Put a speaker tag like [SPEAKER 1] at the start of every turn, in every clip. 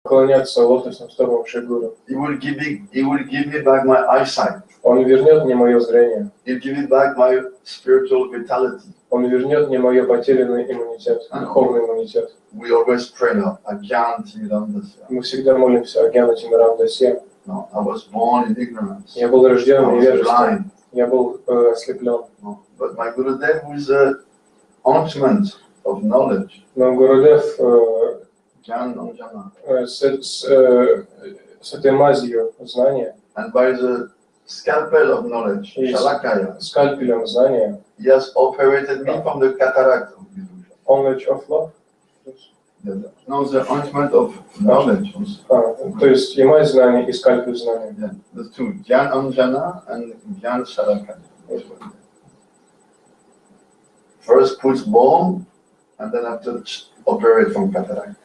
[SPEAKER 1] поклоняться лотосным стопам Шри Гуру.
[SPEAKER 2] He will give me back my eyesight.
[SPEAKER 1] Он вернет мне мое зрение.
[SPEAKER 2] He'll give me back my spiritual vitality.
[SPEAKER 1] Он вернет мне мое потерянный иммунитет, духовный иммунитет.
[SPEAKER 2] We always pray now, Agyan Timirandasya.
[SPEAKER 1] Мы всегда молимся о Агьяна Тимирандасья.
[SPEAKER 2] No, I was born in ignorance.
[SPEAKER 1] Я был рожден
[SPEAKER 2] I was
[SPEAKER 1] невежеством.
[SPEAKER 2] blind.
[SPEAKER 1] Я был ослеплен.
[SPEAKER 2] No, but my Gurudev, who is an ointment of knowledge,
[SPEAKER 1] Но Гурудев
[SPEAKER 2] Gyan Anjana,
[SPEAKER 1] с этой мазью знания,
[SPEAKER 2] and by the scalpel of knowledge,
[SPEAKER 1] Yes.
[SPEAKER 2] Shalakaya,
[SPEAKER 1] скальпелем знания,
[SPEAKER 2] he has operated me from the cataract of illusion.
[SPEAKER 1] knowledge of love.
[SPEAKER 2] No, the ointment of knowledge.
[SPEAKER 1] То есть и мазь знания, и скальпель знания.
[SPEAKER 2] Yeah, the two, Gyan Anjana and Gyan Shalakaya. First puts balm, and then after operate from cataract.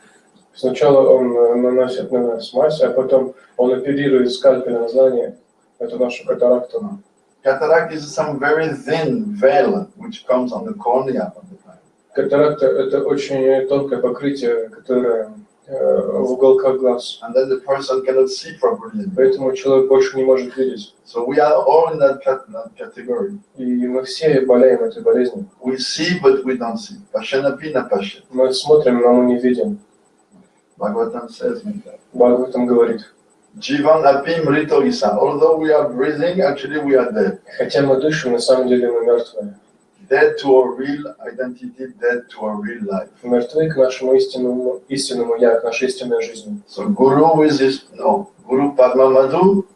[SPEAKER 1] Сначала он наносит на нас мазь, а потом он оперирует скальпелем знания эту нашу катаракту.
[SPEAKER 2] Cataract is some very thin veil which comes on the cornea of the eye.
[SPEAKER 1] Катаракта – это очень тонкое покрытие, которое в уголках глаз.
[SPEAKER 2] And then the person cannot see properly.
[SPEAKER 1] Поэтому человек больше не может видеть.
[SPEAKER 2] So we are all in that category.
[SPEAKER 1] И мы все болеем этой болезнью.
[SPEAKER 2] We see, but we don't see. Pashanapi na pashat.
[SPEAKER 1] Мы смотрим, но мы не видим.
[SPEAKER 2] Bhagavatam says like that.
[SPEAKER 1] Бхагаватам говорит.
[SPEAKER 2] Jivan api mrito isa. Although we are breathing, actually we are dead.
[SPEAKER 1] Хотя мы дышим, на самом деле мы мертвые.
[SPEAKER 2] Dead to our real identity, dead to our real life.
[SPEAKER 1] Мертвы к нашему истинному я, к нашей истинной жизни.
[SPEAKER 2] So Guru is this, no, Guru Padma Madhu,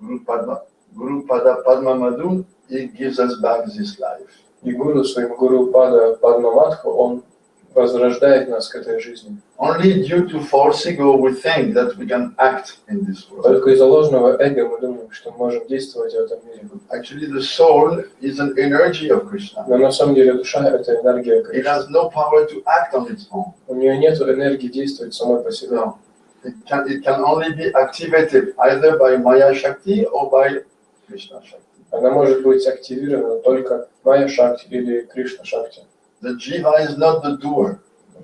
[SPEAKER 2] Guru Pada Padma Madhu, he gives us back this life.
[SPEAKER 1] И Гуру, своим Гуру Падмамадху, он возрождает нас к этой жизни.
[SPEAKER 2] Only due to false ego we think that we can act in this world.
[SPEAKER 1] Только из-за ложного эго мы думаем, что можем действовать в этом мире.
[SPEAKER 2] Actually, the soul is an energy of Krishna.
[SPEAKER 1] Но на самом деле душа – это энергия
[SPEAKER 2] It
[SPEAKER 1] Кришны.
[SPEAKER 2] has no power to act on its own.
[SPEAKER 1] У нее нет энергии действовать самой по себе.
[SPEAKER 2] No. It can only be activated either by Maya Shakti or by Krishna Shakti.
[SPEAKER 1] Она может быть активирована только Майя Шакти или Кришна Шакти.
[SPEAKER 2] The Jiva is not the doer.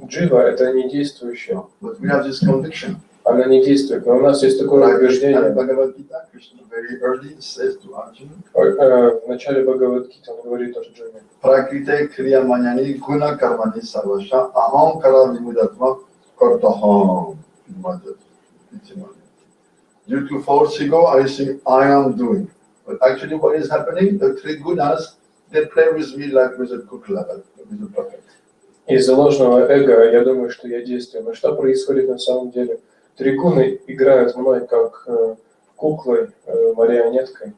[SPEAKER 1] Джива – это не действующая.
[SPEAKER 2] But we have this conviction.
[SPEAKER 1] Она не действует, но у нас есть такое убеждение.
[SPEAKER 2] And Bhagavad Gita, Krishna very early says to Arjuna,
[SPEAKER 1] В начале Бхагавад-гиты он говорит Арджуне.
[SPEAKER 2] Prakrite kriya manyani guna karmani sarvasha aham kara vimudatma kartaham. Due to false ego, I think I am doing. But actually what is happening, the three gunas, they play with me like with a kukla, like with a puppet.
[SPEAKER 1] Из-за ложного эго я думаю, что я действую. Но что происходит на самом деле? Три гуны играют мной как куклой, марионеткой.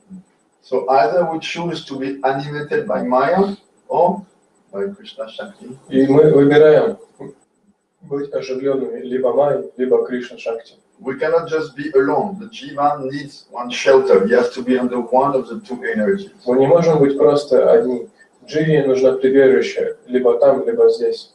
[SPEAKER 2] So either we choose to be animated by Maya or by Krishna Shakti.
[SPEAKER 1] И мы выбираем быть оживленными либо Майей, либо Кришна Шакти.
[SPEAKER 2] We cannot just be alone. The Jiva needs one shelter. He has to be under one of the two energies.
[SPEAKER 1] Мы не можем быть просто одни. Дживе нужно прибежище либо там, либо здесь.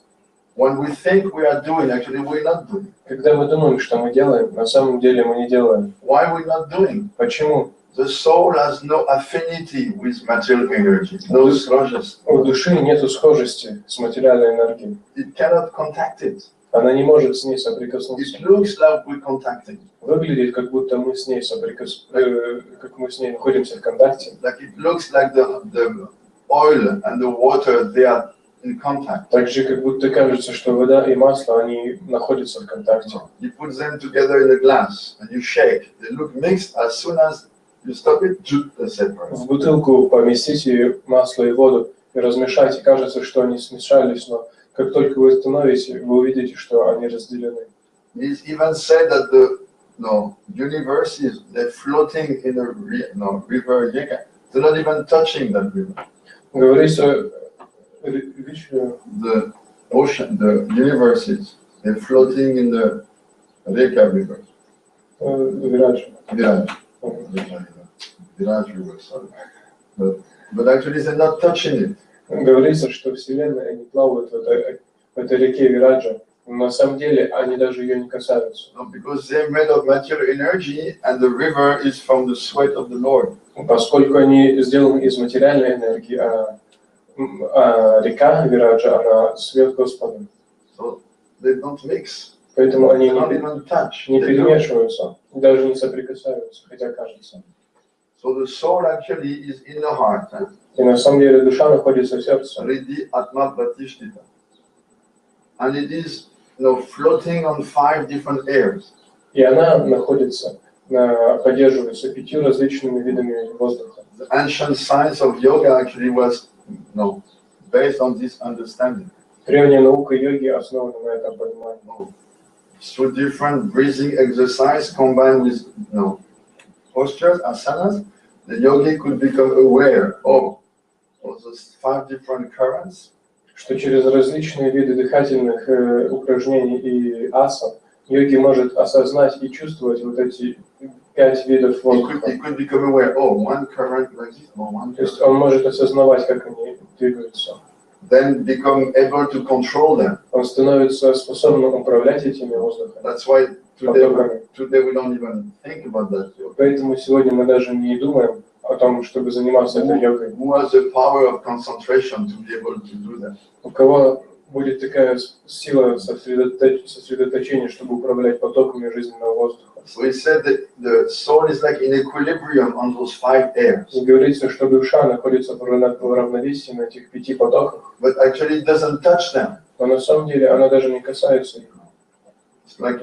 [SPEAKER 2] When we think we are doing, actually we're not doing.
[SPEAKER 1] Когда мы думаем, что мы делаем, на самом деле мы не делаем.
[SPEAKER 2] Why we're not doing?
[SPEAKER 1] Почему?
[SPEAKER 2] The soul has no affinity with material energy, no srajas.
[SPEAKER 1] У души нет схожести с материальной энергией.
[SPEAKER 2] It cannot contact it.
[SPEAKER 1] Она не может с ней соприкоснуться.
[SPEAKER 2] It looks like we're contacting.
[SPEAKER 1] Выглядит, как будто мы с ней как мы с ней находимся в контакте.
[SPEAKER 2] Like it looks like the oil and the water, they are in contact.
[SPEAKER 1] Так же, как будто кажется, что вода и масло, они находятся в контакте.
[SPEAKER 2] You put them together in a glass and you shake. They look mixed. As soon as you stop it, they separate.
[SPEAKER 1] В бутылку поместите масло и воду и размешайте. Кажется, что они смешались, но как только вы остановите, вы увидите, что они разделены.
[SPEAKER 2] It's even said that the universe is they're floating in a river Yeka. They're not even touching that river.
[SPEAKER 1] Говорится,
[SPEAKER 2] the ocean, the universes, they're floating in the Reka river.
[SPEAKER 1] Viraj.
[SPEAKER 2] Viraj river, sorry. But actually they're not touching it.
[SPEAKER 1] Говорится, что Вселенная, они плавают в этой реке Вираджа, но на самом деле они даже ее не касаются.
[SPEAKER 2] No, because they're made of material energy and the river is from the sweat of the Lord.
[SPEAKER 1] Поскольку они сделаны из материальной энергии, а река Вираджа, она свет Господа.
[SPEAKER 2] So they don't mix.
[SPEAKER 1] Поэтому они
[SPEAKER 2] They don't even touch.
[SPEAKER 1] не
[SPEAKER 2] They do.
[SPEAKER 1] перемешиваются, даже не соприкасаются, хотя кажется.
[SPEAKER 2] So the soul actually is in the heart.
[SPEAKER 1] И на самом деле душа находится в сердце.
[SPEAKER 2] Riddhi Atma Pratishtita. And it is, floating on 5 different airs.
[SPEAKER 1] И она находится, поддерживается 5 различными видами воздуха.
[SPEAKER 2] The ancient science of yoga actually was, based on this understanding.
[SPEAKER 1] Древняя наука йоги основана на этом понимании.
[SPEAKER 2] Through different breathing exercise combined with, postures, asanas, the yogi could become aware of those 5 different currents.
[SPEAKER 1] Что через различные виды дыхательных упражнений и асан йоги может осознать и чувствовать вот эти 5 видов воздуха.
[SPEAKER 2] He could become aware, one current like this, one current.
[SPEAKER 1] То есть он может осознавать, как они двигаются.
[SPEAKER 2] Then become able to control them.
[SPEAKER 1] Он становится способным управлять этими воздухами.
[SPEAKER 2] That's why today we don't even think about that yoga.
[SPEAKER 1] Поэтому сегодня мы даже не думаем о том, чтобы заниматься этой йогой.
[SPEAKER 2] Who has the power of concentration to be able to do that?
[SPEAKER 1] У кого будет такая сила сосредоточения, чтобы управлять потоками жизненного воздуха?
[SPEAKER 2] So he said that the soul is like in equilibrium on those 5 airs.
[SPEAKER 1] И говорится, что душа находится в равновесии на этих 5 потоках.
[SPEAKER 2] But actually it doesn't touch them.
[SPEAKER 1] Но на самом деле она даже не касается их.
[SPEAKER 2] It's like,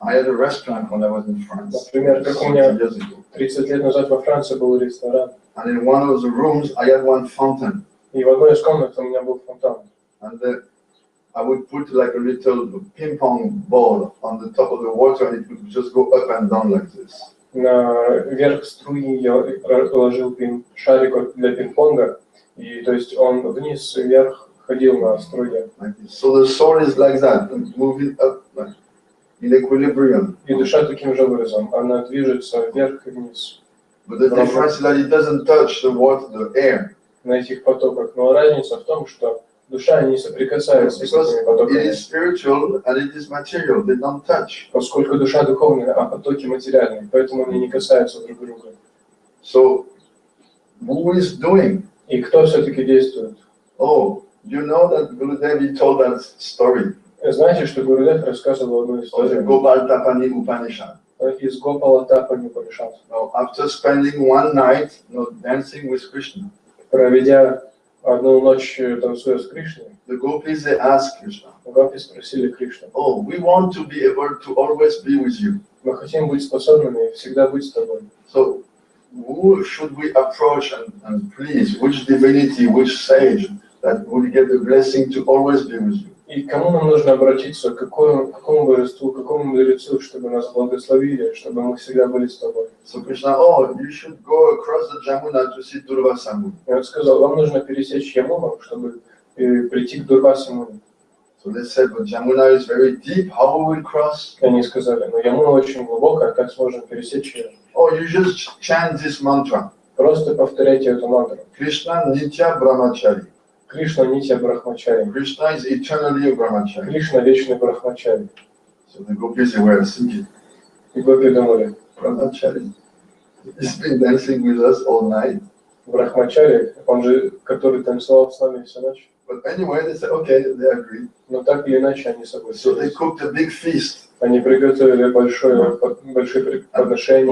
[SPEAKER 2] I had a restaurant when I was in France.
[SPEAKER 1] Например, как у меня 30 лет назад во Франции был ресторан.
[SPEAKER 2] And in one of the rooms I had one fountain.
[SPEAKER 1] И в одной из комнат у меня был фонтан.
[SPEAKER 2] And I would put like a little ping pong ball on the top of the water and it would just go up and down like this.
[SPEAKER 1] Наверх струи я положил шарик для пинг-понга, и то есть он вниз и вверх ходил на струе.
[SPEAKER 2] So the soul is like that, moving up like, in equilibrium.
[SPEAKER 1] И душа таким же образом, она движется вверх и вниз.
[SPEAKER 2] But the difference is that it doesn't touch the water, the air.
[SPEAKER 1] На этих потоках. Но разница в том, что душа не соприкасается с этими потоками.
[SPEAKER 2] It is spiritual and it is material. They don't touch.
[SPEAKER 1] Поскольку душа духовная, а потоки материальные, поэтому они не касаются друг друга.
[SPEAKER 2] So, who is doing?
[SPEAKER 1] И кто все-таки действует?
[SPEAKER 2] Oh, you know that Gurudev told that story.
[SPEAKER 1] Знаете, что Гурудев рассказывал одну историю?
[SPEAKER 2] Gopal Tapani Upanishad.
[SPEAKER 1] Из Гопала Тапани Упанишад.
[SPEAKER 2] After spending one night, dancing with Krishna.
[SPEAKER 1] Проведя одну ночь танцуя с Кришной,
[SPEAKER 2] the gopis they asked Krishna.
[SPEAKER 1] Гопи спросили Кришну.
[SPEAKER 2] Oh, we want to be able to always be with you.
[SPEAKER 1] Мы хотим быть способными всегда быть с тобой.
[SPEAKER 2] So, who should we approach and please? Which divinity, which sage that will get the blessing to always be with you?
[SPEAKER 1] И к кому нам нужно обратиться, к какому божеству, к какому мудрецу, чтобы нас благословили, чтобы мы всегда были с тобой?
[SPEAKER 2] So Krishna, you should go across the Jamuna to see Durvasa Muni.
[SPEAKER 1] И он сказал, вам нужно пересечь Ямуну, чтобы прийти к Дурвасе Муни.
[SPEAKER 2] So they said, but Jamuna is very deep, how we will cross?
[SPEAKER 1] И они сказали, но Ямуна очень глубокая, как сможем пересечь ее?
[SPEAKER 2] Oh, you just chant this mantra.
[SPEAKER 1] Просто повторяйте эту мантру.
[SPEAKER 2] Krishna Nitya Brahmachari.
[SPEAKER 1] Кришна Нитья Брахмачари.
[SPEAKER 2] Krishna is eternally a Brahmachari.
[SPEAKER 1] Кришна вечный Брахмачари.
[SPEAKER 2] So the gopis were thinking,
[SPEAKER 1] И гопи думали,
[SPEAKER 2] Brahmachari, he's been dancing with us all night.
[SPEAKER 1] Брахмачари, он же, который танцевал с нами всю ночь.
[SPEAKER 2] But anyway, they said, okay, they agreed.
[SPEAKER 1] Но так или иначе они
[SPEAKER 2] So they
[SPEAKER 1] согласились.
[SPEAKER 2] cooked a big feast.
[SPEAKER 1] Они приготовили большое подношение,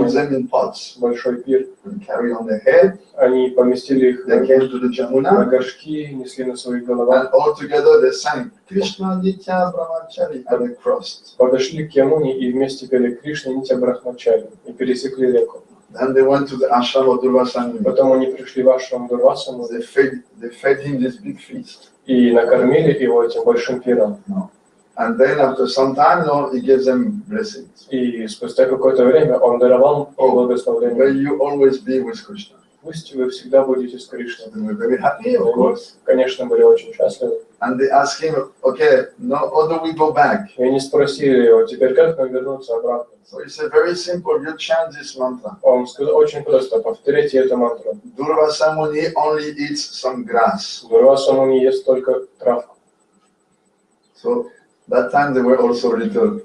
[SPEAKER 2] Put them in pots
[SPEAKER 1] большой пир.
[SPEAKER 2] and carried on their head.
[SPEAKER 1] Они поместили их
[SPEAKER 2] They
[SPEAKER 1] на
[SPEAKER 2] came to the Jamuna
[SPEAKER 1] горшки, несли на своих
[SPEAKER 2] and
[SPEAKER 1] головах.
[SPEAKER 2] all together they sang Krishna Nitya Brahmachari and they crossed.
[SPEAKER 1] Подошли к Ямуне и вместе пели Кришна Нитья Брахмачари и пересекли реку.
[SPEAKER 2] Then they went to the ashram of Durvasa Muni.
[SPEAKER 1] Потом они пришли в ашрам Дурвасаму
[SPEAKER 2] They fed him this big feast.
[SPEAKER 1] и накормили его этим большим пиром.
[SPEAKER 2] And then after some time, he gives them blessings.
[SPEAKER 1] И спустя какое-то время он даровал им благословение.
[SPEAKER 2] May you always be with Krishna.
[SPEAKER 1] Пусть вы всегда будете с Кришной.
[SPEAKER 2] And we're very happy, of course.
[SPEAKER 1] Конечно, были очень счастливы.
[SPEAKER 2] And they asked him, okay, now how do we go back?
[SPEAKER 1] И они спросили его, теперь как нам вернуться обратно?
[SPEAKER 2] So he said, very simple, you chant this mantra.
[SPEAKER 1] Он сказал, очень просто, повторите эту мантру.
[SPEAKER 2] Durvasa Muni only eats some grass.
[SPEAKER 1] Дурваса Муни ест только травку.
[SPEAKER 2] So that time they were also a little.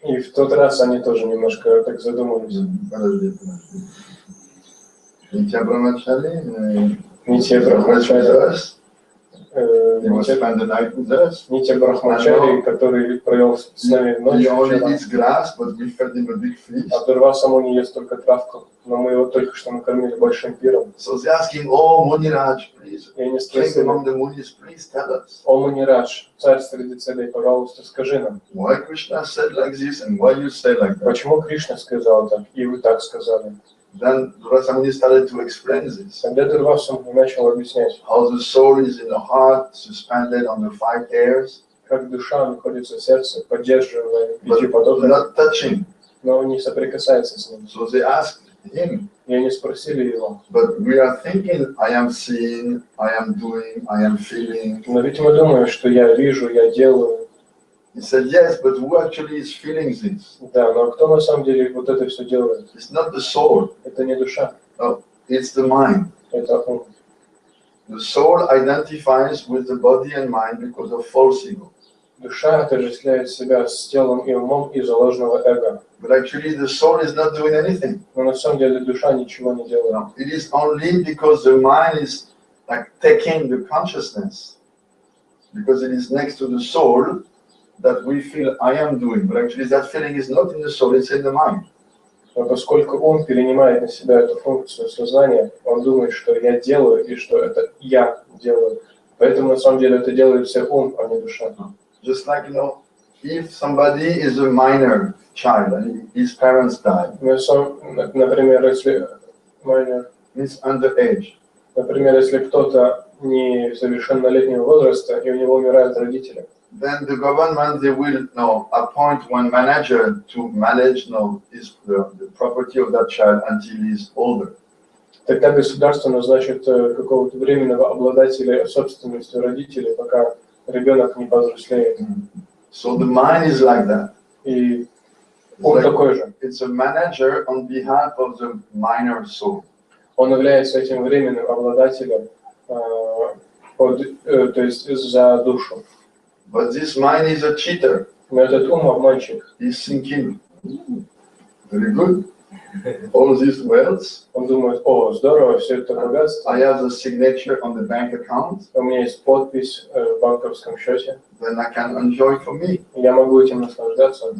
[SPEAKER 1] И в тот раз они тоже немножко так задумались.
[SPEAKER 2] Nitya Brahmachari,
[SPEAKER 1] Нитья Брахмачари.
[SPEAKER 2] He will spend the night with us.
[SPEAKER 1] ни те брахмачари, который провел с нами ночь
[SPEAKER 2] He only
[SPEAKER 1] вчера.
[SPEAKER 2] eats grass, but we fed him a big feast.
[SPEAKER 1] А Дурва само не ест только травку, но мы его только что накормили большим пиром.
[SPEAKER 2] So they ask him, "Oh, Muniraj, please,
[SPEAKER 1] И они
[SPEAKER 2] king
[SPEAKER 1] спросили:
[SPEAKER 2] among the Munis, please tell us
[SPEAKER 1] о Мунирадж, царь среди царей, пожалуйста, скажи нам,
[SPEAKER 2] why Krishna said like this and why you say like that."
[SPEAKER 1] почему Кришна сказал так, и вы так сказали?
[SPEAKER 2] Then Durvasa Muni started to explain this.
[SPEAKER 1] Тогда Дурва Самуни начал объяснять,
[SPEAKER 2] How the soul is in the heart, suspended on the five airs,
[SPEAKER 1] как душа находится в сердце, поддерживая пяти
[SPEAKER 2] but
[SPEAKER 1] потоками,
[SPEAKER 2] not touching.
[SPEAKER 1] но не соприкасается с ним.
[SPEAKER 2] So they asked him,
[SPEAKER 1] И они спросили его:
[SPEAKER 2] but we are thinking, I am seeing, I am doing, I am feeling.
[SPEAKER 1] но ведь мы думаем, что я вижу, я делаю.
[SPEAKER 2] He said, yes, but who actually is feeling this?
[SPEAKER 1] Да, но кто на самом деле вот это все делает?
[SPEAKER 2] It's not the soul,
[SPEAKER 1] Это не душа,
[SPEAKER 2] it's the mind.
[SPEAKER 1] это ум.
[SPEAKER 2] The soul identifies with the body and mind because of false ego.
[SPEAKER 1] Душа отождествляет себя с телом и умом из-за ложного эго.
[SPEAKER 2] But actually the soul is not doing anything.
[SPEAKER 1] Но на самом деле душа ничего не делает.
[SPEAKER 2] No, it is only because the mind is like taking the consciousness, because it is next to the soul, that we feel I am doing. But actually that feeling is not in the soul, it's in the mind.
[SPEAKER 1] Но поскольку ум перенимает на себя эту функцию сознания, он думает, что я делаю и что это я делаю. Поэтому на самом деле это делает все ум, а не душа.
[SPEAKER 2] Just like, if somebody is a minor child and his parents died,
[SPEAKER 1] Например, если
[SPEAKER 2] means underage,
[SPEAKER 1] например, если кто-то несовершеннолетнего возраста и у него умирают родители,
[SPEAKER 2] then the government, they will appoint one manager to manage the property of that child until he's older.
[SPEAKER 1] тогда государство назначит какого-то временного обладателя собственностью родителей, пока ребенок не повзрослеет.
[SPEAKER 2] So the mind is like that.
[SPEAKER 1] И ум такой же.
[SPEAKER 2] It's a manager on behalf of the minor soul.
[SPEAKER 1] Он является этим временным обладателем, то есть за душу.
[SPEAKER 2] But this mind is a cheater.
[SPEAKER 1] Но этот ум обманщик.
[SPEAKER 2] He's thinking, very good, all this wealth.
[SPEAKER 1] Он думает: о, здорово, все это богатство.
[SPEAKER 2] I have the signature on the bank account.
[SPEAKER 1] У меня есть подпись в банковском счете.
[SPEAKER 2] Then I can enjoy for me.
[SPEAKER 1] Я могу этим наслаждаться.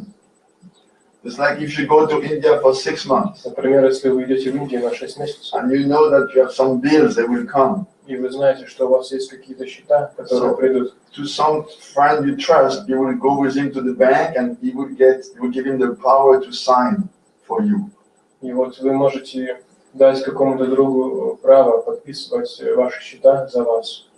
[SPEAKER 2] It's like if you go to India for 6 months.
[SPEAKER 1] Например, если вы идете в Индию на 6 месяцев,
[SPEAKER 2] And you know that you have some bills that will come.
[SPEAKER 1] и вы знаете, что у вас есть какие-то счета, которые придут.
[SPEAKER 2] To some friend you trust, you will go with him to the bank and you will give him the power to sign for you.
[SPEAKER 1] И вот вы можете дать какому-то другу право подписывать ваши счета за вас.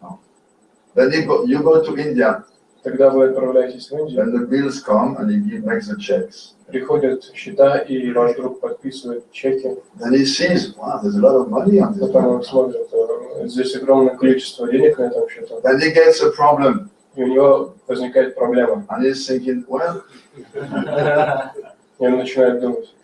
[SPEAKER 2] Then you go to India.
[SPEAKER 1] Тогда вы отправляетесь в Индию,
[SPEAKER 2] When the bills come and he makes the checks.
[SPEAKER 1] приходят счета, и ваш друг подписывает чеки.
[SPEAKER 2] Then he sees, wow, there's a lot of money on this.
[SPEAKER 1] Потом он смотрит, здесь огромное количество денег на этом счету.
[SPEAKER 2] Then he gets a problem.
[SPEAKER 1] И у него возникает проблема.
[SPEAKER 2] And he's thinking, well,
[SPEAKER 1] И он начинает думать: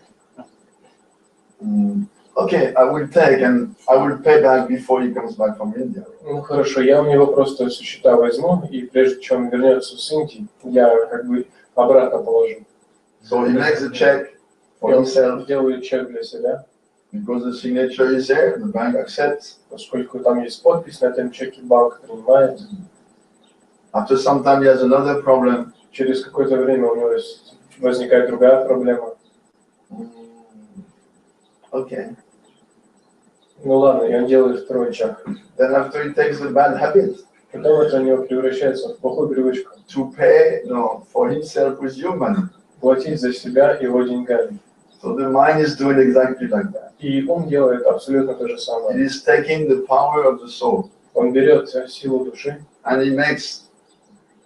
[SPEAKER 2] okay, I will take and I will pay back before he comes back from India.
[SPEAKER 1] ну хорошо, я у него просто со счета возьму, и прежде чем он вернется с Индии, я как бы обратно положу.
[SPEAKER 2] So he makes a check for
[SPEAKER 1] И он
[SPEAKER 2] himself
[SPEAKER 1] делает чек для себя,
[SPEAKER 2] because the signature is there, the bank accepts.
[SPEAKER 1] поскольку там есть подпись на этом чеке, банк принимает.
[SPEAKER 2] After some time he has another problem.
[SPEAKER 1] Через какое-то время у него возникает другая проблема.
[SPEAKER 2] Okay.
[SPEAKER 1] Ну ладно, и он делает второй чек.
[SPEAKER 2] Then after he takes the bad habit
[SPEAKER 1] Потом это у него превращается в плохую привычку.
[SPEAKER 2] to pay for himself with your money.
[SPEAKER 1] Платить за себя его деньгами.
[SPEAKER 2] So the mind is doing exactly like that.
[SPEAKER 1] И ум делает абсолютно то же
[SPEAKER 2] It
[SPEAKER 1] самое.
[SPEAKER 2] is taking the power of the soul
[SPEAKER 1] Он берет силу души,
[SPEAKER 2] and he makes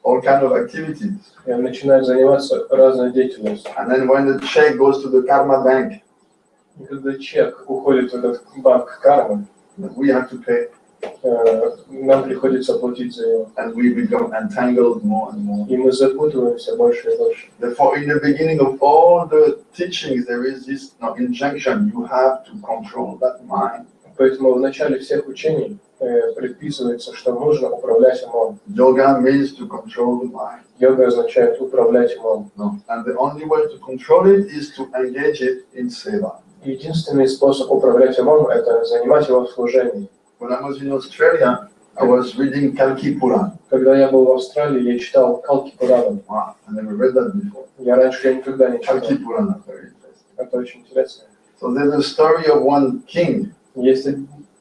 [SPEAKER 2] all kind of activities.
[SPEAKER 1] и он начинает заниматься разной деятельностью.
[SPEAKER 2] And then when the check goes to the karma bank,
[SPEAKER 1] И когда чек уходит в этот банк кармы,
[SPEAKER 2] we have to pay.
[SPEAKER 1] нам приходится платить за него.
[SPEAKER 2] And we become entangled more and more.
[SPEAKER 1] И мы запутываемся больше и больше.
[SPEAKER 2] Therefore, in the beginning of all the teachings, there is this injunction: you have to control that mind.
[SPEAKER 1] Поэтому в начале всех учений предписывается, что нужно управлять умом.
[SPEAKER 2] Yoga means to control the mind.
[SPEAKER 1] Йога означает управлять умом.
[SPEAKER 2] And the only way to control it is to engage it in seva.
[SPEAKER 1] Единственный способ управлять умом – это занимать его в служении.
[SPEAKER 2] When I was in Australia, I was reading Kalki Puran.
[SPEAKER 1] Когда я был в Австралии, я читал Калки Пурану.
[SPEAKER 2] Wow, I never read that before.
[SPEAKER 1] Раньше никогда не читал.
[SPEAKER 2] Kalki Puran, very interesting.
[SPEAKER 1] Это очень интересно.
[SPEAKER 2] So there's a story of one king.
[SPEAKER 1] Есть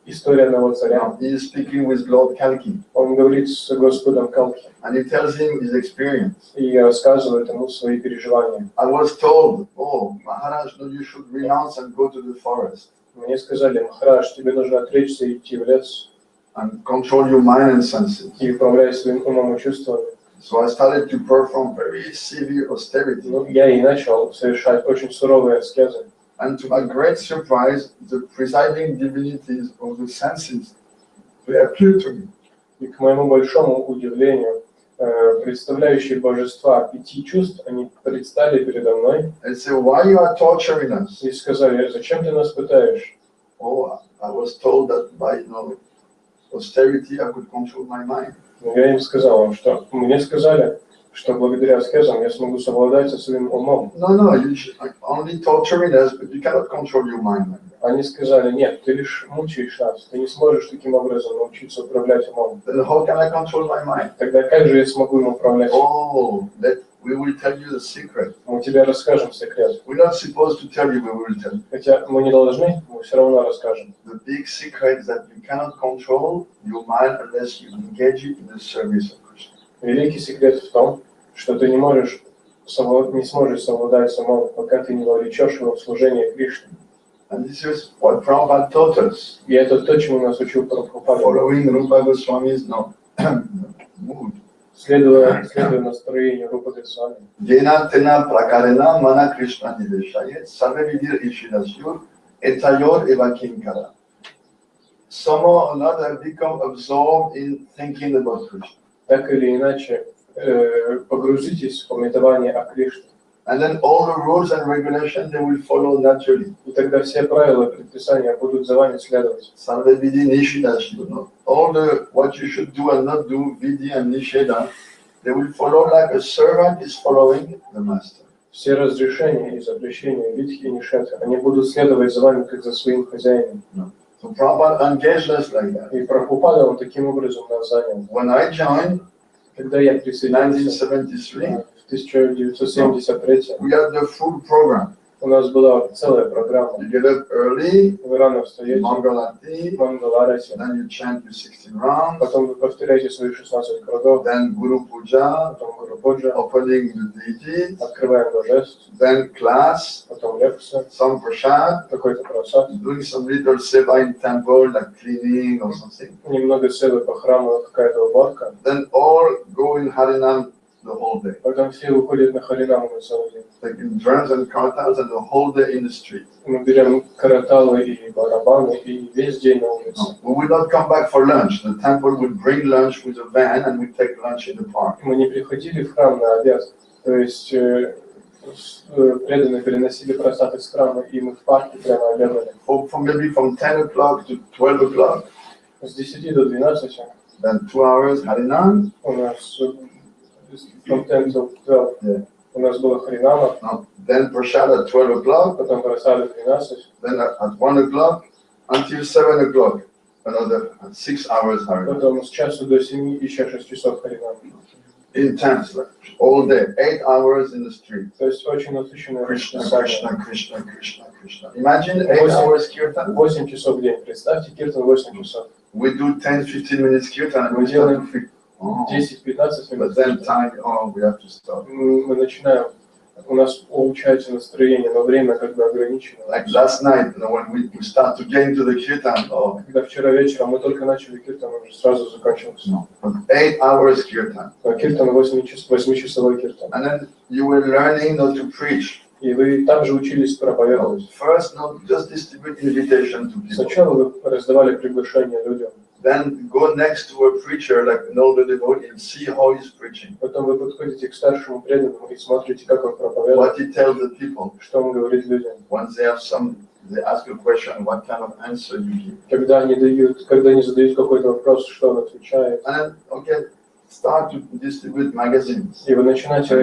[SPEAKER 1] история одного царя.
[SPEAKER 2] He is speaking with Lord Kalki.
[SPEAKER 1] Он говорит с Господом Калки.
[SPEAKER 2] And he tells him his experience.
[SPEAKER 1] И рассказывает ему свои переживания.
[SPEAKER 2] I was told, oh, Maharaj, no, you should renounce and go to the forest.
[SPEAKER 1] Мне сказали: Махарадж, тебе нужно отречься и идти в лес.
[SPEAKER 2] And control your mind and senses.
[SPEAKER 1] И управлять своим умом и чувствами.
[SPEAKER 2] So I started to perform very severe austerity.
[SPEAKER 1] Я и начал совершать очень суровые аскезы.
[SPEAKER 2] And to my great surprise, the presiding divinities of the senses, they appeared to me.
[SPEAKER 1] И к моему большому удивлению, представляющие божества 5 чувств, они предстали передо мной.
[SPEAKER 2] And say, why you are torturing us?
[SPEAKER 1] И сказали: зачем ты нас пытаешь?
[SPEAKER 2] Oh, I was told that by austerity I could control my mind.
[SPEAKER 1] Я им сказал, что мне сказали, что благодаря аскезам я смогу совладать со своим умом.
[SPEAKER 2] No, you should only torturing us, but you cannot control your mind.
[SPEAKER 1] Они сказали: нет, ты лишь мучаешь нас, ты не сможешь таким образом научиться управлять умом.
[SPEAKER 2] Then how can I control my mind?
[SPEAKER 1] Тогда как же я смогу им управлять?
[SPEAKER 2] Oh, we will tell you the secret.
[SPEAKER 1] Мы тебе расскажем секрет.
[SPEAKER 2] We're not supposed to tell you, but we will tell you.
[SPEAKER 1] Хотя мы не должны, мы все равно расскажем.
[SPEAKER 2] The big secret is that you cannot control your mind unless you engage it in the service of Krishna.
[SPEAKER 1] Великий секрет в том, что ты не сможешь совладать с умом, пока ты не вовлечешь его в служение Кришне.
[SPEAKER 2] And this is what Prabhupada taught us.
[SPEAKER 1] И это то, чему нас учил Прабхупада.
[SPEAKER 2] Following Rupa Goswami's mood.
[SPEAKER 1] Следуя настроению Рупы Госвами.
[SPEAKER 2] Jena tena prakarena mana Krishna niveshayet sarve vidir ishidasyur etayor eva kinkara. Some or another become absorbed in thinking about Krishna.
[SPEAKER 1] Так или иначе, погрузитесь в пометование о Кришне.
[SPEAKER 2] And then all the rules and regulations they will follow naturally.
[SPEAKER 1] И тогда все правила и предписания будут за вами следовать.
[SPEAKER 2] Sarve vidi nishidasyu. All the what you should do and not do, vidi and nisheda, they will follow like a servant is following the master.
[SPEAKER 1] Все разрешения и запрещения, видхи и нишеты, они будут следовать за вами, как за своим хозяином.
[SPEAKER 2] So Prabhupada engaged us like that.
[SPEAKER 1] И Прабхупада, он таким образом нас занял.
[SPEAKER 2] When I joined
[SPEAKER 1] Когда я
[SPEAKER 2] in
[SPEAKER 1] присоединился
[SPEAKER 2] 1973,
[SPEAKER 1] в 1973,
[SPEAKER 2] we had the full program.
[SPEAKER 1] у нас была целая программа.
[SPEAKER 2] You get up early,
[SPEAKER 1] Вы рано встаете,
[SPEAKER 2] Mangalati,
[SPEAKER 1] Мангаларасе,
[SPEAKER 2] then you chant your 16 rounds,
[SPEAKER 1] потом вы повторяете свои 16 кругов,
[SPEAKER 2] then Guru Puja,
[SPEAKER 1] потом Гуру Пуджа,
[SPEAKER 2] opening the deity,
[SPEAKER 1] открываем божеств,
[SPEAKER 2] then class,
[SPEAKER 1] потом лекция,
[SPEAKER 2] some prasad,
[SPEAKER 1] какой-то просад,
[SPEAKER 2] doing some little seva in temple, like cleaning or something.
[SPEAKER 1] немного севы по храму, какая-то уборка.
[SPEAKER 2] Then all go in Harinam the whole day.
[SPEAKER 1] Потом все выходят на Харинаму на целый день.
[SPEAKER 2] Like in drums and kartals and the whole day in the street.
[SPEAKER 1] Мы берем караталы и барабаны и весь день на улице.
[SPEAKER 2] No, we will not come back for lunch. The temple will bring lunch with a van and we take lunch in the park.
[SPEAKER 1] Мы не приходили в храм на обед, то есть преданные переносили просад из храма, и мы в парке прямо обедали.
[SPEAKER 2] Maybe from 10 o'clock to 12 o'clock.
[SPEAKER 1] С 10 до 12
[SPEAKER 2] Then 2 hours Harinam.
[SPEAKER 1] у нас from 10 to 12 у нас было Харинама,
[SPEAKER 2] Then prasad at 12 o'clock.
[SPEAKER 1] потом просады 12,
[SPEAKER 2] Then at 1 o'clock until 7 o'clock. Another 6 hours Harinam.
[SPEAKER 1] потом с часу до 7 еще 6 часов Харинама.
[SPEAKER 2] Intense, like all day, 8 hours in the street.
[SPEAKER 1] То есть очень насыщенное
[SPEAKER 2] Krishna,
[SPEAKER 1] расписание.
[SPEAKER 2] Krishna, Krishna, Krishna, Krishna. Imagine 8 hours kirtan.
[SPEAKER 1] 8 часов в день. Представьте, киртан 8 часов.
[SPEAKER 2] We do 10-15 minutes kirtan and we start to feel,
[SPEAKER 1] 10-15
[SPEAKER 2] but
[SPEAKER 1] минут.
[SPEAKER 2] then time, we have to stop.
[SPEAKER 1] Мы начинаем, у нас улучшается настроение, но время как бы ограничено.
[SPEAKER 2] Like last night, when we start to get into the kirtan,
[SPEAKER 1] Когда вчера вечером мы только начали киртан, он уже сразу закончился.
[SPEAKER 2] 8 hours kirtan.
[SPEAKER 1] Киртан 8-часовой киртан.
[SPEAKER 2] And then you were learning not to preach.
[SPEAKER 1] И вы также учились проповедовать.
[SPEAKER 2] First, not just distribute invitation to people.
[SPEAKER 1] Сначала вы раздавали приглашение людям.
[SPEAKER 2] Then go next to a preacher, like an older devotee, and see how he's preaching.
[SPEAKER 1] Потом вы подходите к старшему преданному и смотрите, как он проповедует.
[SPEAKER 2] What he tells the people.
[SPEAKER 1] Что он говорит людям.
[SPEAKER 2] Once they have they ask a question, what kind of answer you give.
[SPEAKER 1] Когда они задают какой-то вопрос, что он отвечает.
[SPEAKER 2] And then, start to distribute magazines.
[SPEAKER 1] И вы начинаете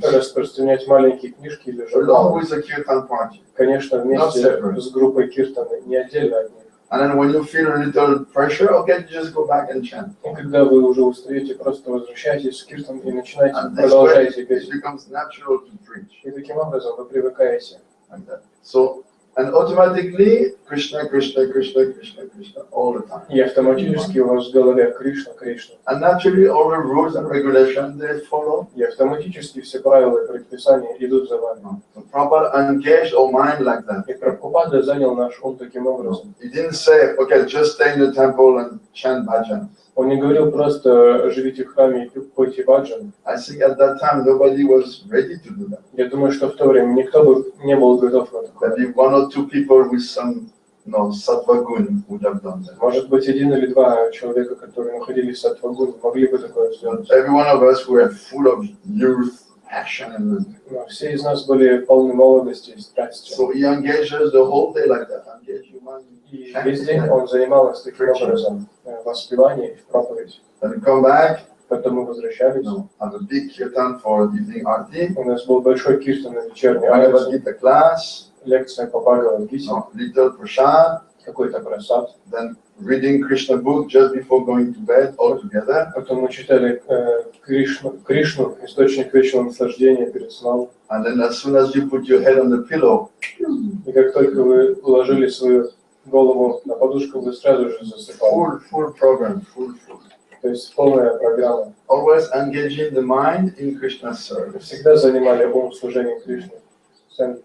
[SPEAKER 1] распространять маленькие книжки или журналы.
[SPEAKER 2] Along with the kirtan party.
[SPEAKER 1] Конечно, вместе с группой киртана, не отдельно от них.
[SPEAKER 2] And then when you feel a little pressure, okay, you just go back and chant.
[SPEAKER 1] И когда вы уже устаете, просто возвращайтесь в киртан и начинайте,
[SPEAKER 2] And this way,
[SPEAKER 1] продолжайте
[SPEAKER 2] it
[SPEAKER 1] петь.
[SPEAKER 2] becomes natural to preach.
[SPEAKER 1] И таким образом вы привыкаете.
[SPEAKER 2] Like that. So, and automatically, Krishna, Krishna, Krishna, Krishna, Krishna, all the time.
[SPEAKER 1] И автоматически у вас в голове Кришна, Кришна.
[SPEAKER 2] And naturally, all the rules and regulations they follow.
[SPEAKER 1] И автоматически все правила и предписания идут за вами.
[SPEAKER 2] So Prabhupada engaged our mind like that.
[SPEAKER 1] И Прабхупада занял наш ум таким образом.
[SPEAKER 2] He didn't say, okay, just stay in the temple and chant bhajan.
[SPEAKER 1] Он не говорил просто живите в храме и пойте баджан.
[SPEAKER 2] I think at that time nobody was ready to do that.
[SPEAKER 1] Я думаю, что в то время никто бы не был готов на такое.
[SPEAKER 2] Maybe one or two people with some, sattva gun would have done that.
[SPEAKER 1] Может быть, один или два человека, которые находились в саттва-гуне, могли бы такое сделать.
[SPEAKER 2] Every one of us were full of youth, passion, and
[SPEAKER 1] Но все из нас были полны молодости и страсти.
[SPEAKER 2] so he engaged us the whole day like that. Engaged human.
[SPEAKER 1] И весь день он занимался таким образом в воспевании и в проповеди.
[SPEAKER 2] Then come back,
[SPEAKER 1] Потом мы возвращались.
[SPEAKER 2] have a big kirtan for evening arti.
[SPEAKER 1] У нас был большой киртан на вечерней
[SPEAKER 2] Bhagavad
[SPEAKER 1] акции,
[SPEAKER 2] Gita class,
[SPEAKER 1] лекция по Бхагавад-гите,
[SPEAKER 2] little prasad,
[SPEAKER 1] какой-то просад.
[SPEAKER 2] then reading Krishna book just before going to bed all together.
[SPEAKER 1] Потом мы читали Кришну, источник вечного наслаждения перед сном.
[SPEAKER 2] And then as soon as you put your head on the pillow,
[SPEAKER 1] И как только вы уложили свою голову на подушку, вы сразу же засыпали.
[SPEAKER 2] full program, full.
[SPEAKER 1] То есть полная программа.
[SPEAKER 2] Always engaging the mind in Krishna's service.
[SPEAKER 1] Всегда занимали ум служения Кришне. Сэндвич.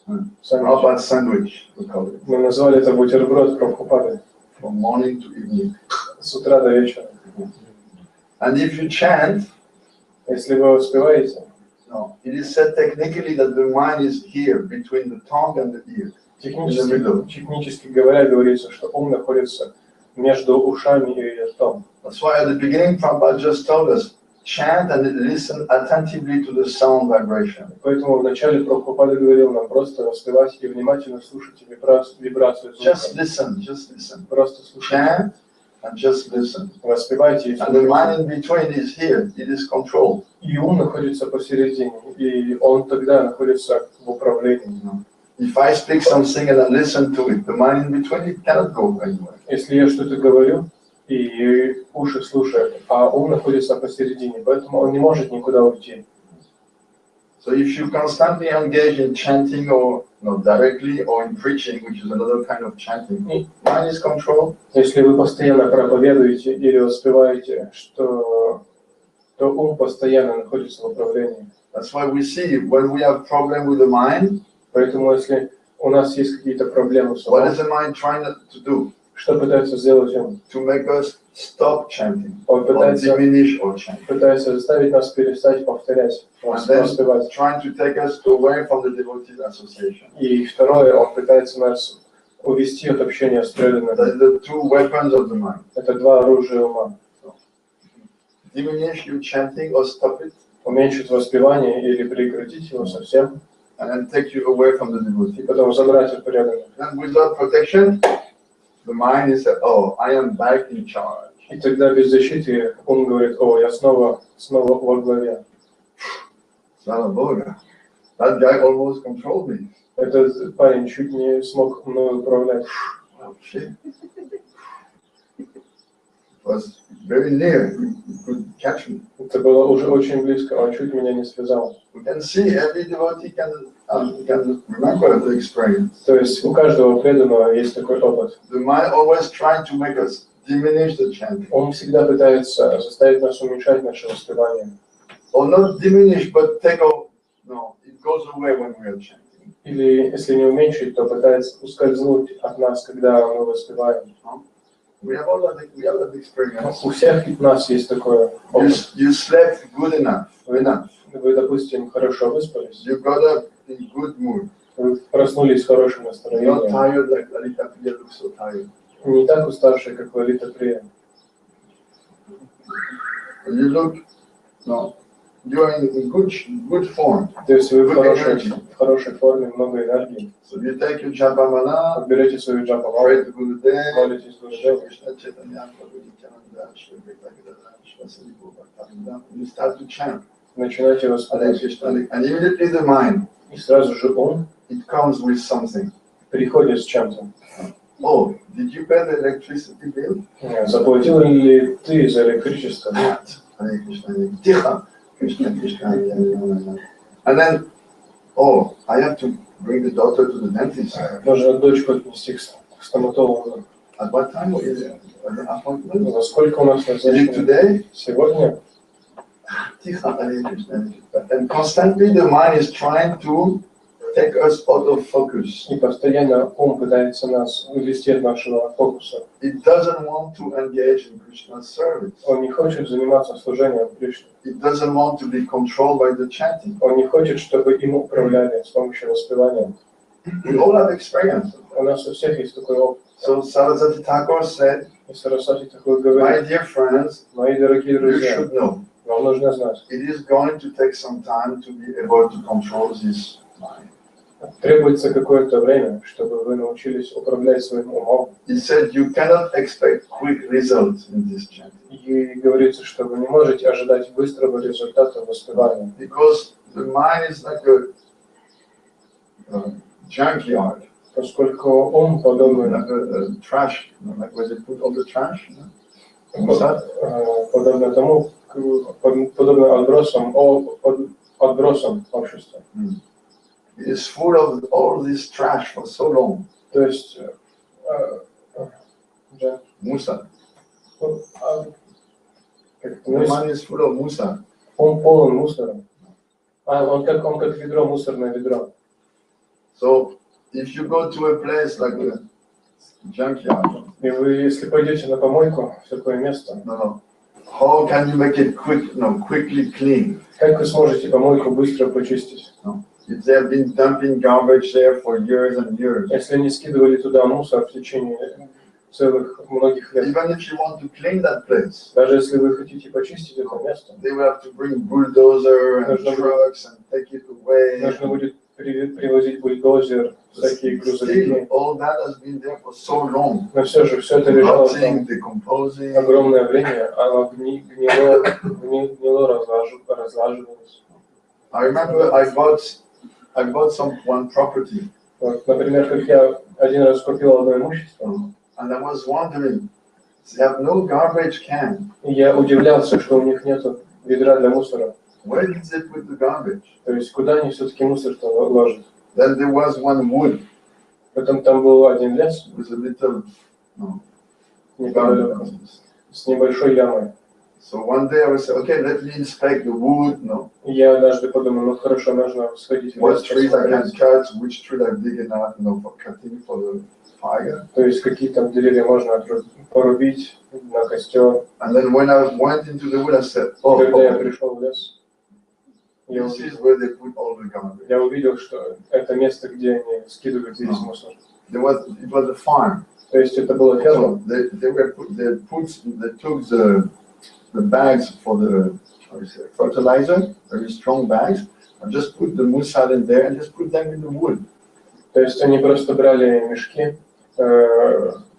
[SPEAKER 2] Prabhupada sandwich, we call it,
[SPEAKER 1] Мы назвали это бутерброд Прабхупады.
[SPEAKER 2] from morning to evening.
[SPEAKER 1] С утра до вечера.
[SPEAKER 2] And if you chant,
[SPEAKER 1] Если вы успеваете,
[SPEAKER 2] it is said technically that the mind is here between the tongue and the ear.
[SPEAKER 1] технически говоря, говорится, что ум находится между ушами и ртом.
[SPEAKER 2] That's why at the beginning Prabhupada just told us, chant and listen attentively to the sound vibration.
[SPEAKER 1] Поэтому вначале Прабхупада говорил нам просто воспевать и внимательно слушать вибрацию звука.
[SPEAKER 2] Just listen.
[SPEAKER 1] Просто слушайте.
[SPEAKER 2] Chant and just listen.
[SPEAKER 1] Воспевайте и
[SPEAKER 2] And the
[SPEAKER 1] слушайте.
[SPEAKER 2] mind in between is here, it is controlled.
[SPEAKER 1] И ум находится посередине, и он тогда находится в управлении.
[SPEAKER 2] If I speak something and I listen to it, the mind in between, it cannot go anywhere.
[SPEAKER 1] Если я что-то говорю, и уши слушают, а ум находится посередине, поэтому он не может никуда уйти.
[SPEAKER 2] So if you constantly engage in chanting or directly or in preaching, which is another kind of chanting, mind is controlled.
[SPEAKER 1] Если вы постоянно проповедуете или воспеваете, то ум постоянно находится в управлении.
[SPEAKER 2] That's why we see when we have problem with the mind,
[SPEAKER 1] Поэтому если у нас есть какие-то проблемы с
[SPEAKER 2] what is
[SPEAKER 1] умом,
[SPEAKER 2] the mind trying to do?
[SPEAKER 1] что пытается сделать ум?
[SPEAKER 2] To make us stop chanting,
[SPEAKER 1] Он
[SPEAKER 2] or
[SPEAKER 1] пытается
[SPEAKER 2] diminish our chanting.
[SPEAKER 1] пытается заставить нас перестать повторять,
[SPEAKER 2] And then
[SPEAKER 1] воспевать.
[SPEAKER 2] trying to take us away from the devotees association.
[SPEAKER 1] И второе, он пытается нас увести от общения с преданными.
[SPEAKER 2] That's the two weapons of the mind.
[SPEAKER 1] Это два оружия ума.
[SPEAKER 2] Diminish your chanting or stop it,
[SPEAKER 1] Уменьшить воспевание или прекратить его совсем,
[SPEAKER 2] and then take you away from the
[SPEAKER 1] и
[SPEAKER 2] devotee.
[SPEAKER 1] потом забрать от преданных.
[SPEAKER 2] And without protection, the mind is oh, I am back in charge.
[SPEAKER 1] И тогда без защиты ум говорит: о, я снова во главе.
[SPEAKER 2] Slava Boga. That guy almost controlled me.
[SPEAKER 1] Этот парень чуть не смог мной управлять.
[SPEAKER 2] Oh shit. It was very near. He could catch me.
[SPEAKER 1] Это было уже очень близко, он чуть меня не связал.
[SPEAKER 2] We can see every devotee can remember the experience.
[SPEAKER 1] То есть у каждого преданного есть такой опыт.
[SPEAKER 2] The mind always trying to make us diminish the chanting.
[SPEAKER 1] Он всегда пытается заставить нас уменьшать наше воспевание.
[SPEAKER 2] Or not diminish, but take off. No, it goes away when we are chanting.
[SPEAKER 1] Или если не уменьшить, то пытается ускользнуть от нас, когда мы воспеваем.
[SPEAKER 2] We have that experience.
[SPEAKER 1] У всех нас есть такое опыт.
[SPEAKER 2] You slept good enough.
[SPEAKER 1] Вы, допустим, хорошо выспались,
[SPEAKER 2] You got up in good mood.
[SPEAKER 1] вы проснулись с хорошим
[SPEAKER 2] You're not
[SPEAKER 1] настроением,
[SPEAKER 2] tired like Lalita Priya looks so tired.
[SPEAKER 1] не так уставшие, как Лалита Прия.
[SPEAKER 2] You look, you are in good form.
[SPEAKER 1] То есть вы в
[SPEAKER 2] Good energy.
[SPEAKER 1] хорошей форме, много энергии.
[SPEAKER 2] So you take your japamala,
[SPEAKER 1] Берете свою джапу,
[SPEAKER 2] pray to Gurudev,
[SPEAKER 1] молитесь Гурудеву,
[SPEAKER 2] Krishna Chaitanya, Prabhu Nityananda, Shri Bhaktivedanta, Shri Bhaktivedanta. You start to chant.
[SPEAKER 1] начинайте
[SPEAKER 2] Hare
[SPEAKER 1] воспевать.
[SPEAKER 2] Krishna, and immediately the mind,
[SPEAKER 1] И сразу же ум
[SPEAKER 2] it comes with something.
[SPEAKER 1] приходит с чем-то.
[SPEAKER 2] Oh, did you pay the electricity bill?
[SPEAKER 1] Заплатил ли ты за электричество?
[SPEAKER 2] Нет. Hare Krishna, Тихо. Krishna, Krishna. And then, oh, I have to bring the daughter to the dentist.
[SPEAKER 1] Нужно дочку отнести к стоматологу.
[SPEAKER 2] At what time is it? Appointment?
[SPEAKER 1] Во сколько у нас
[SPEAKER 2] Is it
[SPEAKER 1] назначено?
[SPEAKER 2] today?
[SPEAKER 1] Сегодня?
[SPEAKER 2] Тихо, Hare Krishna. And constantly the mind is trying to take us out of focus.
[SPEAKER 1] И постоянно ум пытается нас увести от нашего фокуса.
[SPEAKER 2] It doesn't want to engage in Krishna's service.
[SPEAKER 1] Он не хочет заниматься служением Кришне.
[SPEAKER 2] It doesn't want to be controlled by the chanting.
[SPEAKER 1] Он не хочет, чтобы им управляли с помощью воспевания.
[SPEAKER 2] We all have experience.
[SPEAKER 1] У нас у всех есть такой опыт.
[SPEAKER 2] So Saraswati Thakur said,
[SPEAKER 1] И Сарасвати такой
[SPEAKER 2] my
[SPEAKER 1] говорит:
[SPEAKER 2] dear friends,
[SPEAKER 1] мои дорогие
[SPEAKER 2] you
[SPEAKER 1] друзья,
[SPEAKER 2] should know,
[SPEAKER 1] вам нужно знать,
[SPEAKER 2] it is going to take some time to be able to control this mind.
[SPEAKER 1] требуется какое-то время, чтобы вы научились управлять своим умом.
[SPEAKER 2] He said, you cannot expect quick results in this chanting.
[SPEAKER 1] И говорится, что вы не можете ожидать быстрого результата воспевания.
[SPEAKER 2] Because the mind is like a junkyard,
[SPEAKER 1] Поскольку ум подобный,
[SPEAKER 2] like a trash, like where they put all the trash.
[SPEAKER 1] подобно тому, подобно отбросам общества.
[SPEAKER 2] It is full of all this trash for so long.
[SPEAKER 1] То есть,
[SPEAKER 2] Musa.
[SPEAKER 1] как
[SPEAKER 2] The mind is full of musa.
[SPEAKER 1] он полон мусора. Он как ведро, мусорное ведро.
[SPEAKER 2] So if you go to a place like a junkyard,
[SPEAKER 1] И вы, если пойдете на помойку, в такое место,
[SPEAKER 2] how can you make it quickly clean?
[SPEAKER 1] как вы сможете помойку быстро почистить?
[SPEAKER 2] If they have been dumping garbage there for years and years.
[SPEAKER 1] Если они скидывали туда мусор в течение целых многих лет.
[SPEAKER 2] Even if you want to clean that place,
[SPEAKER 1] Даже если вы хотите почистить это место,
[SPEAKER 2] they will have to bring bulldozer and trucks and take it away.
[SPEAKER 1] нужно будет привозить бульдозер, всякие грузовики.
[SPEAKER 2] Still, all that has been there for so long.
[SPEAKER 1] Но все же, все это лежало там
[SPEAKER 2] Decomposing.
[SPEAKER 1] огромное время, оно гнило, разлаживалось.
[SPEAKER 2] I remember I bought one property.
[SPEAKER 1] Вот, например, как я один раз купил одно имущество,
[SPEAKER 2] And I was wondering, they have no garbage can.
[SPEAKER 1] и я удивлялся, что у них нету ведра для мусора.
[SPEAKER 2] Where did they put the garbage?
[SPEAKER 1] То есть куда они все-таки мусор-то ложат?
[SPEAKER 2] Then there was one wood.
[SPEAKER 1] Потом там был один лес
[SPEAKER 2] With a little
[SPEAKER 1] неподалеку,
[SPEAKER 2] garbage.
[SPEAKER 1] с небольшой ямой.
[SPEAKER 2] So one day I was saying, okay, let me inspect the wood.
[SPEAKER 1] И я однажды подумал, ну хорошо, нужно сходить в
[SPEAKER 2] What
[SPEAKER 1] лес,
[SPEAKER 2] trees I can
[SPEAKER 1] посмотреть.
[SPEAKER 2] cut, which trees are big enough, for cutting for the fire.
[SPEAKER 1] То есть какие там деревья можно порубить на костер.
[SPEAKER 2] And then when I went into the wood, I said,
[SPEAKER 1] И когда я пришел в лес,
[SPEAKER 2] this is where they put all the garbage.
[SPEAKER 1] я увидел, что это место, где они скидывают весь мусор.
[SPEAKER 2] It was a farm.
[SPEAKER 1] То есть это была
[SPEAKER 2] So
[SPEAKER 1] ферма.
[SPEAKER 2] they took the bags for the fertilizer, very strong bags, and just put the musad in there and just put them in the wood.
[SPEAKER 1] То есть они просто брали мешки,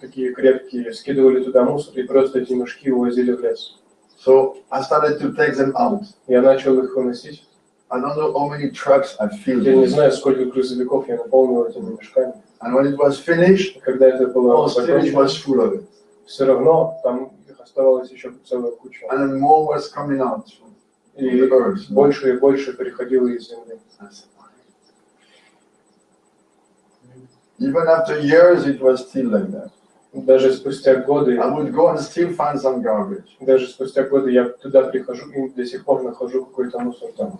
[SPEAKER 1] такие крепкие, скидывали туда мусор и просто эти мешки увозили в лес.
[SPEAKER 2] So I started to take them out.
[SPEAKER 1] Я начал их выносить.
[SPEAKER 2] I don't know how many trucks I filled.
[SPEAKER 1] Я не знаю, сколько грузовиков я наполнил этими мешками.
[SPEAKER 2] And when it was finished,
[SPEAKER 1] И когда это было
[SPEAKER 2] still it was
[SPEAKER 1] закончено,
[SPEAKER 2] full of it.
[SPEAKER 1] все равно там их оставалось еще целая куча.
[SPEAKER 2] And then more was coming out from
[SPEAKER 1] И
[SPEAKER 2] the earth.
[SPEAKER 1] больше и больше приходило из земли.
[SPEAKER 2] Even after years, it was still like that.
[SPEAKER 1] Даже спустя годы,
[SPEAKER 2] I would go and still find some garbage.
[SPEAKER 1] я туда прихожу и до сих пор нахожу какой-то мусор там.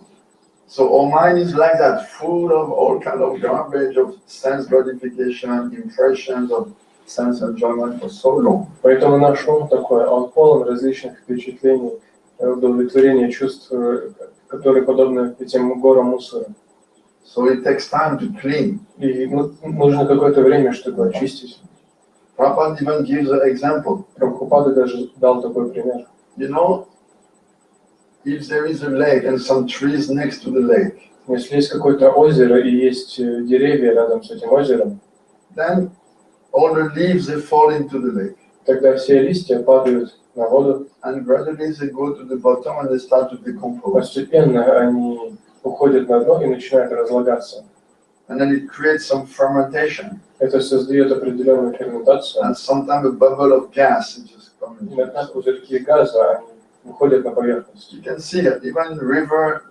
[SPEAKER 2] So our mind is like that, full of all kind of garbage of sense gratification, impressions of sense enjoyment for so long.
[SPEAKER 1] Поэтому наш ум такой, он полон различных впечатлений, удовлетворения чувств, которые подобны этим горам мусора.
[SPEAKER 2] So it takes time to clean.
[SPEAKER 1] И нужно какое-то время, чтобы очистить.
[SPEAKER 2] Prabhupada even gives an example.
[SPEAKER 1] Прабхупада даже дал такой пример.
[SPEAKER 2] You know, if there is a lake and some trees next to the lake,
[SPEAKER 1] Если есть какое-то озеро и есть деревья рядом с этим озером,
[SPEAKER 2] then all the leaves they fall into the lake.
[SPEAKER 1] тогда все листья падают на воду,
[SPEAKER 2] And gradually they go to the bottom and they start to decompose.
[SPEAKER 1] постепенно они уходят на дно и начинают разлагаться.
[SPEAKER 2] and then it creates some fermentation.
[SPEAKER 1] Это создает определенную ферментацию.
[SPEAKER 2] And sometimes a bubble of gas is just coming.
[SPEAKER 1] Иногда пузырьки газа они выходят на поверхность.
[SPEAKER 2] You can see it even in river,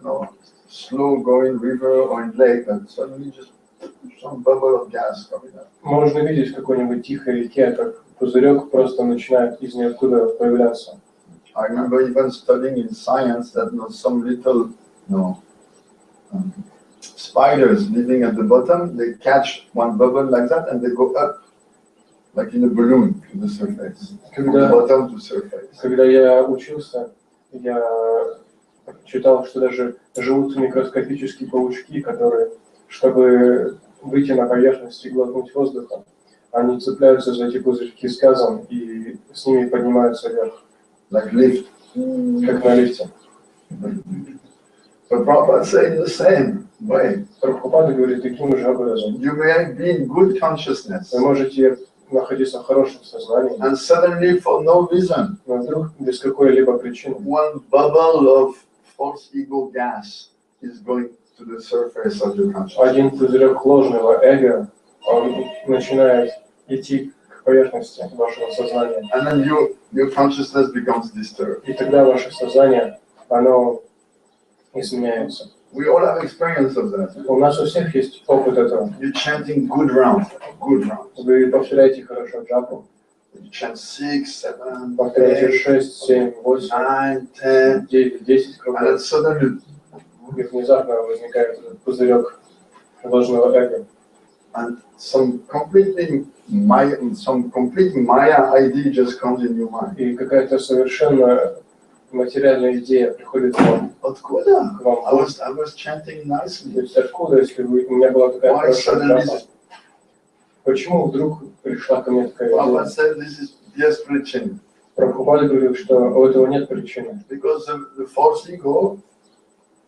[SPEAKER 2] slow going river or in lake, and suddenly just some bubble of gas coming up.
[SPEAKER 1] Можно видеть в какой-нибудь тихой реке, как пузырек просто начинает из ниоткуда появляться.
[SPEAKER 2] I remember even studying in science that some little spiders living at the bottom, they catch one bubble like that and they go up, like in a balloon to the surface, from the bottom to surface.
[SPEAKER 1] Когда я учился, я читал, что даже живут микроскопические паучки, которые, чтобы выйти на поверхность и глотнуть воздуха, они цепляются за эти пузырьки с газом и с ними поднимаются вверх.
[SPEAKER 2] Like lift.
[SPEAKER 1] Как на лифте.
[SPEAKER 2] But Prabhupada said the same way.
[SPEAKER 1] Прабхупада говорит таким же образом.
[SPEAKER 2] You may be in good consciousness.
[SPEAKER 1] Вы можете находиться в хорошем сознании.
[SPEAKER 2] And suddenly, for no reason,
[SPEAKER 1] Но вдруг без какой-либо причины.
[SPEAKER 2] One bubble of false ego gas is going to the surface of your consciousness.
[SPEAKER 1] Один пузырек ложного эго, он начинает идти к поверхности вашего сознания.
[SPEAKER 2] And then your consciousness becomes disturbed.
[SPEAKER 1] И тогда ваше сознание, оно изменяется.
[SPEAKER 2] We all have experience of that.
[SPEAKER 1] У нас у всех есть опыт этого.
[SPEAKER 2] You're chanting good rounds.
[SPEAKER 1] Вы повторяете хорошо джапу.
[SPEAKER 2] You chant 6, 7,
[SPEAKER 1] Повторяете
[SPEAKER 2] 8,
[SPEAKER 1] 6, 7, 8,
[SPEAKER 2] 9, 10,
[SPEAKER 1] 9, 10
[SPEAKER 2] and
[SPEAKER 1] кругов.
[SPEAKER 2] then suddenly,
[SPEAKER 1] И внезапно возникает этот пузырек ложного эго.
[SPEAKER 2] and some complete Maya idea just comes in your mind.
[SPEAKER 1] И какая-то совершенно материальная идея приходит к вам.
[SPEAKER 2] Откуда? I was chanting
[SPEAKER 1] То
[SPEAKER 2] nicely.
[SPEAKER 1] есть откуда, если у меня была такая
[SPEAKER 2] Why
[SPEAKER 1] хорошая
[SPEAKER 2] suddenly
[SPEAKER 1] джапа? Почему вдруг пришла ко мне такая идея?
[SPEAKER 2] Prabhupada said this is just preaching.
[SPEAKER 1] Прабхупада говорил, что у этого нет причины.
[SPEAKER 2] Because the false ego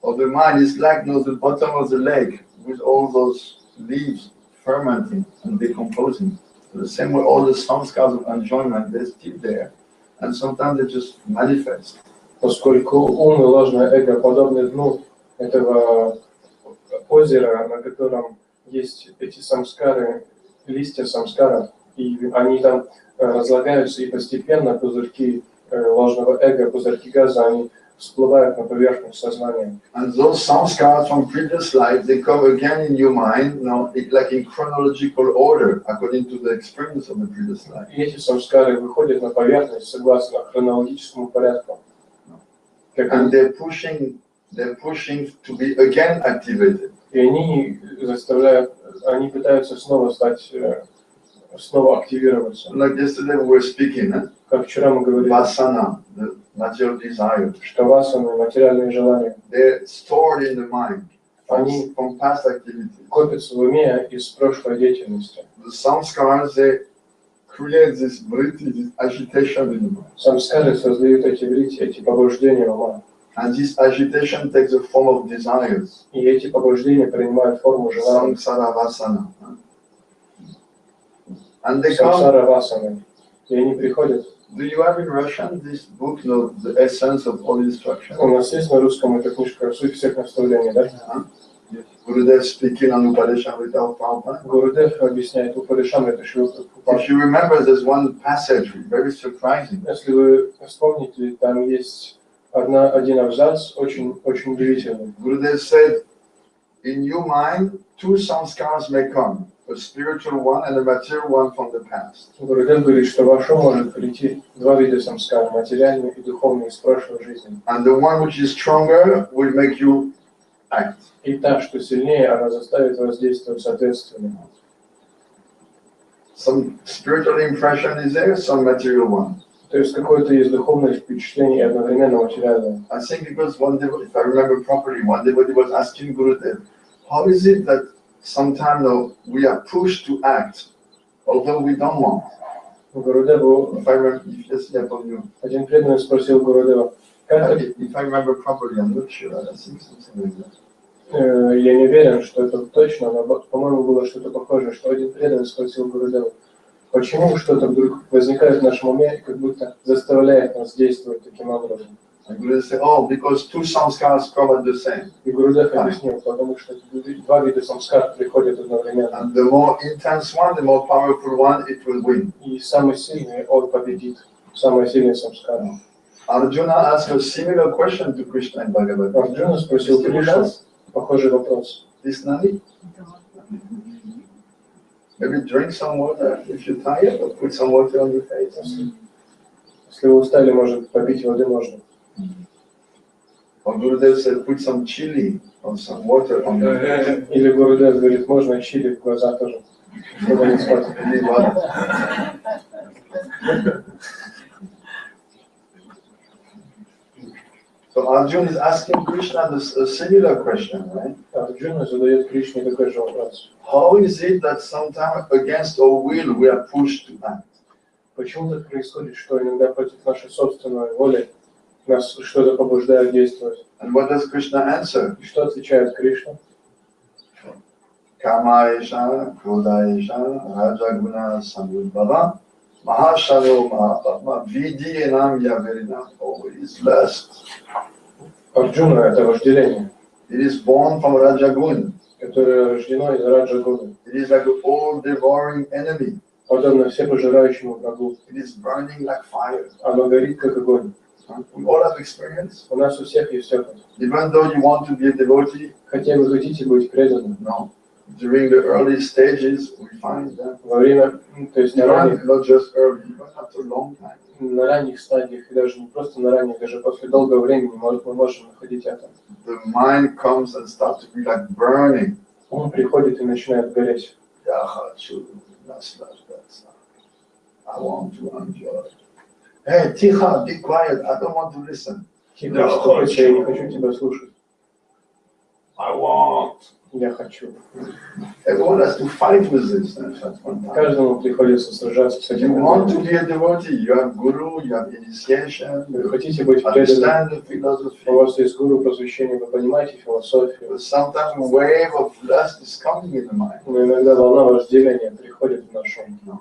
[SPEAKER 2] of the mind is like the bottom of the lake with all those leaves fermenting and decomposing. So the same way all the samskaras of enjoyment, they're still there. And sometimes they just manifest.
[SPEAKER 1] Поскольку ум и ложное эго подобны дну этого озера, на котором есть эти самскары, листья самскара, и они там разлагаются, и постепенно пузырьки ложного эго, пузырьки газа, они всплывают на поверхность сознания.
[SPEAKER 2] And those samskaras from previous life, they come again in your mind, like in chronological order, according to the experience of the previous life.
[SPEAKER 1] И эти самскары выходят на поверхность согласно хронологическому порядку.
[SPEAKER 2] And they're pushing to be again activated.
[SPEAKER 1] И они пытаются снова активироваться.
[SPEAKER 2] Like yesterday we were speaking,
[SPEAKER 1] Как вчера мы говорили,
[SPEAKER 2] vasana, the material desires,
[SPEAKER 1] что васаны, материальные желания,
[SPEAKER 2] they're stored in the mind
[SPEAKER 1] они
[SPEAKER 2] from past activity.
[SPEAKER 1] копятся в уме из прошлой деятельности.
[SPEAKER 2] The samskaras, they create this vritti, this agitation in the mind.
[SPEAKER 1] Самскары создают эти врити, эти побуждения ума.
[SPEAKER 2] And this agitation takes the form of desires.
[SPEAKER 1] И эти побуждения принимают форму желаний.
[SPEAKER 2] Samsara vasana. And they come.
[SPEAKER 1] Самсара васаны. И они приходят.
[SPEAKER 2] Do you have in Russian this book, the essence of all instruction?
[SPEAKER 1] У нас есть на русском эта книжка «Суть всех наставлений», да?
[SPEAKER 2] Gurudev speaking on Upadeshamrita of Prabhupada.
[SPEAKER 1] Гурудев объясняет Упадешамрита Шрила Прабхупады.
[SPEAKER 2] If you remember, there's one passage, very surprising.
[SPEAKER 1] Если вы вспомните, там есть один абзац, очень удивительный.
[SPEAKER 2] Gurudev said, in your mind, two samskaras may come, a spiritual one and a material one from the past.
[SPEAKER 1] Гурудев говорит, что в ваш ум может прийти два вида самскар, материальный и духовный из прошлой жизни.
[SPEAKER 2] And the one which is stronger will make you act.
[SPEAKER 1] И та, что сильнее, она заставит вас действовать соответственно.
[SPEAKER 2] Some spiritual impression is there, some material one.
[SPEAKER 1] То есть какое-то есть духовное впечатление и одновременно материальное.
[SPEAKER 2] I think because one day, if I remember properly, one devotee was asking Gurudev, how is it that sometimes we are pushed to act, although we don't want?
[SPEAKER 1] Гурудеву,
[SPEAKER 2] If I remember, yes, я помню.
[SPEAKER 1] один преданный спросил Гурудева, как
[SPEAKER 2] If I remember properly, I'm not sure, I think something like that.
[SPEAKER 1] Я не уверен, что это точно, но, по-моему, было что-то похожее, что один преданный спросил Гурудева, почему что-то вдруг возникает в нашем уме и как будто заставляет нас действовать таким образом.
[SPEAKER 2] And Guru say, oh, because two samskaras come at the same.
[SPEAKER 1] И Гурудев объяснил, потому что два вида самскар приходят одновременно.
[SPEAKER 2] And the more intense one, the more powerful one, it will win.
[SPEAKER 1] И самый сильный он победит. Самый сильный самскар.
[SPEAKER 2] Arjuna asked a similar question to Krishna in Bhagavad Gita.
[SPEAKER 1] Арджуна спросил Кришну похожий вопрос.
[SPEAKER 2] This Nani? Maybe drink some water if you're tired, or put some water on your face.
[SPEAKER 1] Если вы устали, может, попить воды можно.
[SPEAKER 2] Or Gurudev said, put some chili or some water on your face.
[SPEAKER 1] Или Гурудев говорит, можно чили в глаза тоже, чтобы не спать.
[SPEAKER 2] So Arjuna is asking Krishna a similar question, right?
[SPEAKER 1] Арджуна задает Кришне такой же вопрос.
[SPEAKER 2] How is it that sometimes against our will we are pushed to act?
[SPEAKER 1] Почему так происходит, что иногда против нашей собственной воли нас что-то побуждает действовать?
[SPEAKER 2] And what does Krishna answer?
[SPEAKER 1] И что отвечает Кришна?
[SPEAKER 2] Kamaesha, Krodaesha, Rajaguna, Samudbhava, Mahashalo, Mahapadma, Vidi enam Yaverinam, always lust.
[SPEAKER 1] Арджуна – это вожделение,
[SPEAKER 2] It is born from Rajagun.
[SPEAKER 1] которое рождено из Раджагуны.
[SPEAKER 2] It is like an all-devouring enemy.
[SPEAKER 1] Подобно всепожирающему врагу.
[SPEAKER 2] It is burning like fire.
[SPEAKER 1] Оно горит, как огонь.
[SPEAKER 2] We all have experience.
[SPEAKER 1] У нас у всех есть опыт.
[SPEAKER 2] Even though you want to be a devotee,
[SPEAKER 1] Хотя вы хотите быть преданным,
[SPEAKER 2] no. During the early stages, we find that
[SPEAKER 1] во время, то есть
[SPEAKER 2] even not just early, but after a long time.
[SPEAKER 1] на ранних стадиях, и даже не просто на ранних, даже после долгого времени мы можем находить это.
[SPEAKER 2] The mind comes and starts to be like burning.
[SPEAKER 1] Он приходит и начинает гореть.
[SPEAKER 2] Я хочу наслаждаться. I want to enjoy. Hey, тихо, be quiet. I don't want to listen.
[SPEAKER 1] Тихо, успокойся, я не хочу тебя слушать.
[SPEAKER 2] I want.
[SPEAKER 1] Я хочу.
[SPEAKER 2] Everyone has to fight with this at one time.
[SPEAKER 1] Каждому приходится сражаться с
[SPEAKER 2] You
[SPEAKER 1] этим.
[SPEAKER 2] want to be a devotee, you have guru, you have initiation,
[SPEAKER 1] Вы хотите быть преданным,
[SPEAKER 2] understand the philosophy.
[SPEAKER 1] у вас есть гуру просвещения, вы понимаете философию.
[SPEAKER 2] But sometimes a wave of lust is coming in the mind.
[SPEAKER 1] Но иногда волна вожделения приходит в наш ум.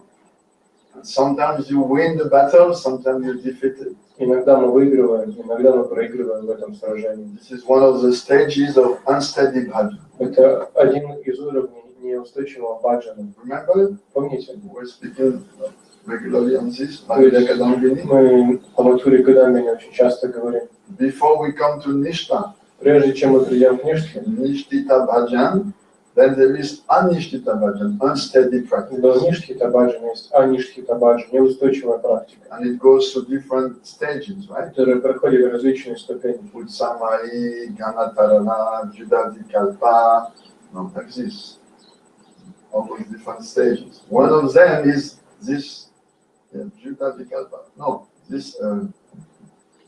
[SPEAKER 2] And sometimes you win the battle, sometimes you're defeated.
[SPEAKER 1] Иногда мы выигрываем, иногда мы проигрываем в этом сражении.
[SPEAKER 2] This is one of the stages of unsteady bhajan.
[SPEAKER 1] Это один из уровней неустойчивого баджана.
[SPEAKER 2] Remember?
[SPEAKER 1] Помните?
[SPEAKER 2] We're speaking regularly on this. Bhagavad
[SPEAKER 1] Мы по матуре Кадамбини очень часто говорим.
[SPEAKER 2] Before we come to Nishta,
[SPEAKER 1] Прежде чем мы придем к Ништхе,
[SPEAKER 2] Nishtita bhajan, then there is anishtita bhajan, unsteady practice.
[SPEAKER 1] до Ништхита баджана есть аништхита баджана, неустойчивая практика,
[SPEAKER 2] And it goes through different stages, right?
[SPEAKER 1] которая проходит различные ступени.
[SPEAKER 2] Utsamai, Ganatarana, Judavikalpa, no, like this. All those different stages. One of them is this Judavikalpa. No, this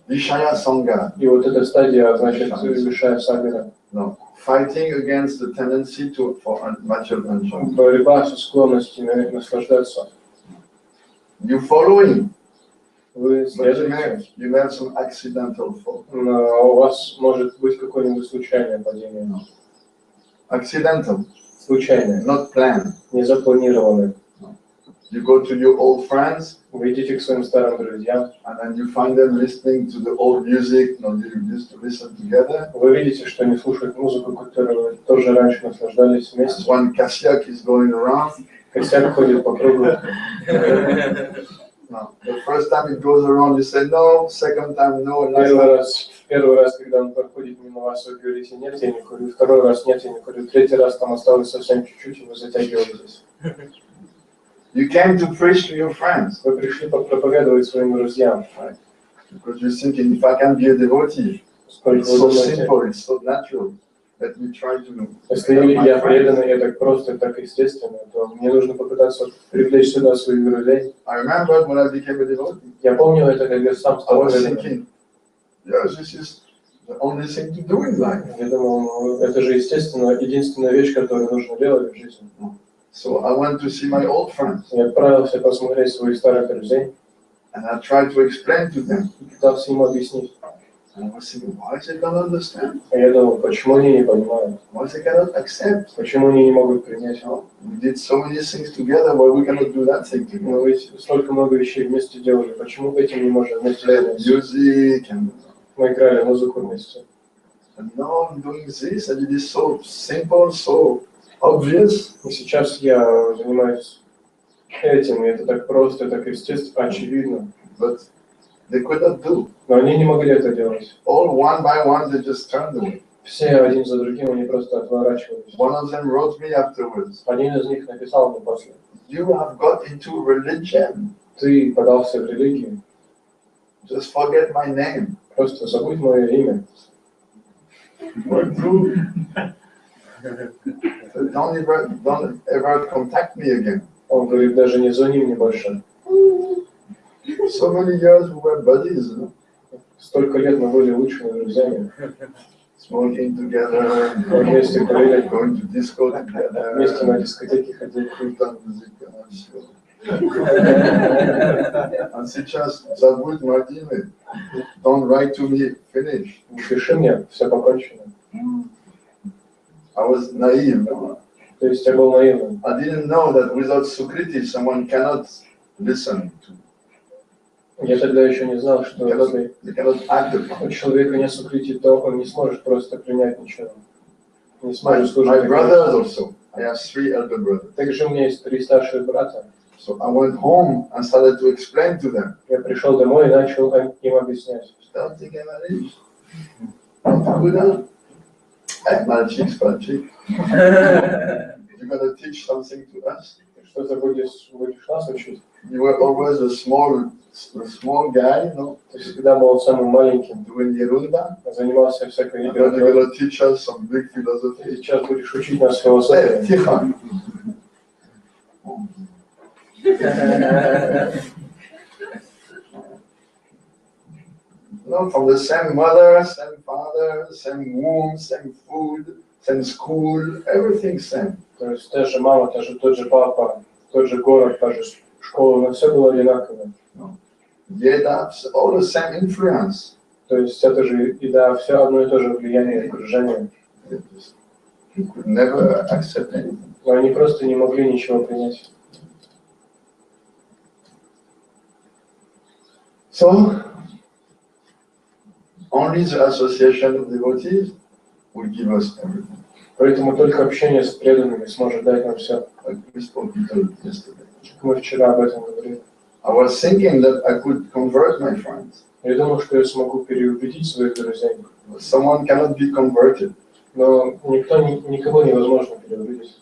[SPEAKER 2] Vishaya Sangha.
[SPEAKER 1] И вот эта стадия, значит, Вишая Сагара.
[SPEAKER 2] No, fighting against the tendency for material enjoyment.
[SPEAKER 1] Борьба со склонностями наслаждаться.
[SPEAKER 2] You following,
[SPEAKER 1] Вы
[SPEAKER 2] but
[SPEAKER 1] следуете,
[SPEAKER 2] you may have some accidental fall.
[SPEAKER 1] но у вас может быть какое-нибудь случайное падение.
[SPEAKER 2] Accidental,
[SPEAKER 1] Случайное,
[SPEAKER 2] not planned.
[SPEAKER 1] не запланированное.
[SPEAKER 2] You go to your old friends,
[SPEAKER 1] Вы идите к своим старым друзьям,
[SPEAKER 2] and then you find them listening to the old music, you used to listen together.
[SPEAKER 1] вы видите, что они слушают музыку, которую вы тоже раньше наслаждались вместе.
[SPEAKER 2] One Kasyak is going around.
[SPEAKER 1] Костяк ходит по кругу.
[SPEAKER 2] No. The first time it goes around, you say no. Second time, no.
[SPEAKER 1] Первый раз, когда он проходит мимо вас, вы говорите, нет, я не курю. Второй раз, нет, я не курю. Третий раз, там осталось совсем чуть-чуть, и вы затягиваетесь.
[SPEAKER 2] You came to preach to your friends.
[SPEAKER 1] Вы пришли проповедовать своим друзьям.
[SPEAKER 2] Right? Because you're thinking, if I can be a devotee,
[SPEAKER 1] Сколько
[SPEAKER 2] it's
[SPEAKER 1] вы
[SPEAKER 2] so
[SPEAKER 1] думаете,
[SPEAKER 2] simple, it's so natural. Let me try to.
[SPEAKER 1] если я преданный, я так просто, так естественно, то мне нужно попытаться привлечь сюда своих друзей.
[SPEAKER 2] I remember when I became a devotee,
[SPEAKER 1] Я помню это, когда сам
[SPEAKER 2] I
[SPEAKER 1] стал
[SPEAKER 2] was
[SPEAKER 1] преданным.
[SPEAKER 2] thinking, yes, this is the only thing to do in life.
[SPEAKER 1] Я думал, ну, это же, естественно, единственная вещь, которую нужно делать в жизни.
[SPEAKER 2] So I went to see my old friends,
[SPEAKER 1] Я отправился посмотреть своих старых друзей
[SPEAKER 2] and I tried to explain to them.
[SPEAKER 1] и пытался им объяснить.
[SPEAKER 2] And I was thinking, why they don't understand?
[SPEAKER 1] А я думал, почему они не понимают?
[SPEAKER 2] Why they cannot accept?
[SPEAKER 1] Почему они не могут принять?
[SPEAKER 2] We did so many things together, why we cannot do that thing together?
[SPEAKER 1] Мы ведь столько много вещей вместе делали. Почему этим не можем вместе делать?
[SPEAKER 2] Music and
[SPEAKER 1] Мы играли музыку вместе.
[SPEAKER 2] And now I'm doing this, and it is so simple, so obvious.
[SPEAKER 1] И сейчас я занимаюсь этим, и это так просто, так естественно, очевидно.
[SPEAKER 2] But they could not do.
[SPEAKER 1] Но они не могли это делать.
[SPEAKER 2] All one by one, they just turned away.
[SPEAKER 1] Все один за другим, они просто отворачивались.
[SPEAKER 2] One of them wrote me afterwards.
[SPEAKER 1] Один из них написал мне после.
[SPEAKER 2] You have got into religion.
[SPEAKER 1] Ты подался в религию.
[SPEAKER 2] Just forget my name.
[SPEAKER 1] Просто забудь мое имя.
[SPEAKER 2] Don't ever contact me again.
[SPEAKER 1] Он говорит, даже не звони мне больше.
[SPEAKER 2] So many years we were buddies, no?
[SPEAKER 1] Столько лет мы были лучшими друзьями.
[SPEAKER 2] Smoking together,
[SPEAKER 1] Мы вместе курили,
[SPEAKER 2] going to disco together,
[SPEAKER 1] вместе на дискотеке ходили.
[SPEAKER 2] And сейчас забудь мое имя. Don't write to me, finish.
[SPEAKER 1] Пиши мне, все покончено.
[SPEAKER 2] I was naive. No?
[SPEAKER 1] То есть я был наивным.
[SPEAKER 2] I didn't know that without Sukriti someone cannot listen to.
[SPEAKER 1] Я тогда еще не знал, что если
[SPEAKER 2] They cannot act upon.
[SPEAKER 1] у человека нет сукрити, то он не сможет просто принять ничего. Не
[SPEAKER 2] My
[SPEAKER 1] сможет служить.
[SPEAKER 2] brothers also. I have 3 elder brothers.
[SPEAKER 1] Также у меня есть 3 старших брата.
[SPEAKER 2] So I went home and started to explain to them.
[SPEAKER 1] Я пришел домой и начал им объяснять.
[SPEAKER 2] Starting Kemerovo. Откуда? Мальчик, мальчик. You're going to teach something to us?
[SPEAKER 1] Что ты будешь нас учить?
[SPEAKER 2] You were always a small guy, no?
[SPEAKER 1] Ты всегда был самым маленьким.
[SPEAKER 2] Doing ерунда.
[SPEAKER 1] Занимался всякой
[SPEAKER 2] And then you're
[SPEAKER 1] ерундой.
[SPEAKER 2] going to teach us some big
[SPEAKER 1] Ты
[SPEAKER 2] philosophy.
[SPEAKER 1] сейчас будешь учить нас философии.
[SPEAKER 2] Тихо. No, from the same mother, same father, same womb, same food, same school, everything same.
[SPEAKER 1] То есть та же мама, тот же папа, тот же город, та же школа, но все было одинаково.
[SPEAKER 2] Еда, all the same influence.
[SPEAKER 1] То есть это же еда, все одно и то же влияние окружения.
[SPEAKER 2] You could never accept anything.
[SPEAKER 1] Но они просто не могли ничего принять.
[SPEAKER 2] So, only the association of devotees will give us everything.
[SPEAKER 1] Поэтому только общение с преданными сможет дать нам все.
[SPEAKER 2] Like we spoke yesterday.
[SPEAKER 1] Мы вчера об этом говорили.
[SPEAKER 2] I was thinking that I could convert my friends.
[SPEAKER 1] Я думал, что я смогу переубедить своих друзей.
[SPEAKER 2] Someone cannot be converted.
[SPEAKER 1] Но никого невозможно переубедить.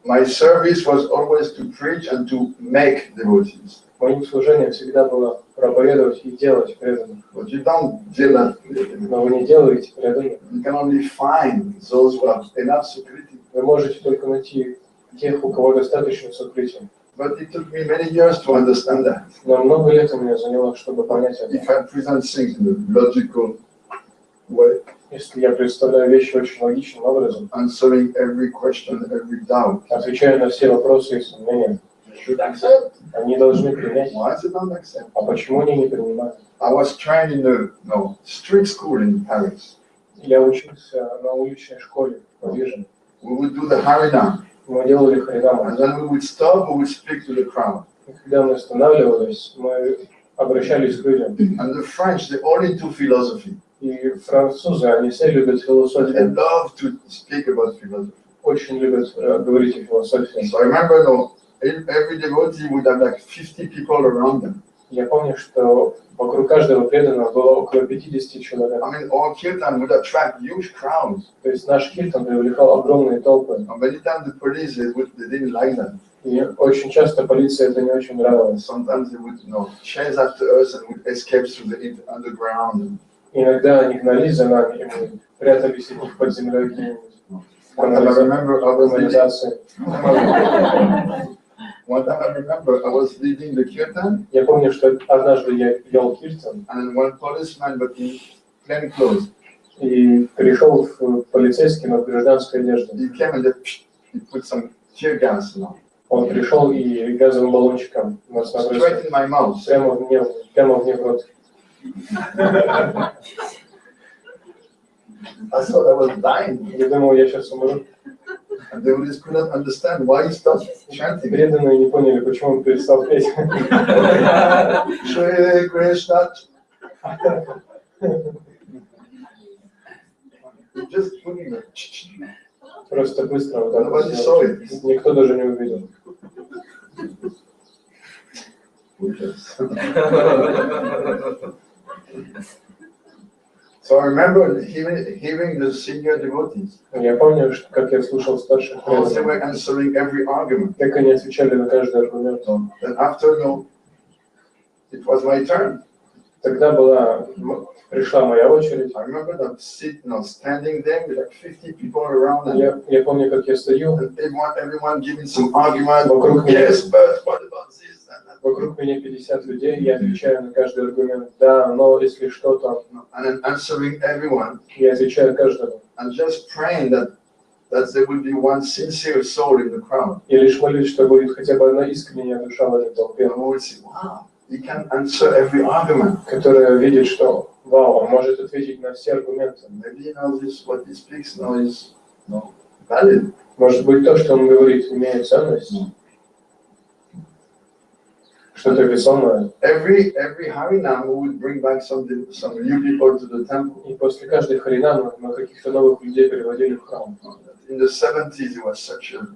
[SPEAKER 2] My service was always to preach and to make devotees.
[SPEAKER 1] Моим служением всегда было проповедовать и делать преданных.
[SPEAKER 2] But you don't do that.
[SPEAKER 1] Но вы не делаете преданных.
[SPEAKER 2] You can only find those who have enough Sukriti.
[SPEAKER 1] Вы можете только найти тех, у кого достаточно сукрити.
[SPEAKER 2] But it took me many years to understand that.
[SPEAKER 1] Но много лет у меня заняло, чтобы понять это.
[SPEAKER 2] If I present things in a logical way,
[SPEAKER 1] Если я представляю вещи очень логичным образом,
[SPEAKER 2] answering every question, every doubt,
[SPEAKER 1] отвечаю на все вопросы и сомнения,
[SPEAKER 2] you should accept.
[SPEAKER 1] они должны принять.
[SPEAKER 2] Why is it not accept?
[SPEAKER 1] А почему они не принимают?
[SPEAKER 2] I was trained in a strict school in Paris.
[SPEAKER 1] Я учился на уличной школе в Париже.
[SPEAKER 2] We would do the Harinam,
[SPEAKER 1] Мы делали харинаму.
[SPEAKER 2] and then we would stop, we would speak to the crowd.
[SPEAKER 1] И когда мы останавливались, мы обращались к людям.
[SPEAKER 2] And the French, they're all into philosophy.
[SPEAKER 1] И французы, они все любят
[SPEAKER 2] They
[SPEAKER 1] философию,
[SPEAKER 2] love to speak about philosophy.
[SPEAKER 1] очень любят говорить о философии.
[SPEAKER 2] So I remember, every devotee would have like 50 people around them.
[SPEAKER 1] Я помню, что вокруг каждого преданного было около 50 человек.
[SPEAKER 2] I mean, our kirtan would attract huge crowds.
[SPEAKER 1] То есть наш киртан привлекал огромные толпы.
[SPEAKER 2] And many times the police, they didn't like that.
[SPEAKER 1] И очень часто полиции это не очень нравилось.
[SPEAKER 2] Sometimes they would, chase after us and would escape through the underground.
[SPEAKER 1] Иногда они гнались за нами, и мы прятались от них под землей где-нибудь.
[SPEAKER 2] One time I remember I was leading,
[SPEAKER 1] Канализации.
[SPEAKER 2] I was leading the kirtan,
[SPEAKER 1] Я помню, что однажды я вел киртан,
[SPEAKER 2] and one policeman, but in plain clothes,
[SPEAKER 1] и пришел в полицейский, но в гражданской одежде.
[SPEAKER 2] he came and he put some tear gas on.
[SPEAKER 1] Он пришел и газовым баллончиком нас набросил.
[SPEAKER 2] Straight in my mouth.
[SPEAKER 1] Прямо мне в рот.
[SPEAKER 2] I thought I was dying.
[SPEAKER 1] Я думал, я сейчас умру.
[SPEAKER 2] And they just could not understand why he stopped chanting.
[SPEAKER 1] Преданные не поняли, почему он перестал петь.
[SPEAKER 2] Shri Krishna. He just putting the
[SPEAKER 1] Просто быстро вот так
[SPEAKER 2] Nobody
[SPEAKER 1] сделал.
[SPEAKER 2] saw it.
[SPEAKER 1] Никто даже не увидел.
[SPEAKER 2] So I remember hearing the senior devotees.
[SPEAKER 1] Я помню, что, как я слушал старших
[SPEAKER 2] How they were
[SPEAKER 1] преданных,
[SPEAKER 2] answering every argument.
[SPEAKER 1] как они отвечали на каждый аргумент.
[SPEAKER 2] Then after, it was my turn.
[SPEAKER 1] Тогда пришла моя очередь.
[SPEAKER 2] I remember them standing there with like 50 people around them.
[SPEAKER 1] Я помню, как я стою.
[SPEAKER 2] And everyone giving some argument.
[SPEAKER 1] Вокруг меня,
[SPEAKER 2] Yes, but what about this?
[SPEAKER 1] вокруг меня 50 людей, я отвечаю на каждый аргумент. Да, но если что-то.
[SPEAKER 2] And then answering everyone.
[SPEAKER 1] Я отвечаю каждому.
[SPEAKER 2] And just praying that there will be one sincere soul in the crowd.
[SPEAKER 1] И лишь молюсь, что будет хотя бы одна искренняя душа в этой толпе.
[SPEAKER 2] And we will see, wow, he can answer every argument.
[SPEAKER 1] Которая видит, что, вау, он может ответить на все аргументы.
[SPEAKER 2] Maybe what he speaks now is valid.
[SPEAKER 1] Может быть, то, что он говорит, имеет ценность. Что-то весомое.
[SPEAKER 2] Every Harinam we would bring back some new people to the temple.
[SPEAKER 1] И после каждой харинамы мы каких-то новых людей переводили в храм.
[SPEAKER 2] In the 70s, it was such a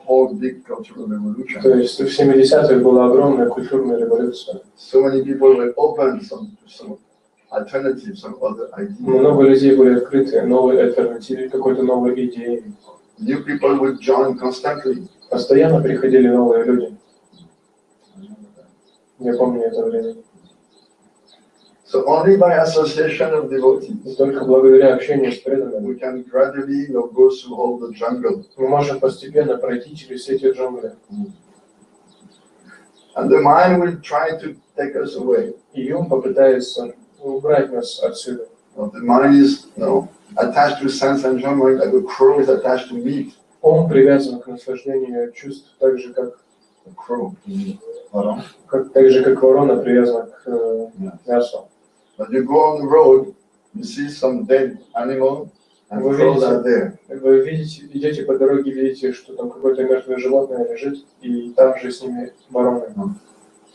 [SPEAKER 2] whole big cultural revolution.
[SPEAKER 1] То есть в 70-х была огромная культурная революция.
[SPEAKER 2] So many people were open to some alternatives, some other ideas.
[SPEAKER 1] Много людей были открыты новой альтернативе, какой-то новой идеи.
[SPEAKER 2] New people would join constantly.
[SPEAKER 1] Постоянно приходили новые люди. Я помню это время.
[SPEAKER 2] So only by association of devotees,
[SPEAKER 1] И только благодаря общению с преданными
[SPEAKER 2] we can gradually go through all the jungle.
[SPEAKER 1] мы можем постепенно пройти через все эти джунгли.
[SPEAKER 2] And the mind will try to take us away.
[SPEAKER 1] И ум попытается убрать нас отсюда.
[SPEAKER 2] The mind is attached to sense enjoyment, like a crow is attached to meat.
[SPEAKER 1] Ум привязан к наслаждению чувств так же, как
[SPEAKER 2] Crow.
[SPEAKER 1] ворона привязана к мясу.
[SPEAKER 2] But you go on the road, you see some dead animal, and crows are there.
[SPEAKER 1] Вы видите, идете по дороге, видите, что там какое-то мертвое животное лежит, и там же с ними вороны.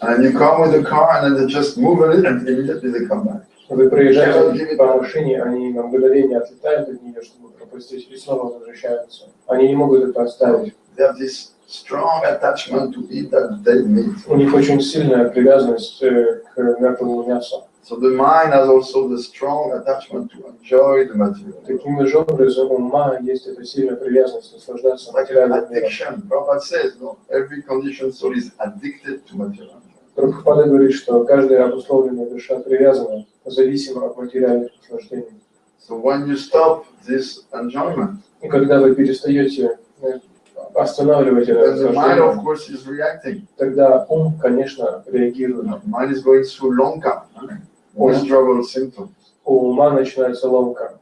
[SPEAKER 2] And you come with the car, and then they just move a little, and immediately they come back.
[SPEAKER 1] Вы проезжаете по машине, они на мгновение отлетают от нее, чтобы пропустить, и снова возвращаются. Они не могут это оставить.
[SPEAKER 2] They have this strong attachment to eat that dead meat.
[SPEAKER 1] У них очень сильная привязанность к мертвому мясу.
[SPEAKER 2] So the mind has also the strong attachment to enjoy the material.
[SPEAKER 1] Таким же образом у ума есть эта сильная привязанность наслаждаться материальным миром.
[SPEAKER 2] Addiction. Prabhupada says, every conditioned soul is addicted to material.
[SPEAKER 1] Прабхупада говорит, что каждая обусловленная душа привязана, зависима от материальных наслаждений.
[SPEAKER 2] So when you stop this enjoyment,
[SPEAKER 1] И когда вы перестаете останавливать это
[SPEAKER 2] then the mind, of
[SPEAKER 1] наслаждение,
[SPEAKER 2] course, is reacting.
[SPEAKER 1] тогда ум, конечно, реагирует.
[SPEAKER 2] The mind is going through lonka, withdrawal symptoms.
[SPEAKER 1] У ума начинается ломка.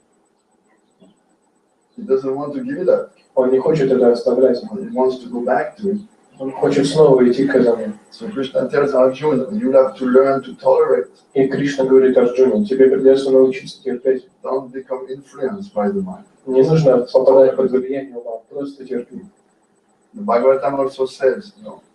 [SPEAKER 2] He doesn't want to give it up.
[SPEAKER 1] Он не хочет это оставлять.
[SPEAKER 2] He wants to go back to it.
[SPEAKER 1] Он хочет снова идти к этому.
[SPEAKER 2] So Krishna tells Arjuna, you'll have to learn to tolerate.
[SPEAKER 1] И Кришна говорит Арджуне, тебе придется научиться терпеть.
[SPEAKER 2] Don't become influenced by the mind.
[SPEAKER 1] Не нужно попадать под влияние ума, просто терпи.
[SPEAKER 2] The Bhagavatam also says,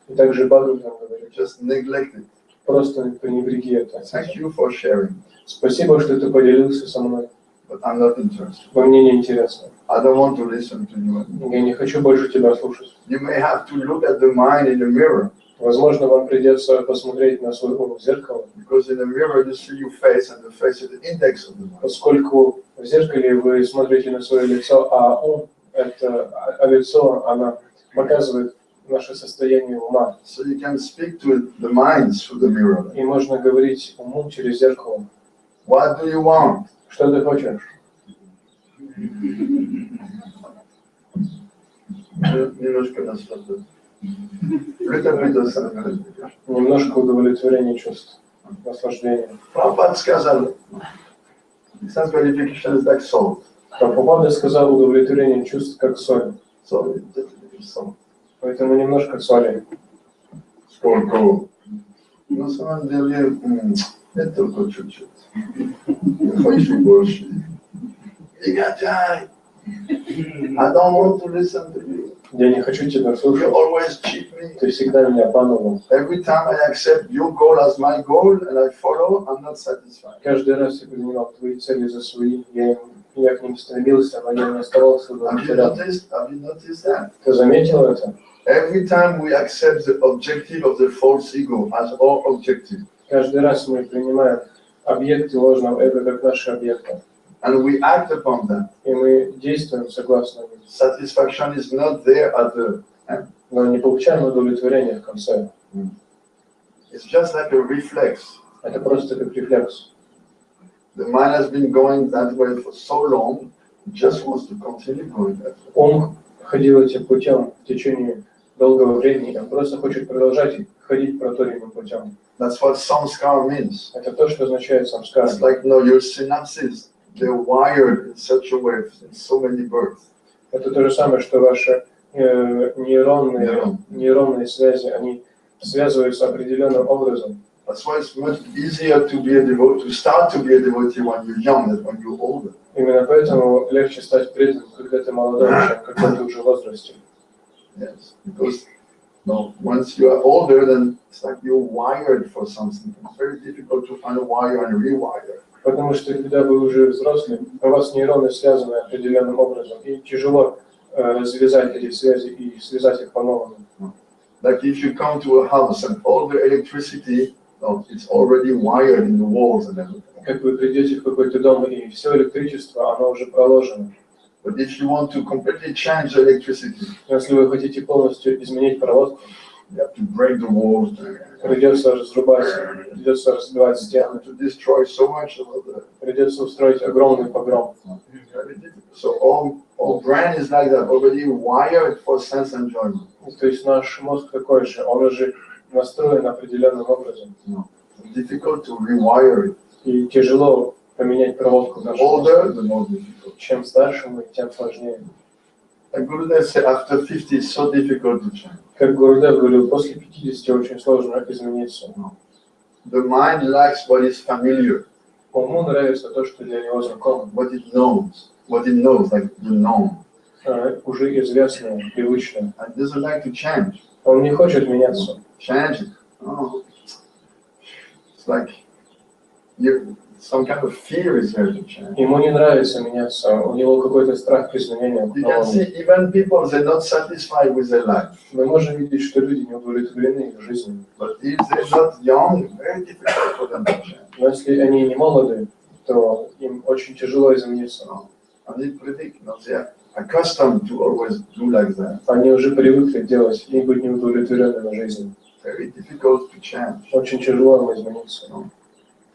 [SPEAKER 1] И также Бхагаватам говорит,
[SPEAKER 2] just neglect it.
[SPEAKER 1] просто пренебреги это.
[SPEAKER 2] Thank you for sharing,
[SPEAKER 1] Спасибо, что ты поделился со мной.
[SPEAKER 2] but I'm not interested.
[SPEAKER 1] Но мне не интересно.
[SPEAKER 2] I don't want to listen to you anymore.
[SPEAKER 1] Я не хочу больше тебя слушать.
[SPEAKER 2] You may have to look at the mind in the mirror,
[SPEAKER 1] Возможно, вам придется посмотреть на свой ум в зеркало,
[SPEAKER 2] because in the mirror you see your face, and the face is the index of the mind.
[SPEAKER 1] поскольку в зеркале вы смотрите на свое лицо, а ум, лицо, она показывает наше состояние ума.
[SPEAKER 2] So you can speak to the mind through the mirror.
[SPEAKER 1] И можно говорить уму через зеркало.
[SPEAKER 2] What do you want?
[SPEAKER 1] Что ты хочешь?
[SPEAKER 2] Немножко наслаждаться. Little bit of satisfaction.
[SPEAKER 1] Немножко удовлетворения чувств, наслаждения.
[SPEAKER 2] Prabhupada сказал, sense gratification is like salt.
[SPEAKER 1] Прабхупада сказал, удовлетворение чувств как соль.
[SPEAKER 2] So just a little salt.
[SPEAKER 1] Поэтому немножко соли.
[SPEAKER 2] Сколько? На самом деле, это только чуть-чуть. Не хочу больше. Игачай! I don't want to listen to you.
[SPEAKER 1] Я не хочу тебя
[SPEAKER 2] You
[SPEAKER 1] слушать.
[SPEAKER 2] always cheat me.
[SPEAKER 1] Ты всегда меня обманывал.
[SPEAKER 2] Every time I accept your goal as my goal and I follow, I'm not satisfied.
[SPEAKER 1] Каждый раз я принимал твои цели за свои, я я к ним стремился, но я не оставался
[SPEAKER 2] Have you
[SPEAKER 1] рядом.
[SPEAKER 2] noticed that?
[SPEAKER 1] Ты заметил это?
[SPEAKER 2] Every time we accept the objective of the false ego as our objective,
[SPEAKER 1] Каждый раз мы принимаем объекты ложного эго как наши объекты.
[SPEAKER 2] and we act upon them,
[SPEAKER 1] И мы действуем согласно им.
[SPEAKER 2] satisfaction is not there at the end.
[SPEAKER 1] Но не получаем удовлетворения в конце.
[SPEAKER 2] It's just like a reflex.
[SPEAKER 1] Это просто как рефлекс.
[SPEAKER 2] The mind has been going that way for so long, it just wants to continue going that way.
[SPEAKER 1] Он ходил этим путем в течение долгого времени, и он просто хочет продолжать ходить проторенным путем.
[SPEAKER 2] That's what samskara means.
[SPEAKER 1] Это то, что означает самскара.
[SPEAKER 2] It's like, your synapses, they're wired in such a way in so many births.
[SPEAKER 1] Это то же самое, что ваши нейронные связи, они связываются определенным образом.
[SPEAKER 2] That's why it's much easier to be a devotee, to start to be a devotee when you're young than when you're older.
[SPEAKER 1] Именно поэтому легче стать преданным, когда ты молодой, чем когда ты уже в возрасте.
[SPEAKER 2] Yes, because once you are older, then it's like you're wired for something. It's very difficult to unwire and rewire.
[SPEAKER 1] Потому что когда вы уже взрослый, у вас нейроны связаны определенным образом, и тяжело развязать эти связи и связать их по-новому.
[SPEAKER 2] Like if you come to a house and all the electricity, it's already wired in the walls and everything.
[SPEAKER 1] Как вы придете в какой-то дом, и все электричество, оно уже проложено.
[SPEAKER 2] But if you want to completely change the electricity,
[SPEAKER 1] Если вы хотите полностью изменить проводку,
[SPEAKER 2] you have to break the walls,
[SPEAKER 1] придется разрубать, придется разбивать стены,
[SPEAKER 2] to destroy so much of the.
[SPEAKER 1] придется устроить огромный погром.
[SPEAKER 2] So all brain is like that, already wired for sense enjoyment.
[SPEAKER 1] То есть наш мозг такой же, он уже настроен определенным образом.
[SPEAKER 2] Difficult to rewire it.
[SPEAKER 1] И тяжело поменять проводку в
[SPEAKER 2] The
[SPEAKER 1] нашем
[SPEAKER 2] older,
[SPEAKER 1] мозге.
[SPEAKER 2] the more difficult.
[SPEAKER 1] Чем старше мы, тем сложнее.
[SPEAKER 2] Like Gurudev said, after 50, it's so difficult to change.
[SPEAKER 1] Как Гурудев говорил, после 50 очень сложно измениться.
[SPEAKER 2] The mind likes what is familiar,
[SPEAKER 1] Уму нравится то, что для него знакомо,
[SPEAKER 2] what it knows, like the known.
[SPEAKER 1] Уже известное, привычное.
[SPEAKER 2] And doesn't like to change.
[SPEAKER 1] Он не хочет меняться.
[SPEAKER 2] Change it. Oh. It's like some kind of fear is there to change.
[SPEAKER 1] Ему не нравится меняться, у него какой-то страх к изменениям.
[SPEAKER 2] You can see even people, they're not satisfied with their life.
[SPEAKER 1] Мы можем видеть, что люди не удовлетворены их жизнью.
[SPEAKER 2] But if they're not young, very difficult for them to change.
[SPEAKER 1] Но если они не молоды, то им очень тяжело измениться.
[SPEAKER 2] And they predict, they are accustomed to always do like that.
[SPEAKER 1] Они уже привыкли делать и быть неудовлетворенными жизнью.
[SPEAKER 2] Very difficult to change.
[SPEAKER 1] Очень тяжело им измениться.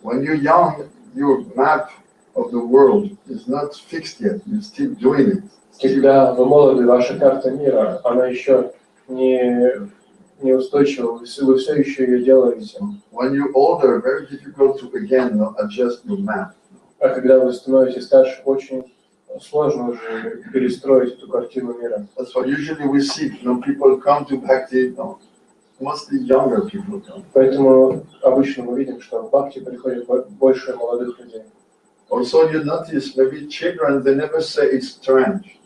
[SPEAKER 2] When you're young, your map of the world is not fixed yet. You're still doing it.
[SPEAKER 1] Когда вы молоды, ваша карта мира, она еще не устойчива, вы все еще ее делаете.
[SPEAKER 2] When you're older, very difficult to again adjust your map.
[SPEAKER 1] А когда вы становитесь старше, очень сложно уже перестроить эту картину мира.
[SPEAKER 2] That's why usually we see, people come to Bhakti, mostly younger people come.
[SPEAKER 1] Поэтому обычно мы видим, что в Бхакти приходит больше молодых людей.
[SPEAKER 2] Also, you notice maybe children, they never say it's strange.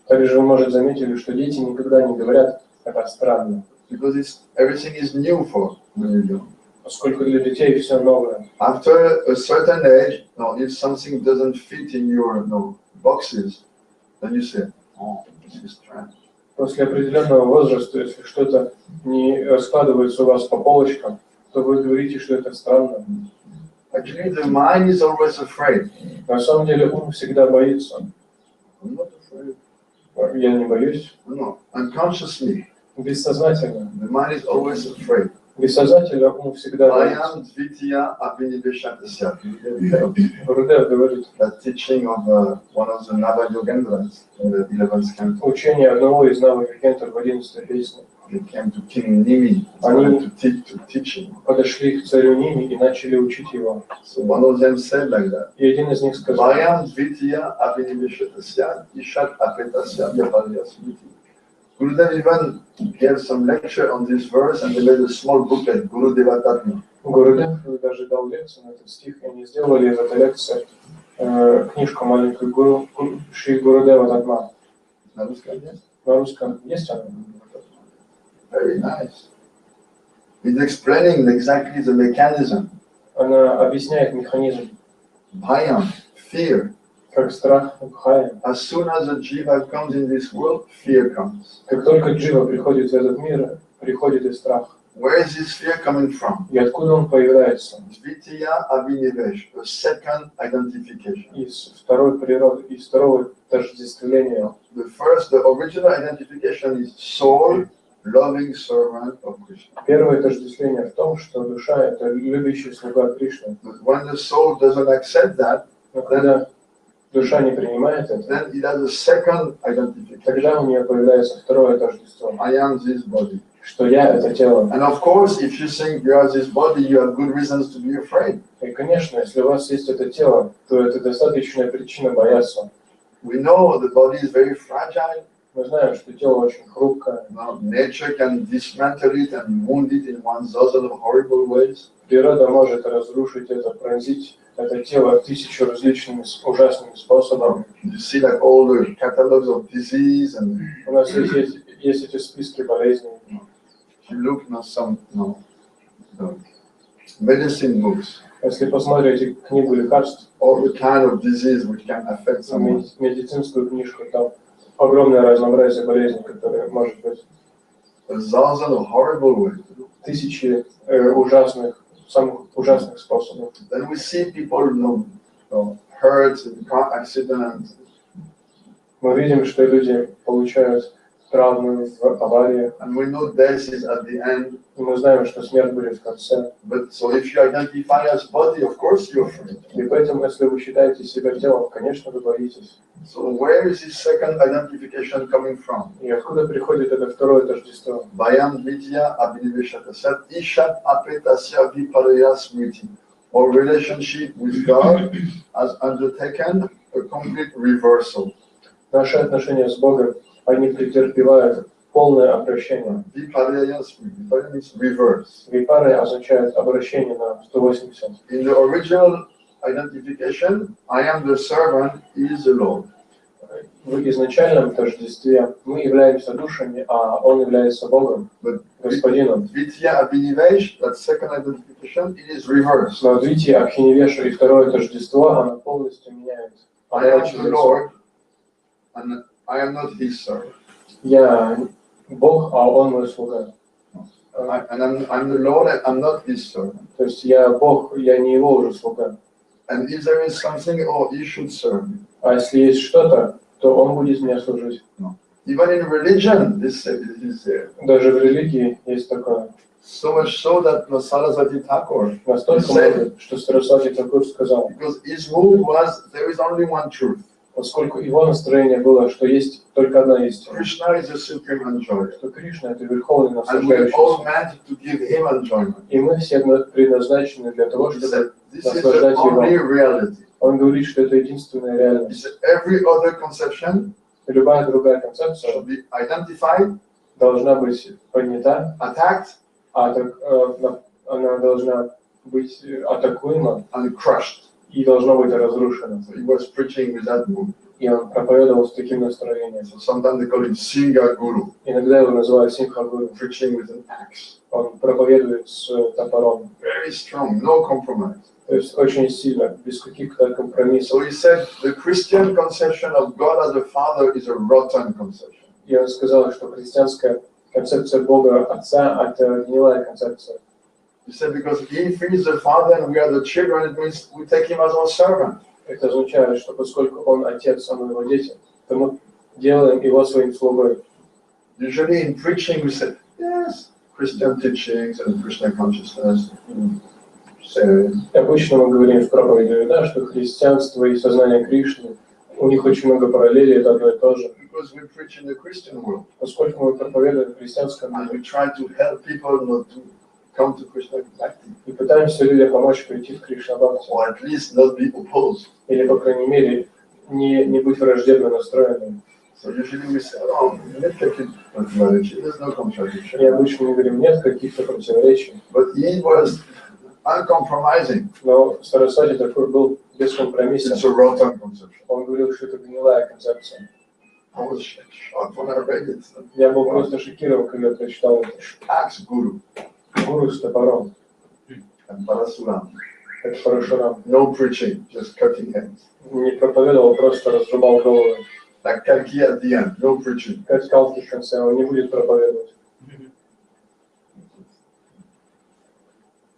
[SPEAKER 1] Также вы, может, заметили, что дети никогда не говорят «это странно»,
[SPEAKER 2] Because everything is new for when you're young.
[SPEAKER 1] поскольку для детей все новое.
[SPEAKER 2] After a certain age, if something doesn't fit in your boxes, then you say, oh, this is strange.
[SPEAKER 1] После определенного возраста, если что-то не раскладывается у вас по полочкам, то вы говорите, что это странно.
[SPEAKER 2] Actually, the mind is always afraid.
[SPEAKER 1] На самом деле ум всегда боится.
[SPEAKER 2] I'm not afraid.
[SPEAKER 1] Я не боюсь.
[SPEAKER 2] No, unconsciously,
[SPEAKER 1] Бессознательно.
[SPEAKER 2] the mind is always afraid.
[SPEAKER 1] Бессознательно ум всегда боится.
[SPEAKER 2] Vayam dvitiya abhiniveshatasya.
[SPEAKER 1] Гурудев говорит,
[SPEAKER 2] That teaching of one of the Nava Yogendras in the 11th canto.
[SPEAKER 1] учение одного из Навагентов в 11-й песне.
[SPEAKER 2] They came to King Nimi to teach him.
[SPEAKER 1] Подошли к царю Ними и начали учить его.
[SPEAKER 2] So one of them said like that.
[SPEAKER 1] И один из них сказал,
[SPEAKER 2] Vayam dvitiya abhiniveshatasya ishat apetasya vyaparya smriti. Gurudev even gave some lecture on this verse and they made a small booklet, Guru Devatatma.
[SPEAKER 1] Гурудев даже дал лекцию на этот стих, и они сделали из этой лекции книжку маленькую Гуру Шри Гурудева Татма.
[SPEAKER 2] На русском есть?
[SPEAKER 1] На русском есть она?
[SPEAKER 2] Very nice. He's explaining exactly the mechanism.
[SPEAKER 1] Она объясняет механизм.
[SPEAKER 2] Bhayam, fear.
[SPEAKER 1] Как страх Бхая.
[SPEAKER 2] As soon as a jiva comes in this world, fear comes.
[SPEAKER 1] Как только джива приходит в этот мир, приходит и страх.
[SPEAKER 2] Where is this fear coming from?
[SPEAKER 1] И откуда он появляется?
[SPEAKER 2] Dvitiya abhinivesh, a second identification.
[SPEAKER 1] Из второй природы, из второго тождествления.
[SPEAKER 2] The original identification is soul, loving servant of Krishna.
[SPEAKER 1] Первое тождествление в том, что душа — это любящий слуга Кришны.
[SPEAKER 2] But when the soul doesn't accept that,
[SPEAKER 1] Но когда душа не принимает это,
[SPEAKER 2] then it has a second identification.
[SPEAKER 1] тогда у нее появляется второе тождество,
[SPEAKER 2] I am this body.
[SPEAKER 1] что я — это тело.
[SPEAKER 2] And of course, if you think you are this body, you have good reasons to be afraid.
[SPEAKER 1] И, конечно, если у вас есть это тело, то это достаточная причина бояться.
[SPEAKER 2] We know the body is very fragile.
[SPEAKER 1] Мы знаем, что тело очень хрупкое.
[SPEAKER 2] Now, nature can dismantle it and wound it in 1,000 horrible ways.
[SPEAKER 1] Природа может разрушить это, пронзить это тело тысячу различными ужасными способами.
[SPEAKER 2] You see like all the catalogs of disease and
[SPEAKER 1] У нас есть эти списки болезней.
[SPEAKER 2] if you look at some the medicine books,
[SPEAKER 1] Если посмотрите книгу лекарств,
[SPEAKER 2] all the kind of disease which can affect someone.
[SPEAKER 1] медицинскую книжку, там огромное разнообразие болезней, которые может быть
[SPEAKER 2] 1,000 horrible ways.
[SPEAKER 1] тысячи ужасных, самых ужасных способов.
[SPEAKER 2] Then we see people, hurt in car accidents.
[SPEAKER 1] Мы видим, что люди получают травмы в авариях,
[SPEAKER 2] And we know death is at the end.
[SPEAKER 1] и мы знаем, что смерть будет в конце.
[SPEAKER 2] But so if you identify as body, of course you're afraid.
[SPEAKER 1] И поэтому, если вы считаете себя телом, конечно, вы боитесь.
[SPEAKER 2] So where is this second identification coming from?
[SPEAKER 1] И откуда приходит это второе тождество?
[SPEAKER 2] Vayam vidya abhiniveshata sat ishat apetasya viparaya smriti. Our relationship with God has undertaken a complete reversal.
[SPEAKER 1] Наши отношения с Богом, они претерпевают полное обращение.
[SPEAKER 2] Viparaya smriti. Viparaya means reverse.
[SPEAKER 1] Випара означает обращение на 180.
[SPEAKER 2] In the original identification, I am the servant, he is the Lord.
[SPEAKER 1] В изначальном тождестве мы являемся душами, а Он является Богом,
[SPEAKER 2] But
[SPEAKER 1] Господином.
[SPEAKER 2] Vidya abhinivesh, that second identification, it is reversed.
[SPEAKER 1] Но видите, Абхинивеша и второе тождество, оно полностью меняет.
[SPEAKER 2] I am the Lord, and I am not his servant.
[SPEAKER 1] Я Бог, а Он мой слуга.
[SPEAKER 2] And I'm the Lord, and I'm not his servant.
[SPEAKER 1] То есть я Бог, я не Его уже слуга.
[SPEAKER 2] And if there is something, oh, he should serve me.
[SPEAKER 1] А если есть что-то, то Он будет мне служить.
[SPEAKER 2] Even in religion, this is there.
[SPEAKER 1] Даже в религии есть такое.
[SPEAKER 2] So much so that Saraswati Thakur
[SPEAKER 1] Настолько много, что Сарасвати Такур сказал.
[SPEAKER 2] because his mood was there is only one truth.
[SPEAKER 1] Поскольку его настроение было, что есть только одна истина.
[SPEAKER 2] Krishna is the supreme enjoyer.
[SPEAKER 1] Что Кришна — это верховный
[SPEAKER 2] And we all
[SPEAKER 1] наслаждающийся.
[SPEAKER 2] meant to give him enjoyment.
[SPEAKER 1] И мы все предназначены для того,
[SPEAKER 2] He
[SPEAKER 1] чтобы
[SPEAKER 2] said, this is the
[SPEAKER 1] наслаждать
[SPEAKER 2] only
[SPEAKER 1] его.
[SPEAKER 2] reality.
[SPEAKER 1] Он говорит, что это единственная
[SPEAKER 2] He
[SPEAKER 1] реальность.
[SPEAKER 2] said, every other conception
[SPEAKER 1] Любая другая концепция
[SPEAKER 2] should be identified,
[SPEAKER 1] должна быть поднята,
[SPEAKER 2] attacked,
[SPEAKER 1] она должна быть атакуема
[SPEAKER 2] and crushed.
[SPEAKER 1] и должна быть разрушена.
[SPEAKER 2] So he was preaching with that mood.
[SPEAKER 1] И он проповедовал с таким настроением.
[SPEAKER 2] So sometimes they call him Singha Guru,
[SPEAKER 1] Иногда его называют Симха-гуру.
[SPEAKER 2] preaching with an axe.
[SPEAKER 1] Он проповедует с топором.
[SPEAKER 2] Very strong, no compromise.
[SPEAKER 1] То есть очень сильно, без каких-то компромиссов.
[SPEAKER 2] So he said the Christian conception of God as a father is a rotten conception.
[SPEAKER 1] И он сказал, что христианская концепция Бога Отца — это гнилая концепция.
[SPEAKER 2] He said because if he is the father and we are the children, it means we take him as our servant.
[SPEAKER 1] Это означает, что поскольку он отец, а мы его дети, то мы делаем его своим слугой.
[SPEAKER 2] Usually in preaching we say, yes, Christian teachings and Krishna consciousness.
[SPEAKER 1] Обычно мы говорим в проповеди, да, что христианство и сознание Кришны, у них очень много параллелей, это одно и то же.
[SPEAKER 2] Because we preach in the Christian world.
[SPEAKER 1] Поскольку мы проповедуем в христианском
[SPEAKER 2] And
[SPEAKER 1] мире
[SPEAKER 2] we try to help people not to come to Krishna Bhakti.
[SPEAKER 1] и пытаемся людям помочь прийти в Кришна Бхакти,
[SPEAKER 2] Or at least not be opposed.
[SPEAKER 1] или, по крайней мере, не быть враждебно настроенным.
[SPEAKER 2] So usually we say, oh, there's no
[SPEAKER 1] И
[SPEAKER 2] contradiction.
[SPEAKER 1] обычно мы говорим, нет каких-то противоречий.
[SPEAKER 2] But he was uncompromising.
[SPEAKER 1] Но Сарасвати Такур был бескомпромиссен.
[SPEAKER 2] It's a rotten conception.
[SPEAKER 1] Он говорил, что это гнилая концепция.
[SPEAKER 2] I was shocked when I read it.
[SPEAKER 1] Я был просто шокирован, когда прочитал это.
[SPEAKER 2] Axe Guru
[SPEAKER 1] Гуру с топором.
[SPEAKER 2] and Parasuram.
[SPEAKER 1] это хорошо нам.
[SPEAKER 2] No preaching, just cutting heads.
[SPEAKER 1] Не проповедовал, просто разрубал головы.
[SPEAKER 2] Like Kalki at the end, no preaching.
[SPEAKER 1] Как Калки в конце, он не будет проповедовать.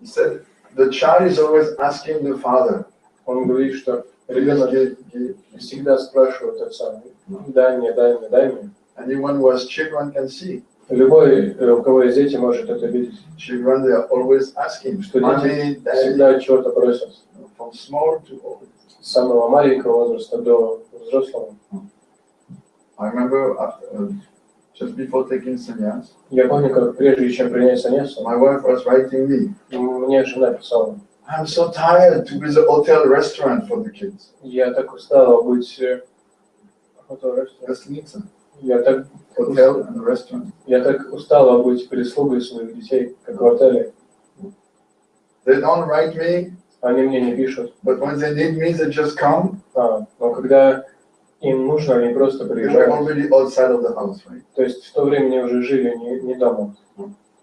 [SPEAKER 2] He said, the child is always asking the father,
[SPEAKER 1] Он говорит, что
[SPEAKER 2] please
[SPEAKER 1] ребенок
[SPEAKER 2] give.
[SPEAKER 1] всегда спрашивает отца, дай мне, дай мне, дай мне.
[SPEAKER 2] Anyone who has children can see.
[SPEAKER 1] Любой, у кого есть дети, может это видеть.
[SPEAKER 2] Children, they are always asking,
[SPEAKER 1] Что
[SPEAKER 2] mommy,
[SPEAKER 1] дети
[SPEAKER 2] daddy,
[SPEAKER 1] всегда чего-то просят.
[SPEAKER 2] from small to old.
[SPEAKER 1] С самого маленького возраста до взрослого.
[SPEAKER 2] I remember after, just before taking sannyas,
[SPEAKER 1] Я помню, как прежде чем принять саньясу,
[SPEAKER 2] my wife was writing me,
[SPEAKER 1] мне жена писала,
[SPEAKER 2] I'm so tired to be the hotel restaurant for the kids.
[SPEAKER 1] я так устала быть
[SPEAKER 2] Гостиница.
[SPEAKER 1] я так
[SPEAKER 2] Hotel and restaurant.
[SPEAKER 1] Я так устала быть прислугой своих детей, как в отеле.
[SPEAKER 2] They don't write me,
[SPEAKER 1] Они мне не пишут.
[SPEAKER 2] but when they need me, they just come.
[SPEAKER 1] Но когда им нужно, они просто
[SPEAKER 2] They were
[SPEAKER 1] приезжают.
[SPEAKER 2] already outside of the house, right?
[SPEAKER 1] То есть в то время они уже жили не дома.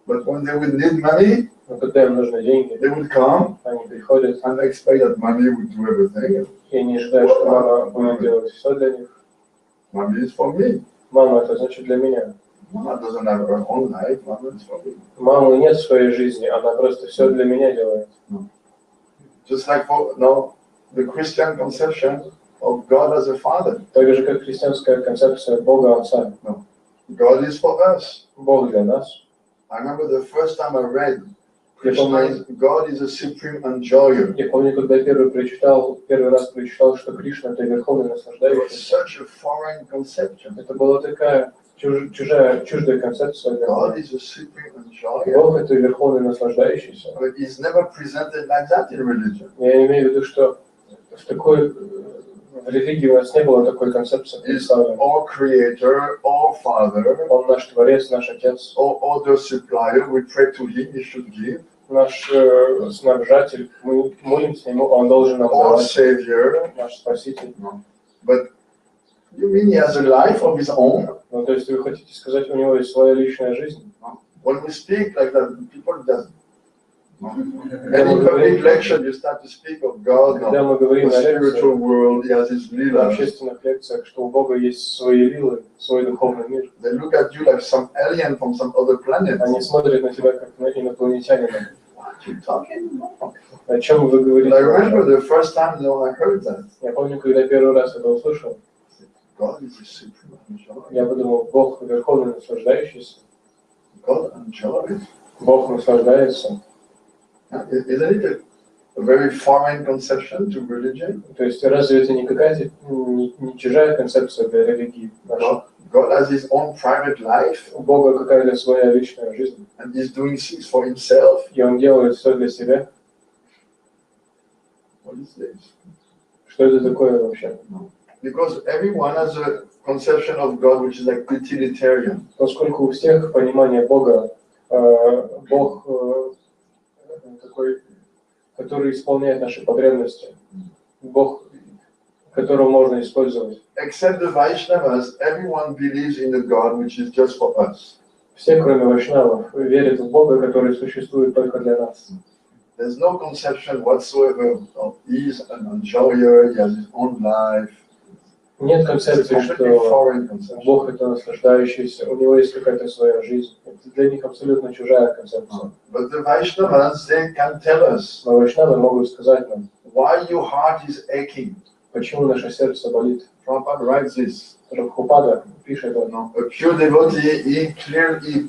[SPEAKER 2] But when they would need money,
[SPEAKER 1] Но когда им нужны деньги,
[SPEAKER 2] they would come
[SPEAKER 1] они приходят
[SPEAKER 2] and expect that mommy would do everything.
[SPEAKER 1] и они ожидают, что мама будет делать все для них.
[SPEAKER 2] Mommy is for me.
[SPEAKER 1] Мама, это значит для меня.
[SPEAKER 2] Mama doesn't have her own life. Mama is for me.
[SPEAKER 1] Мамы нет в своей жизни, она просто все для меня делает.
[SPEAKER 2] Just like for the Christian conception of God as a father.
[SPEAKER 1] Так же, как христианская концепция Бога Отца.
[SPEAKER 2] God is for us.
[SPEAKER 1] Бог для нас.
[SPEAKER 2] I remember the first time I read
[SPEAKER 1] Я помню,
[SPEAKER 2] God is a supreme enjoyer.
[SPEAKER 1] я помню, когда первый раз прочитал, что Кришна — это верховный
[SPEAKER 2] It was
[SPEAKER 1] наслаждающийся.
[SPEAKER 2] such a foreign conception.
[SPEAKER 1] Это была такая чуждая концепция для
[SPEAKER 2] God
[SPEAKER 1] меня.
[SPEAKER 2] is a supreme enjoyer.
[SPEAKER 1] Бог — это верховный наслаждающийся.
[SPEAKER 2] But he's never presented like that in religion.
[SPEAKER 1] Я имею в виду, что в религии у нас не было такой концепции
[SPEAKER 2] He's
[SPEAKER 1] представленной.
[SPEAKER 2] our creator, our father,
[SPEAKER 1] Он наш Творец, наш Отец,
[SPEAKER 2] our other supplier. We pray to him, he should give.
[SPEAKER 1] наш снабжатель. Мы молимся Ему, Он должен нам
[SPEAKER 2] Our
[SPEAKER 1] давать.
[SPEAKER 2] savior.
[SPEAKER 1] Наш Спаситель.
[SPEAKER 2] But you mean he has a life of his own?
[SPEAKER 1] Ну, то есть вы хотите сказать, у него есть своя личная жизнь?
[SPEAKER 2] When we speak like that, people just. And in public lecture, you start to speak of God,
[SPEAKER 1] Когда мы говорим
[SPEAKER 2] the
[SPEAKER 1] о
[SPEAKER 2] spiritual
[SPEAKER 1] лекциях,
[SPEAKER 2] world, he has his
[SPEAKER 1] на
[SPEAKER 2] lila.
[SPEAKER 1] общественных лекциях, что у Бога есть свои лилы, свой духовный мир.
[SPEAKER 2] They look at you like some alien from some other planet.
[SPEAKER 1] Они смотрят на тебя как на инопланетянина.
[SPEAKER 2] What you talking about?
[SPEAKER 1] О чем вы
[SPEAKER 2] And I remember
[SPEAKER 1] говорите?
[SPEAKER 2] the first time I heard that.
[SPEAKER 1] Я помню, когда первый раз это услышал,
[SPEAKER 2] God is a supreme enjoyer.
[SPEAKER 1] я подумал, Бог верховный наслаждающийся.
[SPEAKER 2] God enjoys.
[SPEAKER 1] Бог наслаждается.
[SPEAKER 2] Isn't it a very foreign conception to religion?
[SPEAKER 1] То есть разве это не какая-то не чужая концепция для религии нашей?
[SPEAKER 2] God has his own private life
[SPEAKER 1] У Бога какая-то своя личная жизнь,
[SPEAKER 2] and he's doing things for himself.
[SPEAKER 1] и Он делает все для себя.
[SPEAKER 2] What is this?
[SPEAKER 1] Что это такое вообще?
[SPEAKER 2] Because everyone has a conception of God which is like utilitarian.
[SPEAKER 1] Поскольку у всех понимание Бога, Бог такой, который исполняет наши потребности, Бог, которого можно использовать.
[SPEAKER 2] Except the Vaishnavas, everyone believes in a God which is just for us.
[SPEAKER 1] Все, кроме вайшнавов, верят в Бога, который существует только для нас.
[SPEAKER 2] There's no conception whatsoever of he's an enjoyer, he has his own life.
[SPEAKER 1] Нет
[SPEAKER 2] It's a
[SPEAKER 1] концепции,
[SPEAKER 2] completely
[SPEAKER 1] что
[SPEAKER 2] foreign conception.
[SPEAKER 1] Бог — это наслаждающийся, у него есть какая-то своя жизнь. Это для них абсолютно чужая концепция.
[SPEAKER 2] But the Vaishnavas, they can tell us
[SPEAKER 1] Но вайшнавы могут сказать нам,
[SPEAKER 2] why your heart is aching.
[SPEAKER 1] почему наше сердце болит.
[SPEAKER 2] Prabhupada writes this.
[SPEAKER 1] Прабхупада пишет это.
[SPEAKER 2] A pure devotee, he clearly,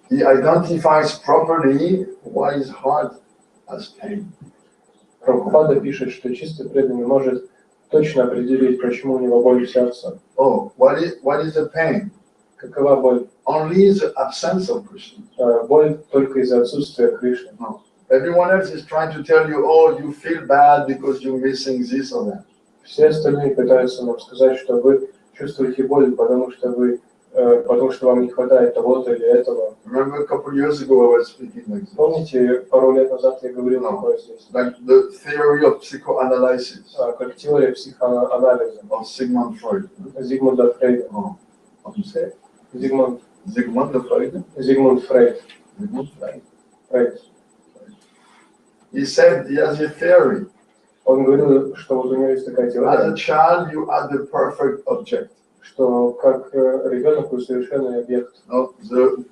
[SPEAKER 2] he identifies properly why his heart has pain.
[SPEAKER 1] Прабхупада пишет, что чистый преданный может точно определить, почему у него боль в сердце.
[SPEAKER 2] Oh, what is the pain?
[SPEAKER 1] Какова боль?
[SPEAKER 2] Only the absence of Krishna.
[SPEAKER 1] Боль только из-за отсутствия Кришны.
[SPEAKER 2] No. Everyone else is trying to tell you, oh, you feel bad because you're missing this or that.
[SPEAKER 1] Все остальные пытаются нам сказать, что вы чувствуете боль, потому что вам не хватает того-то или этого.
[SPEAKER 2] Remember a couple years ago I was speaking like this.
[SPEAKER 1] Помните, пару лет назад я говорил такое здесь?
[SPEAKER 2] Like the theory of psychoanalysis
[SPEAKER 1] Как теория психоанализа
[SPEAKER 2] of Sigmund Freud.
[SPEAKER 1] Зигмунда Фрейда.
[SPEAKER 2] Oh, how to say?
[SPEAKER 1] Зигмунд
[SPEAKER 2] Sigmund Freud.
[SPEAKER 1] Фрейд.
[SPEAKER 2] Sigmund Freud.
[SPEAKER 1] проект.
[SPEAKER 2] He said he has a theory.
[SPEAKER 1] Он говорил, что вот у него есть такая
[SPEAKER 2] As a
[SPEAKER 1] теория,
[SPEAKER 2] child, you are the perfect object.
[SPEAKER 1] что как ребенок вы совершенный объект.
[SPEAKER 2] Not the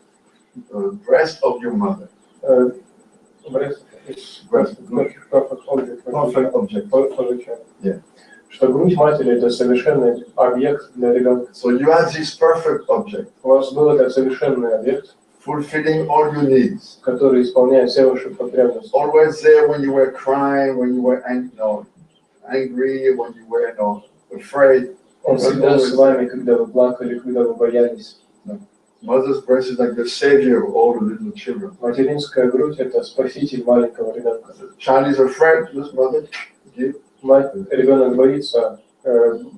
[SPEAKER 2] breast of your mother.
[SPEAKER 1] Breast is
[SPEAKER 2] Breast.
[SPEAKER 1] perfect object.
[SPEAKER 2] Perfect object. Yeah.
[SPEAKER 1] Что грудь матери это совершенный объект для ребенка.
[SPEAKER 2] So you had this perfect object,
[SPEAKER 1] У вас был этот совершенный объект,
[SPEAKER 2] fulfilling all your needs.
[SPEAKER 1] который исполняет все ваши потребности.
[SPEAKER 2] Always there when you were crying, when you were angry, when you were afraid.
[SPEAKER 1] Он всегда с вами, когда вы плакали, когда вы боялись.
[SPEAKER 2] Mother's breast is like the savior of all the little children.
[SPEAKER 1] Материнская грудь это спаситель маленького ребенка.
[SPEAKER 2] Child is afraid, just mother give.
[SPEAKER 1] Ребенок боится,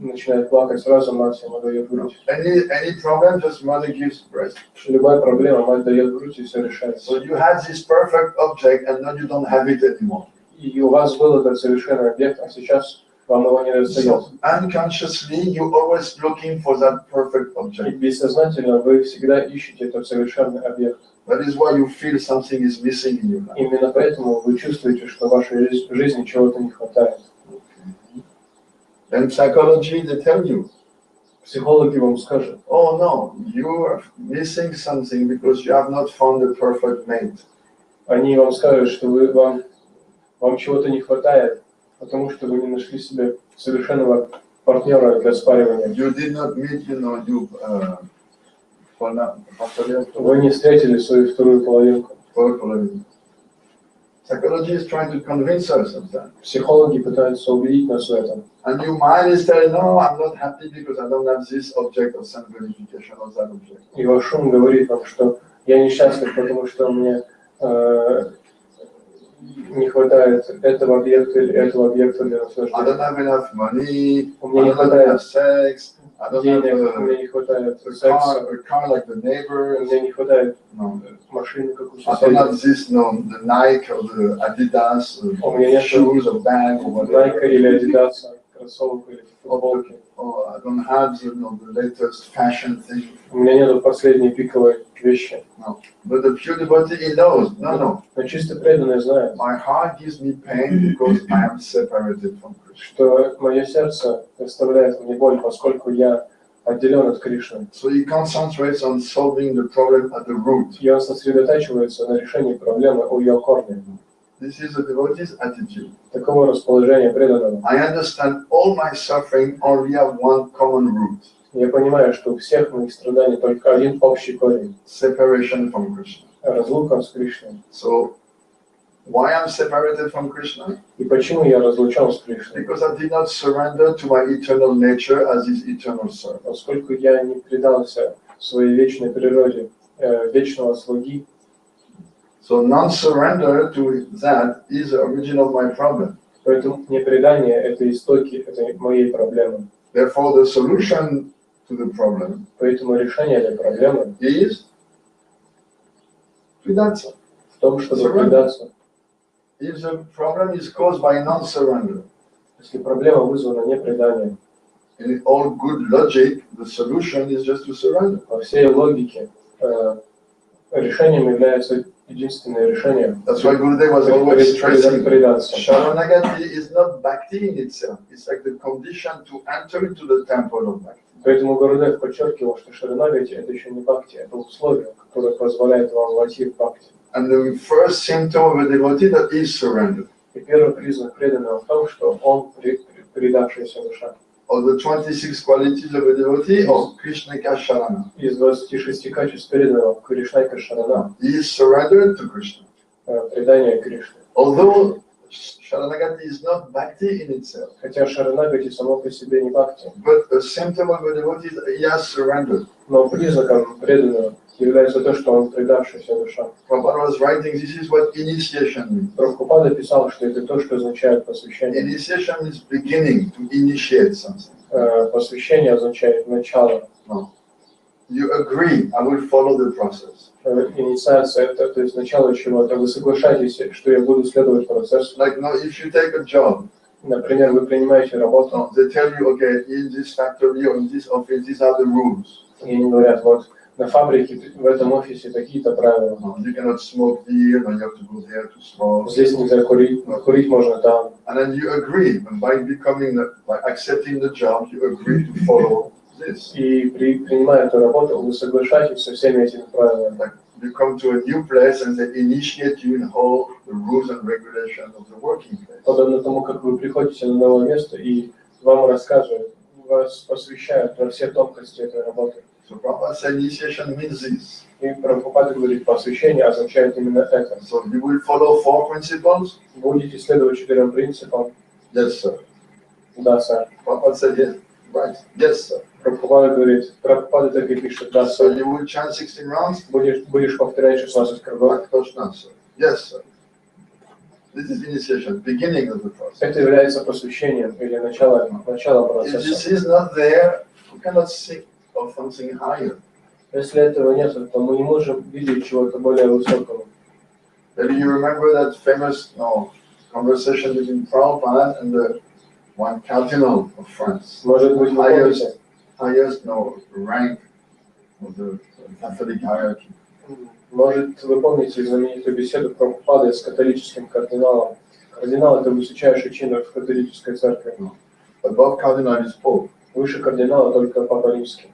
[SPEAKER 1] начинает плакать, сразу мать ему дает грудь.
[SPEAKER 2] Any problem, just mother gives breast.
[SPEAKER 1] Любая проблема, мать дает грудь и все решается.
[SPEAKER 2] So you had this perfect object and now you don't have it anymore.
[SPEAKER 1] И у вас был этот совершенный объект, а сейчас вам его не достает.
[SPEAKER 2] So unconsciously, you're always looking for that perfect
[SPEAKER 1] И
[SPEAKER 2] object.
[SPEAKER 1] бессознательно вы всегда ищете этот совершенный объект.
[SPEAKER 2] That is why you feel something is missing in your life.
[SPEAKER 1] Именно поэтому вы чувствуете, что в вашей жизни чего-то не хватает.
[SPEAKER 2] Then psychology, they tell you,
[SPEAKER 1] Психологи вам скажут,
[SPEAKER 2] oh no, you are missing something because you have not found the perfect mate.
[SPEAKER 1] они вам скажут, что вам чего-то не хватает, потому что вы не нашли себе совершенного партнера для спаривания.
[SPEAKER 2] You did not meet,
[SPEAKER 1] Вы не встретили свою вторую половинку.
[SPEAKER 2] Psychology is trying to convince us of that.
[SPEAKER 1] Психологи пытаются убедить нас в этом.
[SPEAKER 2] And your mind is telling, no, I'm not happy because I don't have this object of self-verification or that object.
[SPEAKER 1] И ваш ум говорит вам, что я несчастлив, потому что мне не хватает этого объекта или этого объекта для
[SPEAKER 2] I
[SPEAKER 1] наслаждения.
[SPEAKER 2] don't have enough money,
[SPEAKER 1] У
[SPEAKER 2] I
[SPEAKER 1] меня не
[SPEAKER 2] don't have
[SPEAKER 1] хватает
[SPEAKER 2] sex, I don't have
[SPEAKER 1] денег, у меня не хватает
[SPEAKER 2] a
[SPEAKER 1] секса,
[SPEAKER 2] car like the
[SPEAKER 1] у
[SPEAKER 2] neighbors.
[SPEAKER 1] меня не хватает
[SPEAKER 2] No.
[SPEAKER 1] машины, как у
[SPEAKER 2] I don't have
[SPEAKER 1] соседей.
[SPEAKER 2] this, the Nike or the Adidas
[SPEAKER 1] У меня нет
[SPEAKER 2] shoes or bag or whatever.
[SPEAKER 1] Nike или Adidas, кроссовок или футболки.
[SPEAKER 2] Or I don't have the latest fashion thing.
[SPEAKER 1] У меня нету последней пиковой вещи.
[SPEAKER 2] No. But the pure devotee, he knows, no.
[SPEAKER 1] Но чисто преданный знает,
[SPEAKER 2] My heart gives me pain because I am separated from Krishna.
[SPEAKER 1] что мое сердце доставляет мне боль, поскольку я отделен от Кришны.
[SPEAKER 2] So he concentrates on solving the problem at the root.
[SPEAKER 1] И он сосредотачивается на решении проблемы у ее корня.
[SPEAKER 2] This is a devotee's attitude.
[SPEAKER 1] Такого расположения преданного.
[SPEAKER 2] I understand all my suffering only have one common root.
[SPEAKER 1] Я понимаю, что у всех моих страданий только один общий корень.
[SPEAKER 2] Separation from Krishna.
[SPEAKER 1] Разлука с Кришной.
[SPEAKER 2] So why I'm separated from Krishna?
[SPEAKER 1] И почему я разлучен с Кришной?
[SPEAKER 2] Because I did not surrender to my eternal nature as his eternal servant.
[SPEAKER 1] Поскольку я не предался своей вечной природе, вечного слуги.
[SPEAKER 2] So non-surrender to that is the origin of my problem.
[SPEAKER 1] Поэтому непредание – это истоки этой моей проблемы.
[SPEAKER 2] Therefore, the solution to the problem
[SPEAKER 1] Поэтому решение этой проблемы
[SPEAKER 2] is предаться.
[SPEAKER 1] в том, чтобы предаться.
[SPEAKER 2] If the problem is caused by non-surrender,
[SPEAKER 1] Если проблема вызвана непреданием,
[SPEAKER 2] in all good logic, the solution is just to surrender.
[SPEAKER 1] по всей логике решением является единственное решение.
[SPEAKER 2] That's why Gurudev was always stressing.
[SPEAKER 1] Предаться.
[SPEAKER 2] Sharanagati is not bhakti in itself. It's like the condition to enter into the temple of bhakti.
[SPEAKER 1] Поэтому Гурудев подчеркивал, что шаранагати – это еще не бхакти, это условие, которое позволяет вам войти в бхакти.
[SPEAKER 2] And the first symptom of a devotee that is surrender.
[SPEAKER 1] И первый признак преданного в том, что он предавшаяся душа.
[SPEAKER 2] Of the 26 qualities of a devotee, Krishnaka Sharana.
[SPEAKER 1] Из 26 качеств преданного Кришнайка Шарана
[SPEAKER 2] He is surrendered to Krishna.
[SPEAKER 1] Предание Кришне.
[SPEAKER 2] Although Sharanagati is not bhakti in itself,
[SPEAKER 1] Хотя шаранагати само по себе не бхакти,
[SPEAKER 2] but a symptom of a devotee is that he has surrendered.
[SPEAKER 1] но признаком преданного является то, что он предавшаяся душа.
[SPEAKER 2] Prabhupada was writing, this is what initiation means.
[SPEAKER 1] Прабхупада писал, что это то, что означает посвящение.
[SPEAKER 2] Initiation means beginning, to initiate something.
[SPEAKER 1] Посвящение означает начало.
[SPEAKER 2] No. You agree, I will follow the process.
[SPEAKER 1] Инициация – это то есть начало чего-то. Вы соглашаетесь, что я буду следовать процессу.
[SPEAKER 2] Like, no, if you take a job,
[SPEAKER 1] Например, вы принимаете работу,
[SPEAKER 2] no, they tell you, okay, in this factory or in this office, these are the rules.
[SPEAKER 1] и они говорят, вот на фабрике в этом офисе такие-то правила.
[SPEAKER 2] You cannot smoke here, and you have to go there to smoke.
[SPEAKER 1] Здесь нельзя курить, но курить можно там.
[SPEAKER 2] And then you agree, and by accepting the job, you agree to follow this.
[SPEAKER 1] И принимая эту работу, вы соглашаетесь со всеми этими правилами.
[SPEAKER 2] Like you come to a new place and they initiate you in all the rules and regulations of the working place.
[SPEAKER 1] Подобно тому, как вы приходите на новое место и вам рассказывают, вас посвящают во все тонкости этой работы.
[SPEAKER 2] So Prabhupada said initiation means this.
[SPEAKER 1] И Прабхупада говорит, посвящение означает именно это.
[SPEAKER 2] So you will follow 4 principles?
[SPEAKER 1] Будете следовать 4 принципам?
[SPEAKER 2] Yes, sir.
[SPEAKER 1] Да, сэр.
[SPEAKER 2] Prabhupada said yes. Right. Yes, sir.
[SPEAKER 1] Прабхупада говорит, Прабхупада так и пишет, да,
[SPEAKER 2] So
[SPEAKER 1] сэр.
[SPEAKER 2] you will chant 16 rounds?
[SPEAKER 1] Будешь повторять 16 кругов?
[SPEAKER 2] Right, Krishna, sir. Yes, sir. This is initiation, beginning of the process.
[SPEAKER 1] Это является посвящением или началом
[SPEAKER 2] If
[SPEAKER 1] процесса.
[SPEAKER 2] this is not there, we cannot think of something higher.
[SPEAKER 1] Если этого нет, то мы не можем видеть чего-то более высокого.
[SPEAKER 2] Maybe you remember that famous conversation between Prabhupada and the one cardinal of France.
[SPEAKER 1] Может быть, вы помните,
[SPEAKER 2] Highest rank of the Catholic hierarchy.
[SPEAKER 1] может, вы помните знаменитую беседу Прабхупады с католическим кардиналом. Кардинал – это высочайший чин в католической церкви.
[SPEAKER 2] Above cardinal is Pope.
[SPEAKER 1] Выше кардинала только Папа Римский.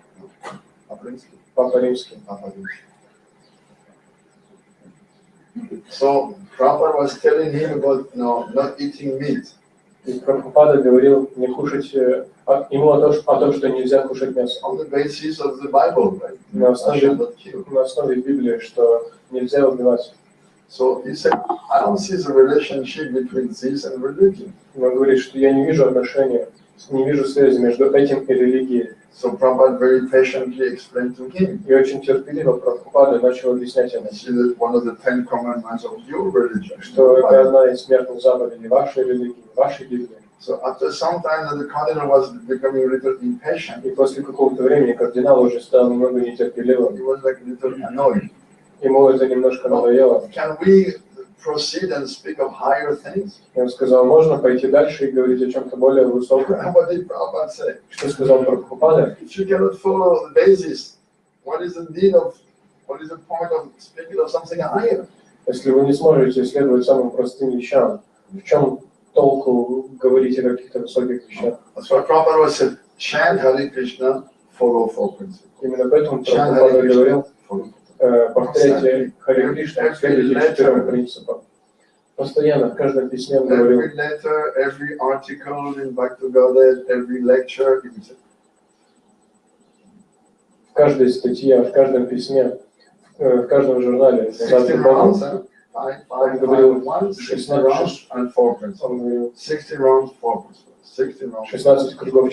[SPEAKER 1] Папа Римский.
[SPEAKER 2] So Prabhupada was telling him about not eating meat.
[SPEAKER 1] И Прабхупада говорил не кушать, ему о том, что нельзя кушать мясо.
[SPEAKER 2] On the basis of the Bible, right?
[SPEAKER 1] На основе Библии, что нельзя убивать.
[SPEAKER 2] So he said, I don't see the relationship between this and religion.
[SPEAKER 1] Он говорит, что я не вижу отношения, не вижу связи между этим и религией.
[SPEAKER 2] So Prabhupada very patiently explained to him.
[SPEAKER 1] И очень терпеливо Прабхупада начал объяснять ему,
[SPEAKER 2] This is one of the 10 commandments of your religion.
[SPEAKER 1] что это одна из смертных заповедей вашей религии, вашей Библии.
[SPEAKER 2] So after some time, the cardinal was becoming a little impatient.
[SPEAKER 1] И после какого-то времени кардинал уже стал немного нетерпеливым.
[SPEAKER 2] He was like a little annoyed.
[SPEAKER 1] Ему это немножко надоело.
[SPEAKER 2] Can we proceed and speak of higher things?
[SPEAKER 1] И он сказал, можно пойти дальше и говорить о чем-то более высоком.
[SPEAKER 2] What did Prabhupada say?
[SPEAKER 1] Что сказал Прабхупада?
[SPEAKER 2] If you cannot follow the basis, what is the point of speaking of something higher?
[SPEAKER 1] Если вы не сможете исследовать самым простым вещам, в чем толку говорить о каких-то высоких вещах?
[SPEAKER 2] That's why Prabhupada said, chant Hare Krishna, follow 4 principles.
[SPEAKER 1] Именно поэтому
[SPEAKER 2] Chant
[SPEAKER 1] Прабхупада
[SPEAKER 2] Hare
[SPEAKER 1] говорил,
[SPEAKER 2] Krishna, follow.
[SPEAKER 1] повторяйте Харе Кришна, следуйте 4 принципам. Постоянно, в каждом письме он говорил,
[SPEAKER 2] Every letter, every article in Back to Godhead, every lecture, he said,
[SPEAKER 1] в каждой статье, в каждом письме, в каждом журнале,
[SPEAKER 2] 16 rounds, 16 rounds, 4 principles. 16 rounds.
[SPEAKER 1] 16 кругов,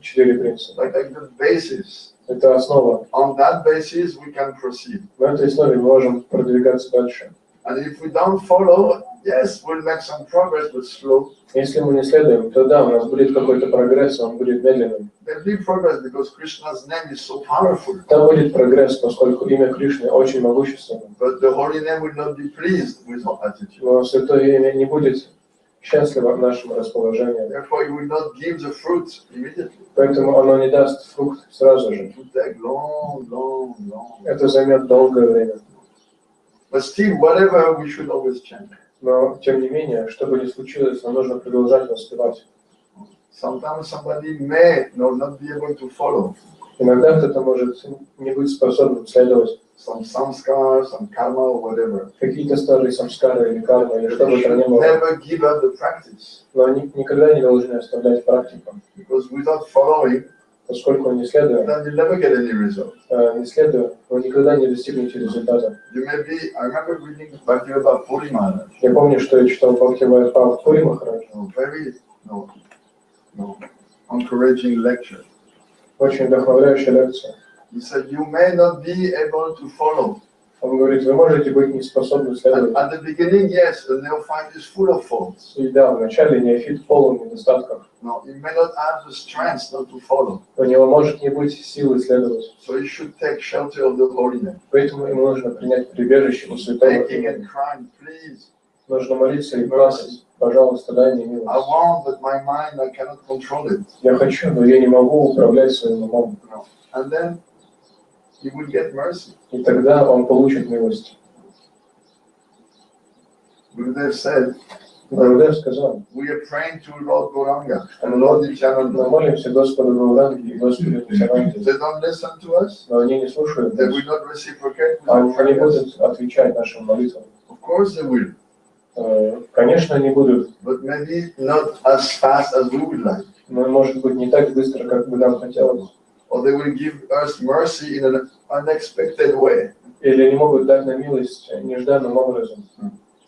[SPEAKER 1] 4 принципа.
[SPEAKER 2] Like the basis.
[SPEAKER 1] Это основа.
[SPEAKER 2] On that basis, we can proceed.
[SPEAKER 1] На этой основе мы можем продвигаться дальше.
[SPEAKER 2] And if we don't follow, yes, we'll make some progress, but slow.
[SPEAKER 1] Если мы не следуем, то да, у нас будет какой-то прогресс, он будет медленным.
[SPEAKER 2] There'll be progress because Krishna's name is so powerful.
[SPEAKER 1] Там будет прогресс, поскольку имя Кришны очень могущественно.
[SPEAKER 2] But the holy name will not be pleased with our attitude.
[SPEAKER 1] Но святое имя не будет счастливо нашим расположением.
[SPEAKER 2] Therefore, it will not give the fruit immediately.
[SPEAKER 1] Поэтому оно не даст фрукт сразу же.
[SPEAKER 2] It will take long.
[SPEAKER 1] Это займет долгое время.
[SPEAKER 2] But still, whatever, we should always chant.
[SPEAKER 1] Но, тем не менее, что бы ни случилось, нам нужно продолжать воспевать.
[SPEAKER 2] Sometimes somebody may not be able to follow.
[SPEAKER 1] Иногда кто-то может не быть способным следовать.
[SPEAKER 2] Some samskar, some karma, or whatever.
[SPEAKER 1] Какие-то старые самскары или кармы, или что бы то ни было.
[SPEAKER 2] Never give up the practice.
[SPEAKER 1] Но они никогда не должны оставлять практику.
[SPEAKER 2] Because without following,
[SPEAKER 1] Поскольку не следуя,
[SPEAKER 2] then you never get any result.
[SPEAKER 1] вы никогда не достигнете результата.
[SPEAKER 2] I remember reading Bhaktivedanta Puri Maharaj.
[SPEAKER 1] Я помню, что я читал Бхактивайбхава Пури Махарадж.
[SPEAKER 2] Very encouraging lecture.
[SPEAKER 1] Очень вдохновляющая лекция.
[SPEAKER 2] He said, you may not be able to follow.
[SPEAKER 1] Он говорит, вы можете быть не способны следовать.
[SPEAKER 2] At the beginning, yes, the neophyte is full of faults.
[SPEAKER 1] И да, вначале неофит полон недостатков.
[SPEAKER 2] No, he may not have the strength not to follow.
[SPEAKER 1] У него может не быть силы следовать.
[SPEAKER 2] So he should take shelter of the holy name.
[SPEAKER 1] Поэтому ему нужно принять прибежище у святого
[SPEAKER 2] Begging
[SPEAKER 1] имени.
[SPEAKER 2] and crying, please.
[SPEAKER 1] Нужно молиться и просить, пожалуйста, дай мне
[SPEAKER 2] I
[SPEAKER 1] милость.
[SPEAKER 2] want, but my mind, I cannot control it.
[SPEAKER 1] Я хочу, но я не могу управлять своим умом.
[SPEAKER 2] And then he will get mercy.
[SPEAKER 1] И тогда он получит милость.
[SPEAKER 2] Gurudev said,
[SPEAKER 1] Гурудев сказал,
[SPEAKER 2] we are praying to Lord Gauranga
[SPEAKER 1] что
[SPEAKER 2] and Lord Nityananda.
[SPEAKER 1] мы молимся Господу Гауранге и Господу Нитянанде,
[SPEAKER 2] They don't listen to us.
[SPEAKER 1] но они не слушают
[SPEAKER 2] They
[SPEAKER 1] нас.
[SPEAKER 2] will not reciprocate with
[SPEAKER 1] Они
[SPEAKER 2] our
[SPEAKER 1] не
[SPEAKER 2] prayers.
[SPEAKER 1] будут отвечать нашим молитвам.
[SPEAKER 2] Of course they will,
[SPEAKER 1] Конечно, они будут,
[SPEAKER 2] but maybe not as fast as we would like.
[SPEAKER 1] но, может быть, не так быстро, как бы нам хотелось.
[SPEAKER 2] Or they will give us mercy in an unexpected way.
[SPEAKER 1] Или они могут дать нам милость нежданным образом.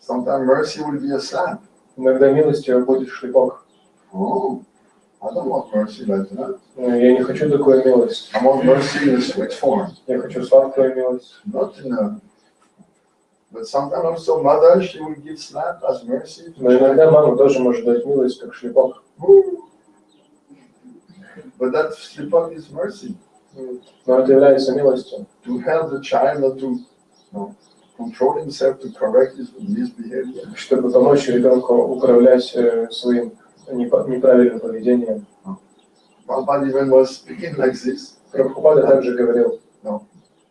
[SPEAKER 2] Sometimes mercy will be a slap.
[SPEAKER 1] Иногда милостью будет шлепок.
[SPEAKER 2] Oh, I don't want mercy like that.
[SPEAKER 1] Я не хочу такую милость.
[SPEAKER 2] I want mercy in a sweet form,
[SPEAKER 1] Я хочу сладкую милость.
[SPEAKER 2] not in a. But sometimes also mother, she will give slap as mercy.
[SPEAKER 1] Но иногда мама тоже может дать милость, как шлепок.
[SPEAKER 2] But that slip is mercy
[SPEAKER 1] Но это является милостью.
[SPEAKER 2] to help the child not to control himself, to correct his misbehavior.
[SPEAKER 1] Чтобы помочь ребенку управлять своим неправильным поведением.
[SPEAKER 2] Prabhupada even was speaking like this.
[SPEAKER 1] Прабхупада также говорил,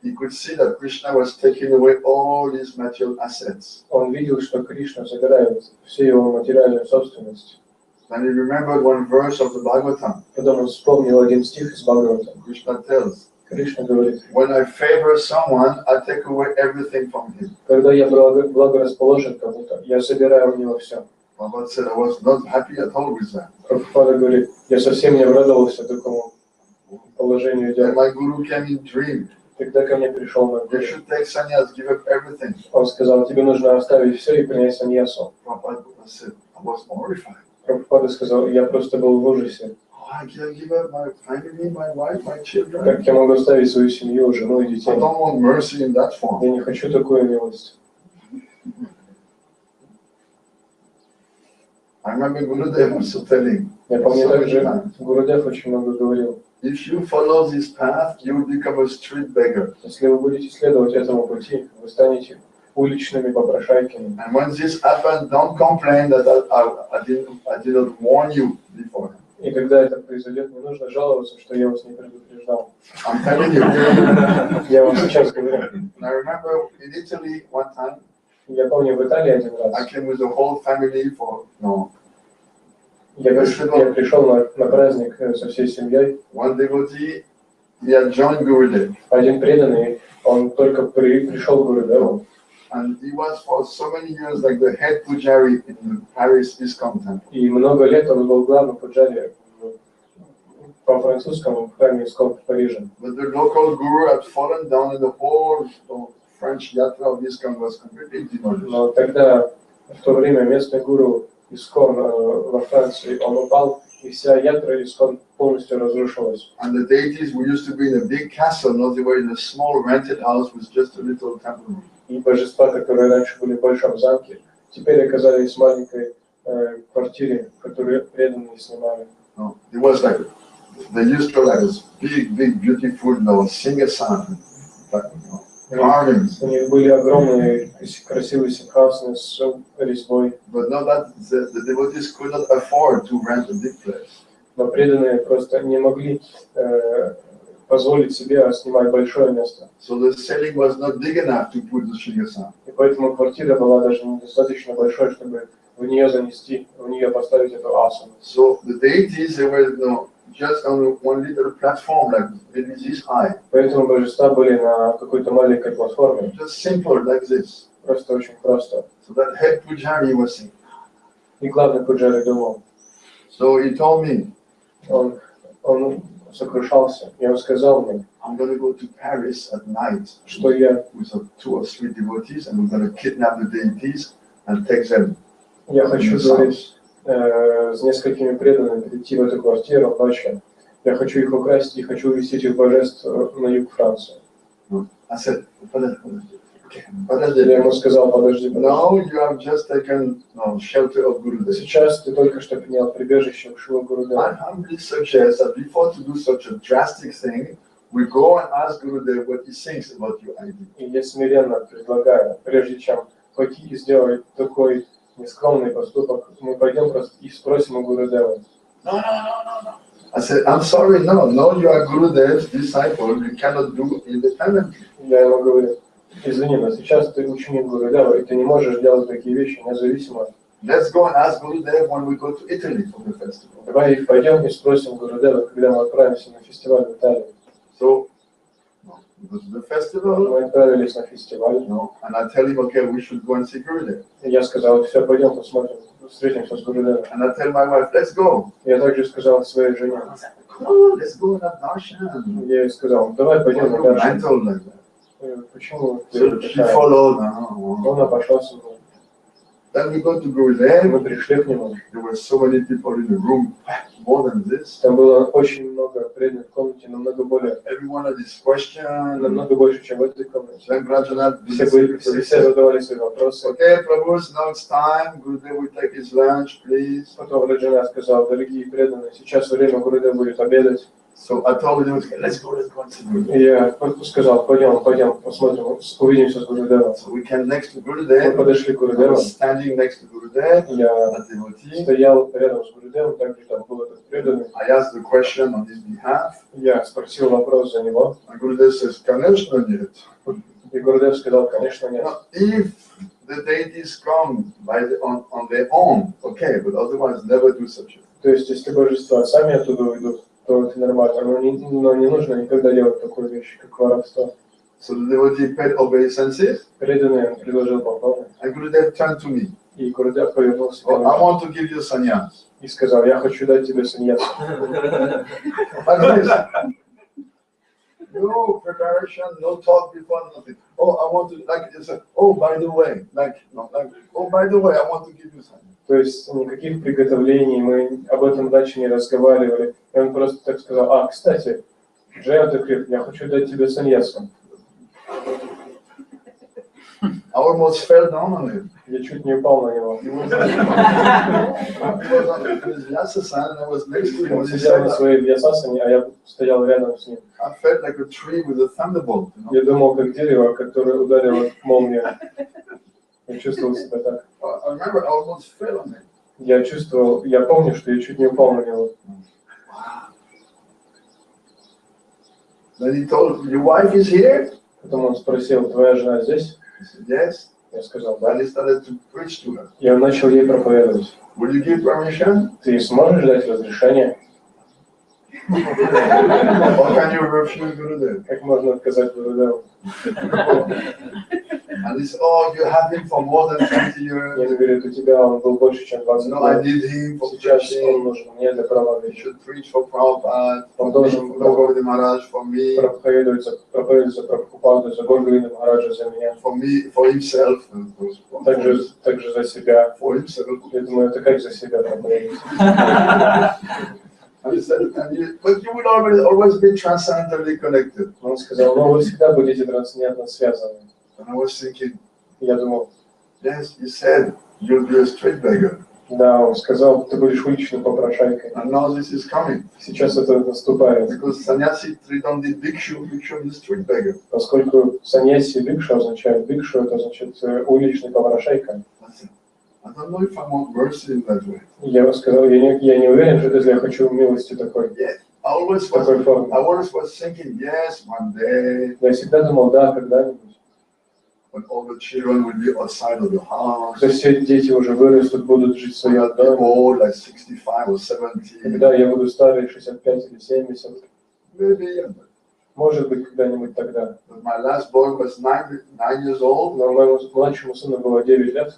[SPEAKER 2] He could see that Krishna was taking away all his material assets.
[SPEAKER 1] он видел, что Кришна забирает все его материальную собственность.
[SPEAKER 2] And he remembered one verse of the Bhagavatam.
[SPEAKER 1] Потом он вспомнил один стих из Бхагавата.
[SPEAKER 2] Krishna tells,
[SPEAKER 1] Кришна говорит,
[SPEAKER 2] when I favor someone, I take away everything from him.
[SPEAKER 1] когда я благорасположен кому-то, я забираю у него все.
[SPEAKER 2] Prabhupada said, I was not happy at all with that.
[SPEAKER 1] Прабхупада говорит, я совсем не обрадовался такому положению
[SPEAKER 2] Then
[SPEAKER 1] дел.
[SPEAKER 2] my guru came in dream.
[SPEAKER 1] Тогда ко мне пришел мой
[SPEAKER 2] You
[SPEAKER 1] гуру.
[SPEAKER 2] should take sannyas, give up everything.
[SPEAKER 1] Он сказал, тебе нужно оставить все и принять саньясу.
[SPEAKER 2] Prabhupada said, I was horrified.
[SPEAKER 1] Прабхупада сказал, я просто был в ужасе.
[SPEAKER 2] Oh, I can't give up my family, my wife, my children.
[SPEAKER 1] Как я могу оставить свою семью, жену и
[SPEAKER 2] I
[SPEAKER 1] детей?
[SPEAKER 2] don't want mercy in that form.
[SPEAKER 1] Я не хочу такую милость.
[SPEAKER 2] I remember Gurudev also telling,
[SPEAKER 1] Я помню
[SPEAKER 2] so many
[SPEAKER 1] также,
[SPEAKER 2] times,
[SPEAKER 1] Гурудев очень много говорил,
[SPEAKER 2] if you follow this path, you will become a street beggar.
[SPEAKER 1] если вы будете следовать этому пути, вы станете уличными попрошайками.
[SPEAKER 2] And when this happens, don't complain that I didn't warn you before.
[SPEAKER 1] И когда это произойдет, не нужно жаловаться, что я вас не предупреждал.
[SPEAKER 2] I'm telling you.
[SPEAKER 1] Я вам сейчас говорю.
[SPEAKER 2] And I remember in Italy one time,
[SPEAKER 1] Я помню, в Италии один
[SPEAKER 2] I
[SPEAKER 1] раз
[SPEAKER 2] came with the whole family for
[SPEAKER 1] я пришел на праздник со всей семьей.
[SPEAKER 2] one devotee. He had joined Gurudev,
[SPEAKER 1] Один преданный, он только пришел к Гурудеву.
[SPEAKER 2] and he was for so many years like the head pujari in Paris ISKCON temple.
[SPEAKER 1] И много лет он был главным пуджари по французскому храме Искон в Париже.
[SPEAKER 2] But the local guru had fallen down, and the whole French yatra of ISKCON was completely demolished.
[SPEAKER 1] Но тогда, в то время, местный гуру Искон во Франции, он упал, и вся ятра Искон полностью разрушилась.
[SPEAKER 2] And the deities who used to be in a big castle, now they were in a small rented house with just a little temple room.
[SPEAKER 1] И божества, которые раньше были в большом замке, теперь оказались в маленькой квартире, которую преданные снимали.
[SPEAKER 2] No, it was like they used to like this big, beautiful, singer-song, carvings.
[SPEAKER 1] У них были огромные красивые симхасаны с резьбой,
[SPEAKER 2] But now that the devotees could not afford to rent a big place.
[SPEAKER 1] но преданные просто не могли позволить себе снимать большое место.
[SPEAKER 2] So the ceiling was not big enough to put the shingasan.
[SPEAKER 1] И поэтому квартира была даже недостаточно большой, чтобы в нее занести, в нее поставить эту асану.
[SPEAKER 2] So the deities, they were just on one little platform, like maybe this high.
[SPEAKER 1] Поэтому божества были на какой-то маленькой платформе,
[SPEAKER 2] Just simple, like this.
[SPEAKER 1] просто очень просто.
[SPEAKER 2] So that head pujari was saying.
[SPEAKER 1] И главный пуджари думал,
[SPEAKER 2] So he told me,
[SPEAKER 1] он сокрушался, и он сказал мне,
[SPEAKER 2] I'm going to go to Paris at night
[SPEAKER 1] что я
[SPEAKER 2] with 2 or 3 devotees, and we're going to kidnap the deities and take them.
[SPEAKER 1] хочу, говорить, с несколькими преданными прийти в эту квартиру ночью. Я хочу их украсть и хочу увезти этих божеств на юг Франции.
[SPEAKER 2] I said,
[SPEAKER 1] Я ему сказал, подожди.
[SPEAKER 2] now you have just taken shelter of Gurudev.
[SPEAKER 1] Сейчас ты только что принял прибежище у Шила
[SPEAKER 2] I
[SPEAKER 1] Гурудева.
[SPEAKER 2] humbly suggest that before to do such a drastic thing, we go and ask Gurudev what he thinks about your idea.
[SPEAKER 1] И я смиренно предлагаю, прежде чем пойти и сделать такой нескромный поступок, мы пойдем просто и спросим у Гурудева.
[SPEAKER 2] No. I said, I'm sorry, no, you are Gurudev's disciple, you cannot do independently.
[SPEAKER 1] Я ему говорю, извини, но сейчас ты ученик Гурудева, и ты не можешь делать такие вещи независимо.
[SPEAKER 2] Let's go and ask Gurudev when we go to Italy for the festival.
[SPEAKER 1] Давай пойдем и спросим Гурудева, когда мы отправимся на фестиваль в Италию.
[SPEAKER 2] So, we go to the festival,
[SPEAKER 1] Мы отправились на фестиваль.
[SPEAKER 2] and I tell him, okay, we should go and see Gurudev.
[SPEAKER 1] И я сказал, все, пойдем посмотрим, встретимся с Гурудевом.
[SPEAKER 2] And I tell my wife, let's go.
[SPEAKER 1] Я также сказал своей жене.
[SPEAKER 2] Come on, let's go and have darshan.
[SPEAKER 1] Я ей сказал, давай пойдем на
[SPEAKER 2] You're
[SPEAKER 1] даршан.
[SPEAKER 2] mental like that.
[SPEAKER 1] Почему ты
[SPEAKER 2] So she
[SPEAKER 1] такая?
[SPEAKER 2] followed.
[SPEAKER 1] Она пошла со мной.
[SPEAKER 2] Then we go to Gurudev.
[SPEAKER 1] Мы пришли к нему.
[SPEAKER 2] There were so many people in the room, more than this.
[SPEAKER 1] Там было очень много преданных в комнате, намного более,
[SPEAKER 2] Everyone had this question.
[SPEAKER 1] намного больше, чем в этой комнате.
[SPEAKER 2] Then Rajanath
[SPEAKER 1] Все задавали свои вопросы.
[SPEAKER 2] okay, Prabhus, now it's time. Gurudev will take his lunch, please.
[SPEAKER 1] Потом Раджана сказал, дорогие преданные, сейчас время Гурудев будет обедать.
[SPEAKER 2] So I told him, okay, let's go and see Gurudev.
[SPEAKER 1] И я сказал, пойдем, посмотрим, увидимся с Гурудевом.
[SPEAKER 2] So we came next to
[SPEAKER 1] Мы
[SPEAKER 2] Gurudev.
[SPEAKER 1] подошли к
[SPEAKER 2] I
[SPEAKER 1] Гурудеву.
[SPEAKER 2] was standing next to Gurudev,
[SPEAKER 1] Я
[SPEAKER 2] a devotee.
[SPEAKER 1] стоял рядом с Гурудевом, также там был этот преданный.
[SPEAKER 2] I asked the question on his behalf.
[SPEAKER 1] Я спросил вопрос за него.
[SPEAKER 2] And Gurudev says, конечно, нет.
[SPEAKER 1] И Гурудев сказал, конечно, нет.
[SPEAKER 2] Now, if the deities come on their own, okay, but otherwise never do such a thing.
[SPEAKER 1] То есть, если божества сами оттуда уйдут, то это нормально. Но не нужно никогда делать такую вещь, как воровство.
[SPEAKER 2] So the devotee paid obeisances,
[SPEAKER 1] Преданный предложил пополнить.
[SPEAKER 2] and Gurudev turned to me.
[SPEAKER 1] И Гурудев повернулся ко
[SPEAKER 2] Oh, I
[SPEAKER 1] мне
[SPEAKER 2] want to give you sannyas.
[SPEAKER 1] и сказал, я хочу дать тебе саньяс.
[SPEAKER 2] Like this. No preparation, no talk before, nothing. Oh, I want to, like, it's a, oh, by the way, oh, by the way, I want to give you sannyas.
[SPEAKER 1] То есть никаких приготовлений, мы об этом дальше не разговаривали. И он просто так сказал, кстати, Джаядакрит, я хочу дать тебе саньясу.
[SPEAKER 2] I almost fell down on him.
[SPEAKER 1] Я чуть не упал на него.
[SPEAKER 2] He was on his yasasana, and I was next to him.
[SPEAKER 1] Он
[SPEAKER 2] When he
[SPEAKER 1] сидел
[SPEAKER 2] said
[SPEAKER 1] на
[SPEAKER 2] that,
[SPEAKER 1] своей вьясасане, а я стоял рядом с ним.
[SPEAKER 2] I felt like a tree with a thunderbolt. You know?
[SPEAKER 1] Я думал, как дерево, которое ударило молнию. Я чувствовал себя так.
[SPEAKER 2] I remember I almost fell on him.
[SPEAKER 1] Я помню, что я чуть не упал на него.
[SPEAKER 2] Then he told, your wife is here?
[SPEAKER 1] Потом он спросил, твоя жена здесь?
[SPEAKER 2] I said, yes.
[SPEAKER 1] Я сказал, да.
[SPEAKER 2] And he started to preach to her.
[SPEAKER 1] Я начал ей проповедовать.
[SPEAKER 2] Will you give permission?
[SPEAKER 1] Ты сможешь дать разрешение?
[SPEAKER 2] Or can you refuse Gurudev?
[SPEAKER 1] Как можно отказать Гурудеву?
[SPEAKER 2] And he said, oh, you have him for more than 20
[SPEAKER 1] Я
[SPEAKER 2] years.
[SPEAKER 1] говорю, у тебя он был больше, чем 20
[SPEAKER 2] No, I
[SPEAKER 1] лет.
[SPEAKER 2] need him for
[SPEAKER 1] Сейчас он
[SPEAKER 2] preaching.
[SPEAKER 1] нужен мне для
[SPEAKER 2] He
[SPEAKER 1] проповеди.
[SPEAKER 2] should preach for Prabhupada, for
[SPEAKER 1] Он
[SPEAKER 2] me,
[SPEAKER 1] должен
[SPEAKER 2] for Gaudiya Maharaj, for me,
[SPEAKER 1] проповедовать за Прабхупаду, за Гургавида Махараджа, за меня.
[SPEAKER 2] for me, for himself, and
[SPEAKER 1] Также за себя.
[SPEAKER 2] for himself.
[SPEAKER 1] Я думаю, это как за себя проповедовать.
[SPEAKER 2] And he said, but you will always be transcendentally connected.
[SPEAKER 1] Он сказал, вы всегда будете трансцендентно связаны.
[SPEAKER 2] And I was thinking,
[SPEAKER 1] Я думал,
[SPEAKER 2] yes, he said, you'll be a street beggar.
[SPEAKER 1] да, он сказал, ты будешь уличной попрошайкой.
[SPEAKER 2] And now this is coming.
[SPEAKER 1] Сейчас это наступает,
[SPEAKER 2] Because sannyasi tridandi bhikshu, bhikshu is street beggar.
[SPEAKER 1] поскольку саньяси бикшу означает, бикшу это значит уличный попрошайка.
[SPEAKER 2] I don't know if I want mercy in that way.
[SPEAKER 1] Я сказал, я не уверен, что если я хочу милости такой,
[SPEAKER 2] Yeah, I always
[SPEAKER 1] такой формы.
[SPEAKER 2] was thinking, yes, one day,
[SPEAKER 1] Я всегда думал, да, когда-нибудь.
[SPEAKER 2] when all the children will be outside of the house,
[SPEAKER 1] Когда все дети уже вырастут, будут жить в своем
[SPEAKER 2] they're
[SPEAKER 1] доме,
[SPEAKER 2] old, like 65 or 70,
[SPEAKER 1] когда я буду старый, 65 или 70,
[SPEAKER 2] maybe, yeah.
[SPEAKER 1] может быть, когда-нибудь тогда.
[SPEAKER 2] But my last boy was 9 years old.
[SPEAKER 1] Но моему младшему сыну было 9 лет.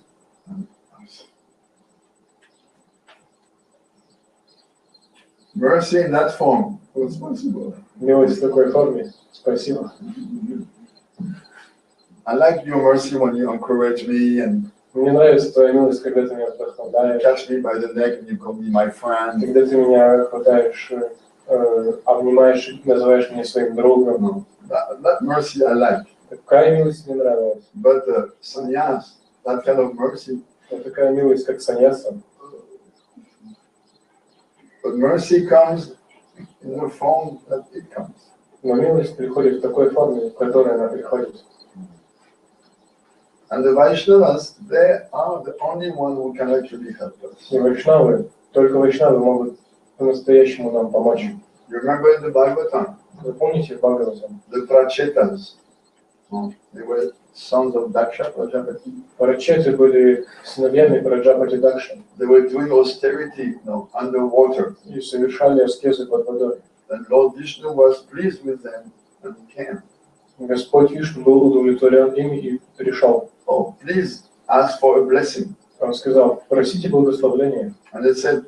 [SPEAKER 2] Mercy in that form was possible.
[SPEAKER 1] Милость в такой форме. Спасибо.
[SPEAKER 2] I like your mercy when you encourage me and
[SPEAKER 1] Мне нравится твоя милость, когда ты меня вдохновляешь,
[SPEAKER 2] catch me by the neck and you call me my friend.
[SPEAKER 1] когда ты меня хватаешь, обнимаешь, называешь меня своим другом.
[SPEAKER 2] No, that mercy I like.
[SPEAKER 1] Такая милость мне нравилась.
[SPEAKER 2] But sannyas, that kind of mercy.
[SPEAKER 1] Но такая милость, как саньяса.
[SPEAKER 2] But mercy comes in the form that it comes.
[SPEAKER 1] Но милость приходит в такой форме, в которой она приходит.
[SPEAKER 2] And the Vaishnavas, they are the only one who can actually help us.
[SPEAKER 1] И вайшнавы, только вайшнавы могут по-настоящему нам помочь.
[SPEAKER 2] You remember in the Bhagavatam,
[SPEAKER 1] Вы помните в Бхагаватам?
[SPEAKER 2] the Prachetas, they were sons of Daksha Prajapati.
[SPEAKER 1] Парачеты были сыновьями Праджапати Дакши
[SPEAKER 2] They were doing austerity, underwater.
[SPEAKER 1] и совершали аскезы под водой.
[SPEAKER 2] And Lord Vishnu was pleased with them and came.
[SPEAKER 1] Господь Вишну был удовлетворен ими и решал.
[SPEAKER 2] Oh, please ask for a blessing.
[SPEAKER 1] Он сказал, просите благословения.
[SPEAKER 2] And they said,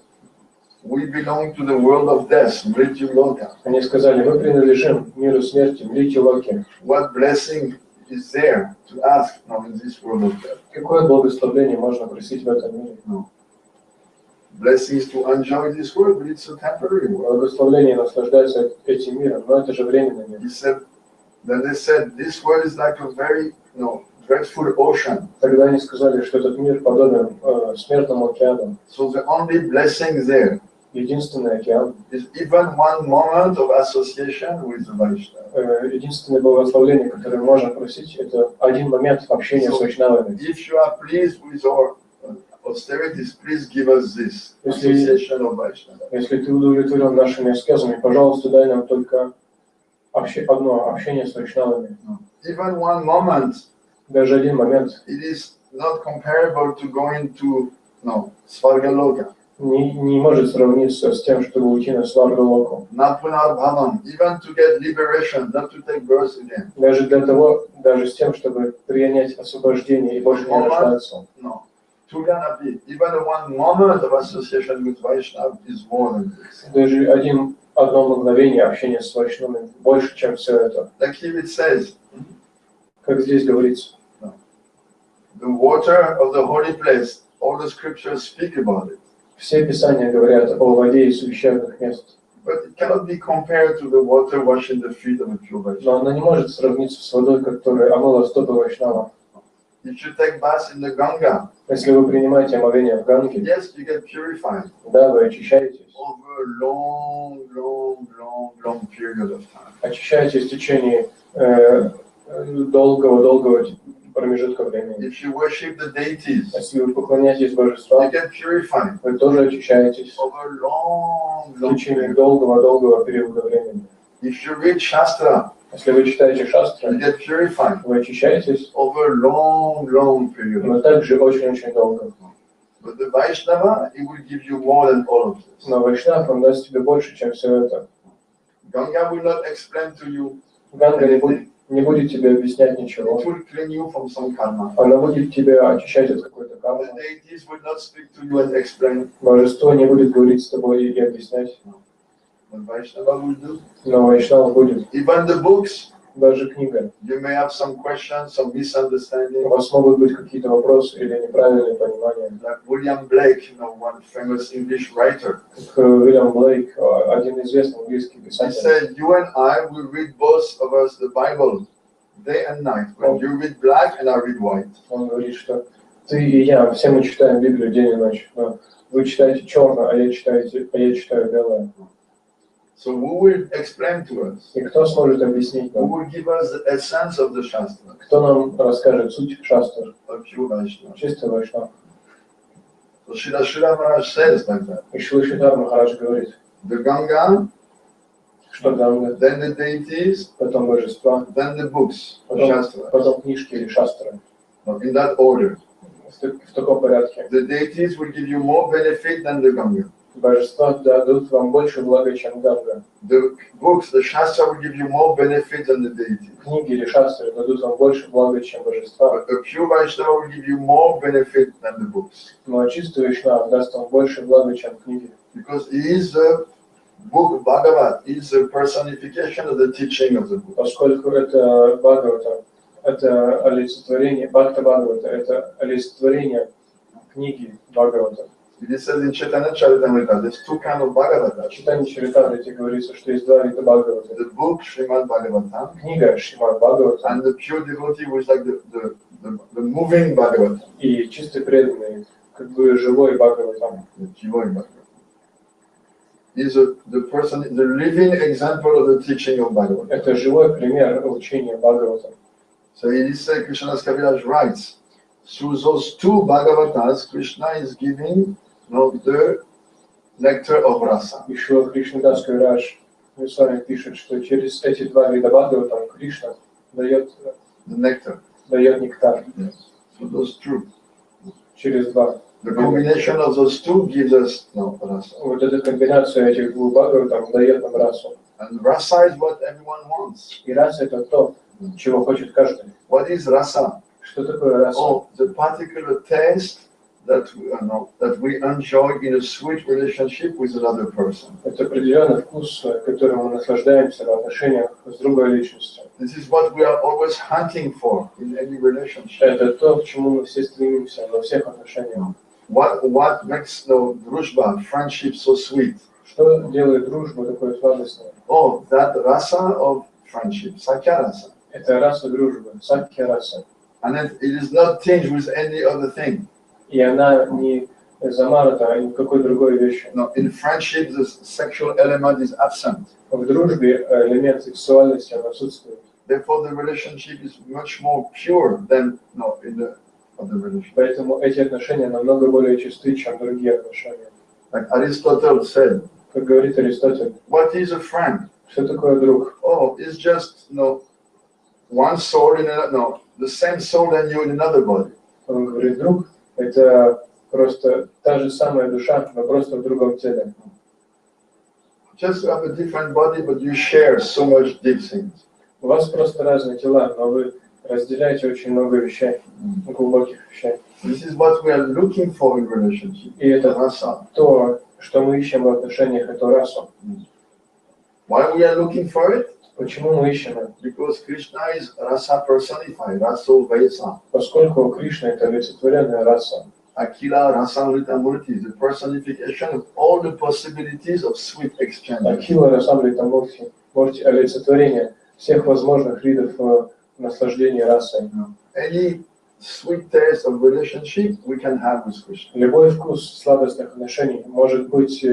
[SPEAKER 2] we belong to the world of death, Mrityu Loka.
[SPEAKER 1] Они сказали, мы принадлежим миру смерти, Мритью Локе.
[SPEAKER 2] What blessing is there to ask now in this world of death?
[SPEAKER 1] Какое благословение можно просить в этом мире?
[SPEAKER 2] No. Blessings to enjoy this world, but it's a temporary world.
[SPEAKER 1] Благословение наслаждается этим миром, но это же временный мир.
[SPEAKER 2] He said, then they said, this world is like a very, dreadful ocean.
[SPEAKER 1] Тогда они сказали, что этот мир подобен смертному океану.
[SPEAKER 2] So the only blessing there
[SPEAKER 1] Единственный океан,
[SPEAKER 2] is even one moment of association with the Vaishnava.
[SPEAKER 1] единственное благословение, которое мы можем просить, это один момент общения с Вайшнавами.
[SPEAKER 2] If you are pleased with our austerities, please give us this association of Vaishnava.
[SPEAKER 1] Если ты удовлетворен нашими аскезами, пожалуйста, дай нам только одно общение с Вайшнавами.
[SPEAKER 2] Even one moment,
[SPEAKER 1] Даже один момент
[SPEAKER 2] it is not comparable to going to Svargaloka.
[SPEAKER 1] не может сравниться с тем, чтобы уйти на Сваргалоку.
[SPEAKER 2] Not Punar Bhavam, even to get liberation, not to take birth again.
[SPEAKER 1] Даже с тем, чтобы принять освобождение и больше не рождаться.
[SPEAKER 2] No. Tulanapi, even one moment of association with Vaishnava is more than this.
[SPEAKER 1] Даже одно мгновение общения с Вайшнавами больше, чем все это.
[SPEAKER 2] Like here it says,
[SPEAKER 1] Как здесь говорится,
[SPEAKER 2] the water of the holy place, all the scriptures speak about it.
[SPEAKER 1] все писания говорят о воде из священных мест,
[SPEAKER 2] But it cannot be compared to the water washing the feet of a pure Vaishnava.
[SPEAKER 1] но она не может сравниться с водой, которая омыла стопы Вайшнава.
[SPEAKER 2] If you take bath in the Ganga,
[SPEAKER 1] Если вы принимаете омовение в Ганге,
[SPEAKER 2] yes, you get purified
[SPEAKER 1] да, вы очищаетесь.
[SPEAKER 2] over a long period of time.
[SPEAKER 1] Очищаетесь в течение долгого промежутка времени.
[SPEAKER 2] If you worship the deities,
[SPEAKER 1] Если вы поклоняетесь
[SPEAKER 2] you
[SPEAKER 1] божествам,
[SPEAKER 2] get purified
[SPEAKER 1] вы тоже очищаетесь
[SPEAKER 2] over a
[SPEAKER 1] в
[SPEAKER 2] long
[SPEAKER 1] течение
[SPEAKER 2] period.
[SPEAKER 1] долгого периода времени.
[SPEAKER 2] If you read Shastra,
[SPEAKER 1] Если вы читаете
[SPEAKER 2] you
[SPEAKER 1] шастры,
[SPEAKER 2] get purified
[SPEAKER 1] вы очищаетесь,
[SPEAKER 2] over a long period.
[SPEAKER 1] но также очень-очень долго.
[SPEAKER 2] But the Vaishnava, it will give you more than all of this.
[SPEAKER 1] Но Вайшнав, он даст тебе больше, чем все это.
[SPEAKER 2] Ganga will not explain to you.
[SPEAKER 1] Ганга не будет тебе объяснять ничего.
[SPEAKER 2] It will clean you from some karma.
[SPEAKER 1] Она будет тебя очищать от какой-то
[SPEAKER 2] The
[SPEAKER 1] кармы.
[SPEAKER 2] deities will not speak to you and explain.
[SPEAKER 1] Божество не будет говорить с тобой и объяснять.
[SPEAKER 2] What Vaishnava will do.
[SPEAKER 1] Но Вайшнав будет.
[SPEAKER 2] Even the books,
[SPEAKER 1] Даже книга.
[SPEAKER 2] you may have some questions, some
[SPEAKER 1] У
[SPEAKER 2] misunderstanding.
[SPEAKER 1] вас могут быть какие-то вопросы или неправильные понимания.
[SPEAKER 2] Like William Blake, one famous English writer.
[SPEAKER 1] Как Уильям Блейк, один известный английский
[SPEAKER 2] He
[SPEAKER 1] писатель,
[SPEAKER 2] said, you and I will read both of us the Bible day and night. When you read black and I read white.
[SPEAKER 1] он говорит, что ты и я, все мы читаем Библию день и ночь. Но вы читаете черное, а я читаю белое.
[SPEAKER 2] So who will explain to us?
[SPEAKER 1] И кто сможет объяснить
[SPEAKER 2] Who
[SPEAKER 1] нам?
[SPEAKER 2] will give us the essence of the Shastra?
[SPEAKER 1] Кто нам расскажет суть шастр?
[SPEAKER 2] A pure Vaishnava.
[SPEAKER 1] Чистый Вайшнав.
[SPEAKER 2] So Srila Maharaj says like that.
[SPEAKER 1] И Шрила Шридхар Махарадж говорит,
[SPEAKER 2] The Ganga,
[SPEAKER 1] что Ганга,
[SPEAKER 2] then the deities,
[SPEAKER 1] потом божества,
[SPEAKER 2] then the books, the
[SPEAKER 1] потом
[SPEAKER 2] Shastra.
[SPEAKER 1] книжки или шастры.
[SPEAKER 2] In that order.
[SPEAKER 1] В таком порядке.
[SPEAKER 2] The deities will give you more benefit than the Ganga.
[SPEAKER 1] Божества дадут вам больше блага, чем Ганга.
[SPEAKER 2] The books, the Shastra will give you more benefit than the deities.
[SPEAKER 1] Книги или шастры дадут вам больше блага, чем божества.
[SPEAKER 2] But the pure Vaishnava will give you more benefit than the books.
[SPEAKER 1] Но чистый Вайшнав даст вам больше блага, чем книги.
[SPEAKER 2] Because he is the book Bhagavad, he is the personification of the teaching of the book.
[SPEAKER 1] Поскольку это Бхагавата, это олицетворение, Бхакта Бхагавата, это олицетворение книги Бхагавата.
[SPEAKER 2] It says in Chaitanya Charitamrita, there's two kinds of Bhagavata.
[SPEAKER 1] В читании Чаритамрите говорится, что есть два вида Бхагавата.
[SPEAKER 2] The book Srimad Bhagavatam
[SPEAKER 1] Книга Шримад Бхагавата
[SPEAKER 2] and the pure devotee, which is like the moving Bhagavatam.
[SPEAKER 1] и чистый преданный, как бы живой Бхагаватам.
[SPEAKER 2] The Jiva Bhagavatam. Is the living example of the teaching of Bhagavatam.
[SPEAKER 1] Это живой пример учения Бхагавата.
[SPEAKER 2] So it is Krishnadas Kaviraj writes, through those two Bhagavatas, Krishna is giving the nectar of rasa.
[SPEAKER 1] И Шрила Кришнадас Кавирадж Госвами пишет, что через эти два вида Бхагаватам Кришна дает
[SPEAKER 2] The nectar.
[SPEAKER 1] нектар.
[SPEAKER 2] Yes. So those two.
[SPEAKER 1] Через два.
[SPEAKER 2] The combination of those two gives us rasa.
[SPEAKER 1] Вот эта комбинация этих двух Бхагаватам дает нам расу.
[SPEAKER 2] And rasa is what everyone wants.
[SPEAKER 1] И раса это то, чего хочет каждый.
[SPEAKER 2] What is rasa?
[SPEAKER 1] Что такое раса?
[SPEAKER 2] Oh, the particular taste that we enjoy in a sweet relationship with another person.
[SPEAKER 1] Это определенный вкус, которым мы наслаждаемся в отношениях с другой личностью.
[SPEAKER 2] This is what we are always hunting for in any relationship.
[SPEAKER 1] Это то, к чему мы все стремимся во всех отношениях.
[SPEAKER 2] What makes drushba, friendship so sweet?
[SPEAKER 1] Что делает дружбу такой сладостной?
[SPEAKER 2] Oh, that rasa of friendship, sakya rasa.
[SPEAKER 1] Это раса дружбы, сакья раса.
[SPEAKER 2] And it is not tinged with any other thing.
[SPEAKER 1] И она не замарата никакой другой вещи.
[SPEAKER 2] No, in friendship, the sexual element is absent.
[SPEAKER 1] В дружбе элемент сексуальности отсутствует.
[SPEAKER 2] Therefore, the relationship is much more pure than in the other relationship.
[SPEAKER 1] Поэтому эти отношения намного более чисты, чем другие отношения.
[SPEAKER 2] Like Aristotle said,
[SPEAKER 1] Как говорит Аристотель,
[SPEAKER 2] what is a friend?
[SPEAKER 1] что такое друг?
[SPEAKER 2] Oh, it's just one soul in another. The same soul than you in another body.
[SPEAKER 1] Он говорит, друг – это просто та же самая душа, но просто в другом теле.
[SPEAKER 2] Just have a different body, but you share so much deep things.
[SPEAKER 1] У вас просто разные тела, но вы разделяете очень много вещей, глубоких вещей.
[SPEAKER 2] This is what we are looking for in relationship.
[SPEAKER 1] И это
[SPEAKER 2] Rasa.
[SPEAKER 1] то, что мы ищем в отношениях, эту расу.
[SPEAKER 2] Why we are looking for it?
[SPEAKER 1] Почему мы ищем это?
[SPEAKER 2] Because Krishna is rasa personified, raso vaisa.
[SPEAKER 1] Поскольку Кришна – это олицетворенная раса.
[SPEAKER 2] Akila Rasamrita Murti is the personification of all the possibilities of sweet exchange.
[SPEAKER 1] Акила Расамрита Мурти – олицетворение всех возможных видов наслаждения расой.
[SPEAKER 2] Any sweet taste of relationship we can have with Krishna.
[SPEAKER 1] Любой вкус сладостных отношений может быть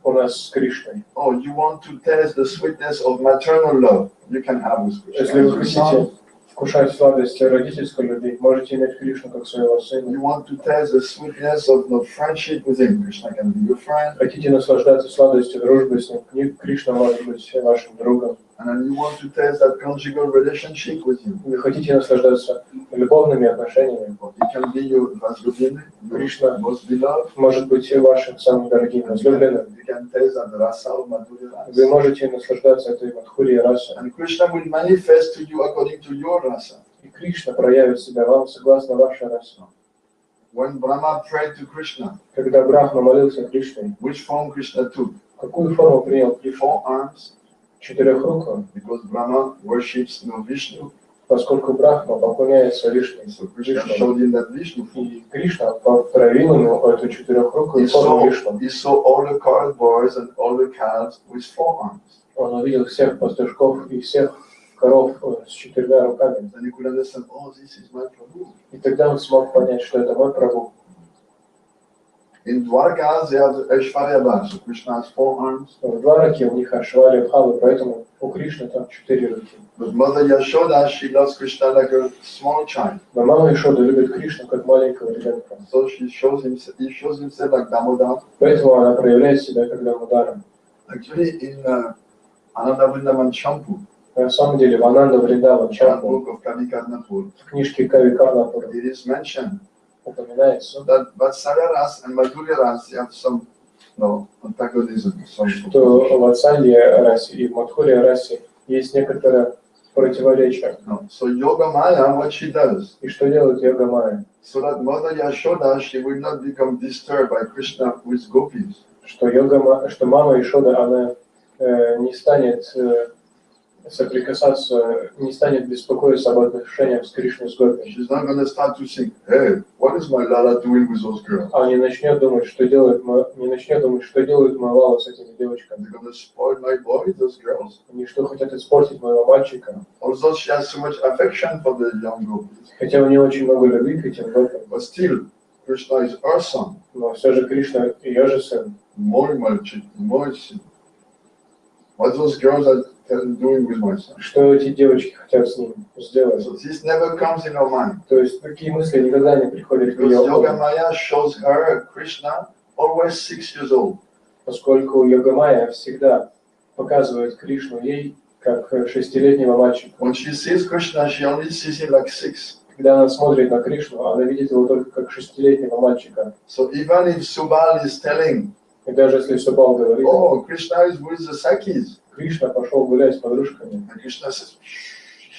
[SPEAKER 1] у нас с Кришной.
[SPEAKER 2] Oh, you want to taste the sweetness of maternal love? You can have with Krishna.
[SPEAKER 1] Если вы хотите вкушать сладость родительской любви, можете иметь Кришну как своего сына.
[SPEAKER 2] You want to taste the sweetness of friendship with him? Krishna can be your friend.
[SPEAKER 1] Хотите наслаждаться сладостью дружбы с ним, Кришна может быть вашим другом.
[SPEAKER 2] And then you want to taste that conjugal relationship with him.
[SPEAKER 1] Вы хотите наслаждаться любовными отношениями.
[SPEAKER 2] He can be your Vasudhini,
[SPEAKER 1] Krishna
[SPEAKER 2] most beloved.
[SPEAKER 1] может быть вашим самым дорогим возлюбленным.
[SPEAKER 2] You can taste that rasa of Madhurya rasa.
[SPEAKER 1] Вы можете наслаждаться этой мадхурьей расой.
[SPEAKER 2] And Krishna will manifest to you according to your rasa.
[SPEAKER 1] И Кришна проявит себя вам согласно вашей расе.
[SPEAKER 2] When Brahma prayed to Krishna,
[SPEAKER 1] Когда Брахма молился Кришне,
[SPEAKER 2] which form Krishna took?
[SPEAKER 1] какую форму принял Кришна?
[SPEAKER 2] 4 arms,
[SPEAKER 1] Четырехрукую,
[SPEAKER 2] because Brahma worships Vishnu.
[SPEAKER 1] поскольку Брахма поклоняется Вишне.
[SPEAKER 2] So Krishna showed him that Vishnu form.
[SPEAKER 1] И Кришна проявил ему эту четырехрукую форму Вишну.
[SPEAKER 2] He saw all the cowboys boys and all the calves with 4 arms.
[SPEAKER 1] Он увидел всех пастушков и всех коров с 4 руками.
[SPEAKER 2] Then he could understand, oh, this is my Prabhu.
[SPEAKER 1] И тогда он смог понять, что это мой Прабху.
[SPEAKER 2] In Dwarka, they have Aishwarya Bhav, so Krishna has 4 arms.
[SPEAKER 1] В Двараке у них Ашварья Бхавы, поэтому у Кришны там 4 руки.
[SPEAKER 2] But Mother Yashoda, she loves Krishna like a small child.
[SPEAKER 1] Но мама Ишода любит Кришну как маленького ребенка.
[SPEAKER 2] So he shows himself like Damodar.
[SPEAKER 1] Поэтому она проявляет себя как Дамодара.
[SPEAKER 2] Actually, in Ananda Vrindavan Champu,
[SPEAKER 1] На самом деле в Ананда Вриндаван
[SPEAKER 2] the
[SPEAKER 1] Чампу,
[SPEAKER 2] book of Kavi Karnapur,
[SPEAKER 1] в книжке Кави Карнапура
[SPEAKER 2] it is mentioned
[SPEAKER 1] упоминается,
[SPEAKER 2] that Vatsalya Ras and Madhurya Ras have some antagonism.
[SPEAKER 1] что в Ватсалье расе и в Мадхурья расе есть некоторое противоречие.
[SPEAKER 2] So Yoga Maya, what she does,
[SPEAKER 1] И что делает Йога Майя?
[SPEAKER 2] so that Mother Yashoda, she will not become disturbed by Krishna with gopis.
[SPEAKER 1] Что мама Ишода, она не станет соприкасаться, не станет беспокоиться об отношениях с Кришной с Гопи.
[SPEAKER 2] She's not going to start to think, hey, what is my Lala doing with those girls?
[SPEAKER 1] А не начнет думать, что делает мой Лала с этими девочками.
[SPEAKER 2] They're going to spoil my boy, those girls.
[SPEAKER 1] Они что, хотят испортить моего мальчика?
[SPEAKER 2] Although she has so much affection for the young gopis.
[SPEAKER 1] Хотя у нее очень много любви к этим Гопи.
[SPEAKER 2] But still, Krishna is her son.
[SPEAKER 1] Но все же Кришна ее же сын.
[SPEAKER 2] Мой мальчик, мой сын. What those girls are doing with my son?
[SPEAKER 1] Что эти девочки хотят с ним сделать?
[SPEAKER 2] So this never comes in her mind.
[SPEAKER 1] То есть такие мысли никогда не приходят в
[SPEAKER 2] Because
[SPEAKER 1] ее
[SPEAKER 2] Yoga
[SPEAKER 1] ум.
[SPEAKER 2] Maya shows her Krishna always 6 years old.
[SPEAKER 1] поскольку Йога-майя всегда показывает Кришну ей как 6-летнего мальчика.
[SPEAKER 2] When she sees Krishna, she only sees him like 6.
[SPEAKER 1] Когда она смотрит на Кришну, она видит его только как 6-летнего мальчика.
[SPEAKER 2] So even if Subal is telling,
[SPEAKER 1] И даже если Субал говорит,
[SPEAKER 2] oh, Krishna is with the Sakis,
[SPEAKER 1] Кришна пошел гулять с подружками,
[SPEAKER 2] and Krishna says,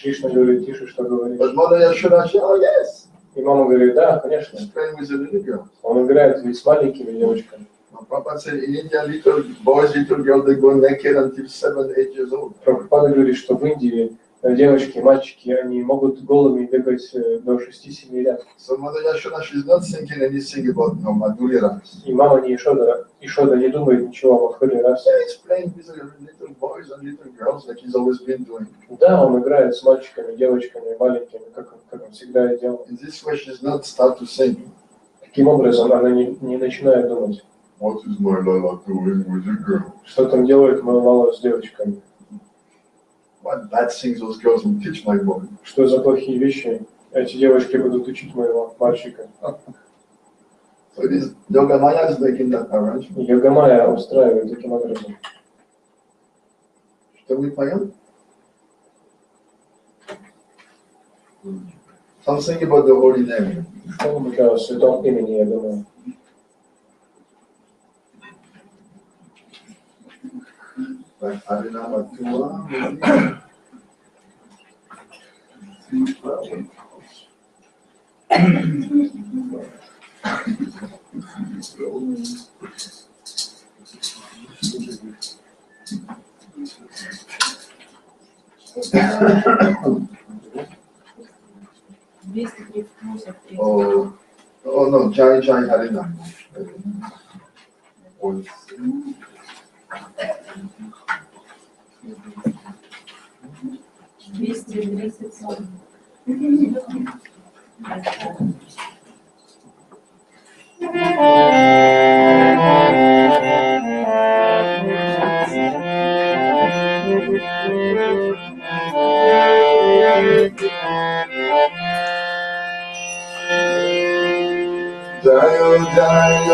[SPEAKER 1] Кришна говорит, тише, что говоришь.
[SPEAKER 2] but Mother Yashoda, she, oh yes,
[SPEAKER 1] И мама говорит, да, конечно.
[SPEAKER 2] he's playing with the little girl.
[SPEAKER 1] Он играет ведь с маленькими девочками.
[SPEAKER 2] My Papa said in India, little boys, little girls, they go naked until 7, 8 years old.
[SPEAKER 1] Прабхупада говорит, что в Индии девочки и мальчики, они могут голыми бегать до 6-7 лет.
[SPEAKER 2] So Mother Yashoda, she's not thinking anything about Madhurya Ras.
[SPEAKER 1] И мама не Ишода не думает ничего о Мадхуре Расе.
[SPEAKER 2] Yeah, he's playing with the little boys and little girls like he's always been doing.
[SPEAKER 1] Да, он играет с мальчиками, девочками, маленькими, как он всегда и делал.
[SPEAKER 2] In this way, she's not start to think,
[SPEAKER 1] Таким образом, она не начинает думать,
[SPEAKER 2] what is my Lala doing with the girl?
[SPEAKER 1] что там делает мой Лала с девочками.
[SPEAKER 2] What bad things those girls will teach my boy.
[SPEAKER 1] Что за плохие вещи эти девочки будут учить моего мальчика.
[SPEAKER 2] So it is Yoga Maya is making that arrangement.
[SPEAKER 1] Йога-майя устраивает таким образом.
[SPEAKER 2] Что мы поем? Something about the holy name.
[SPEAKER 1] Что-нибудь о святом имени, я думаю.
[SPEAKER 2] Like Harinama Tua, maybe? Oh, oh no, Jai Jai Harinama. Jayo Jayo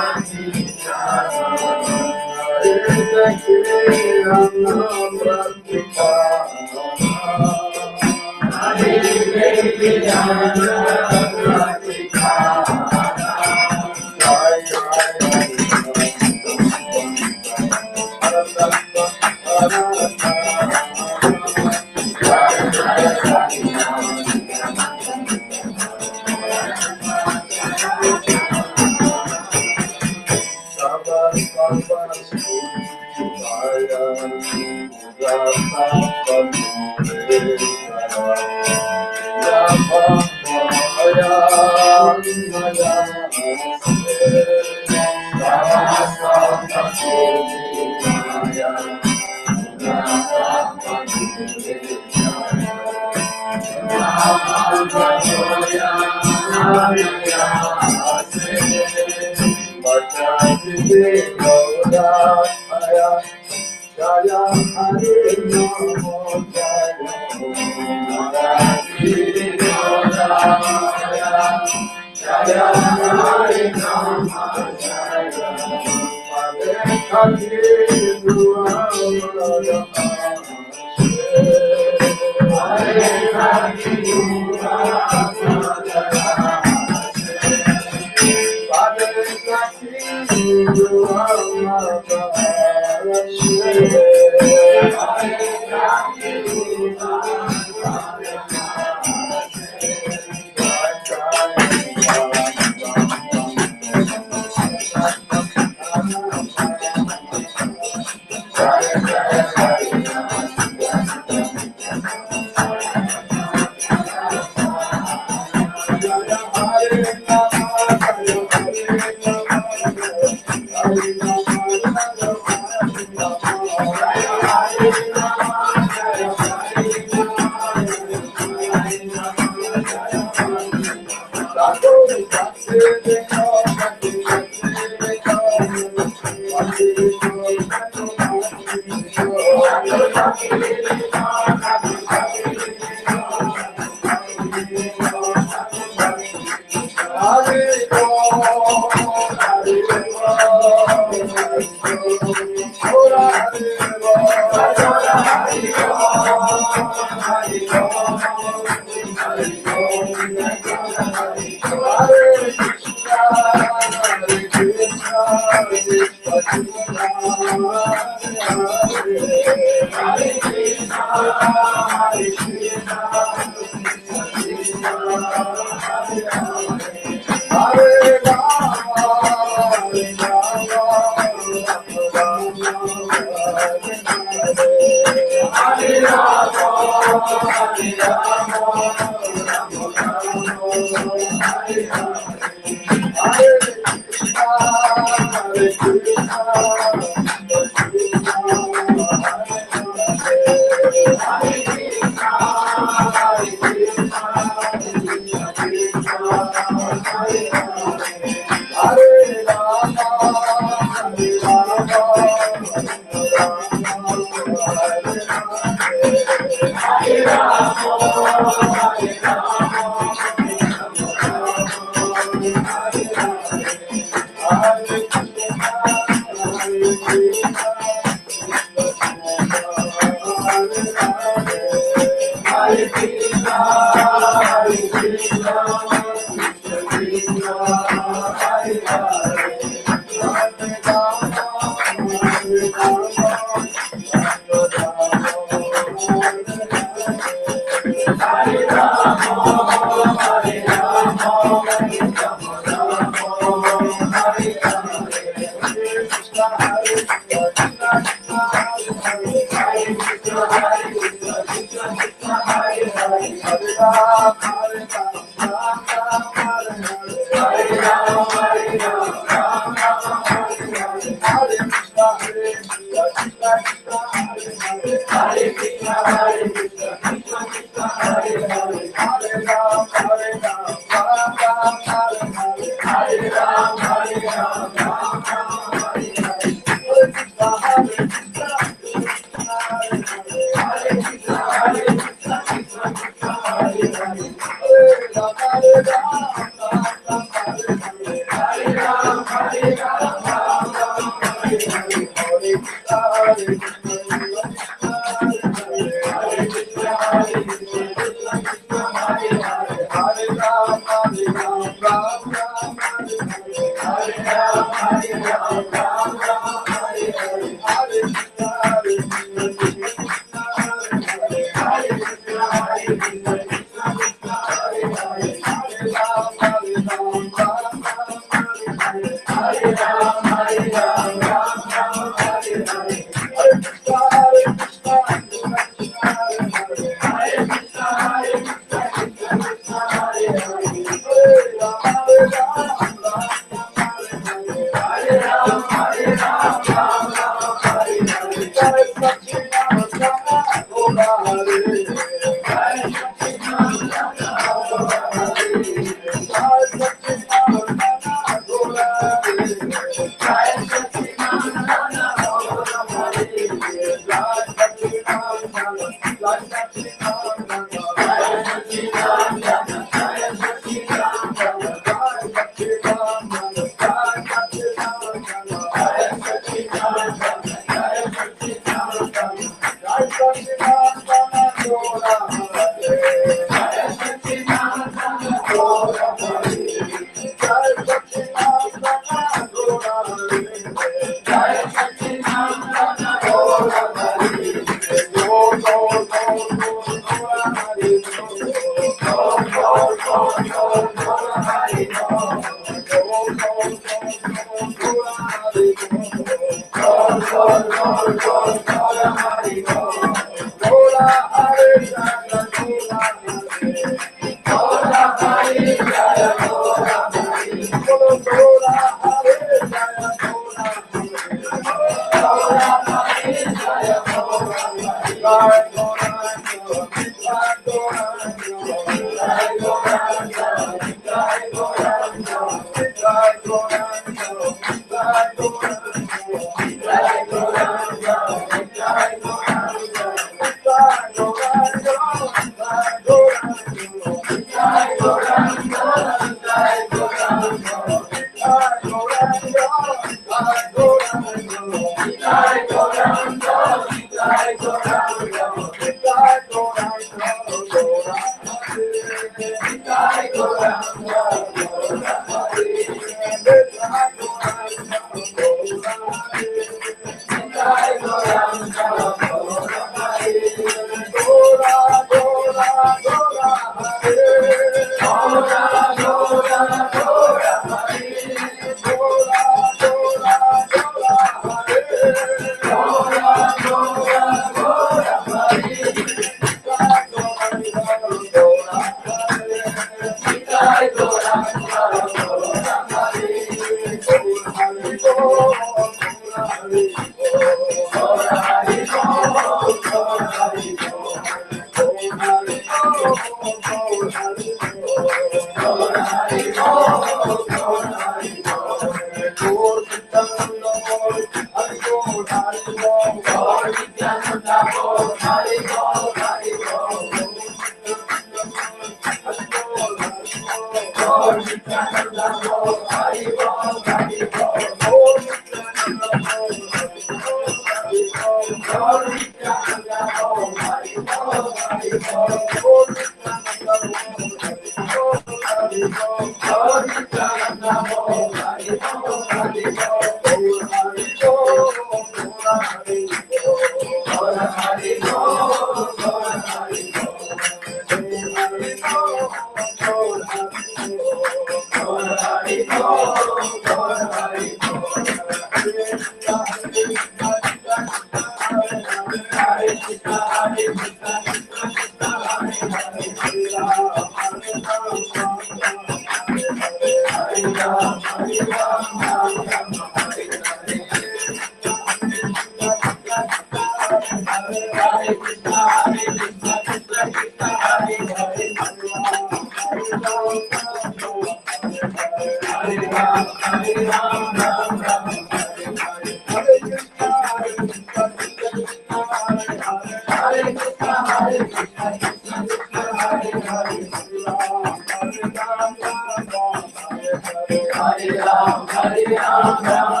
[SPEAKER 3] Hare Ram, Hare Ram, Ram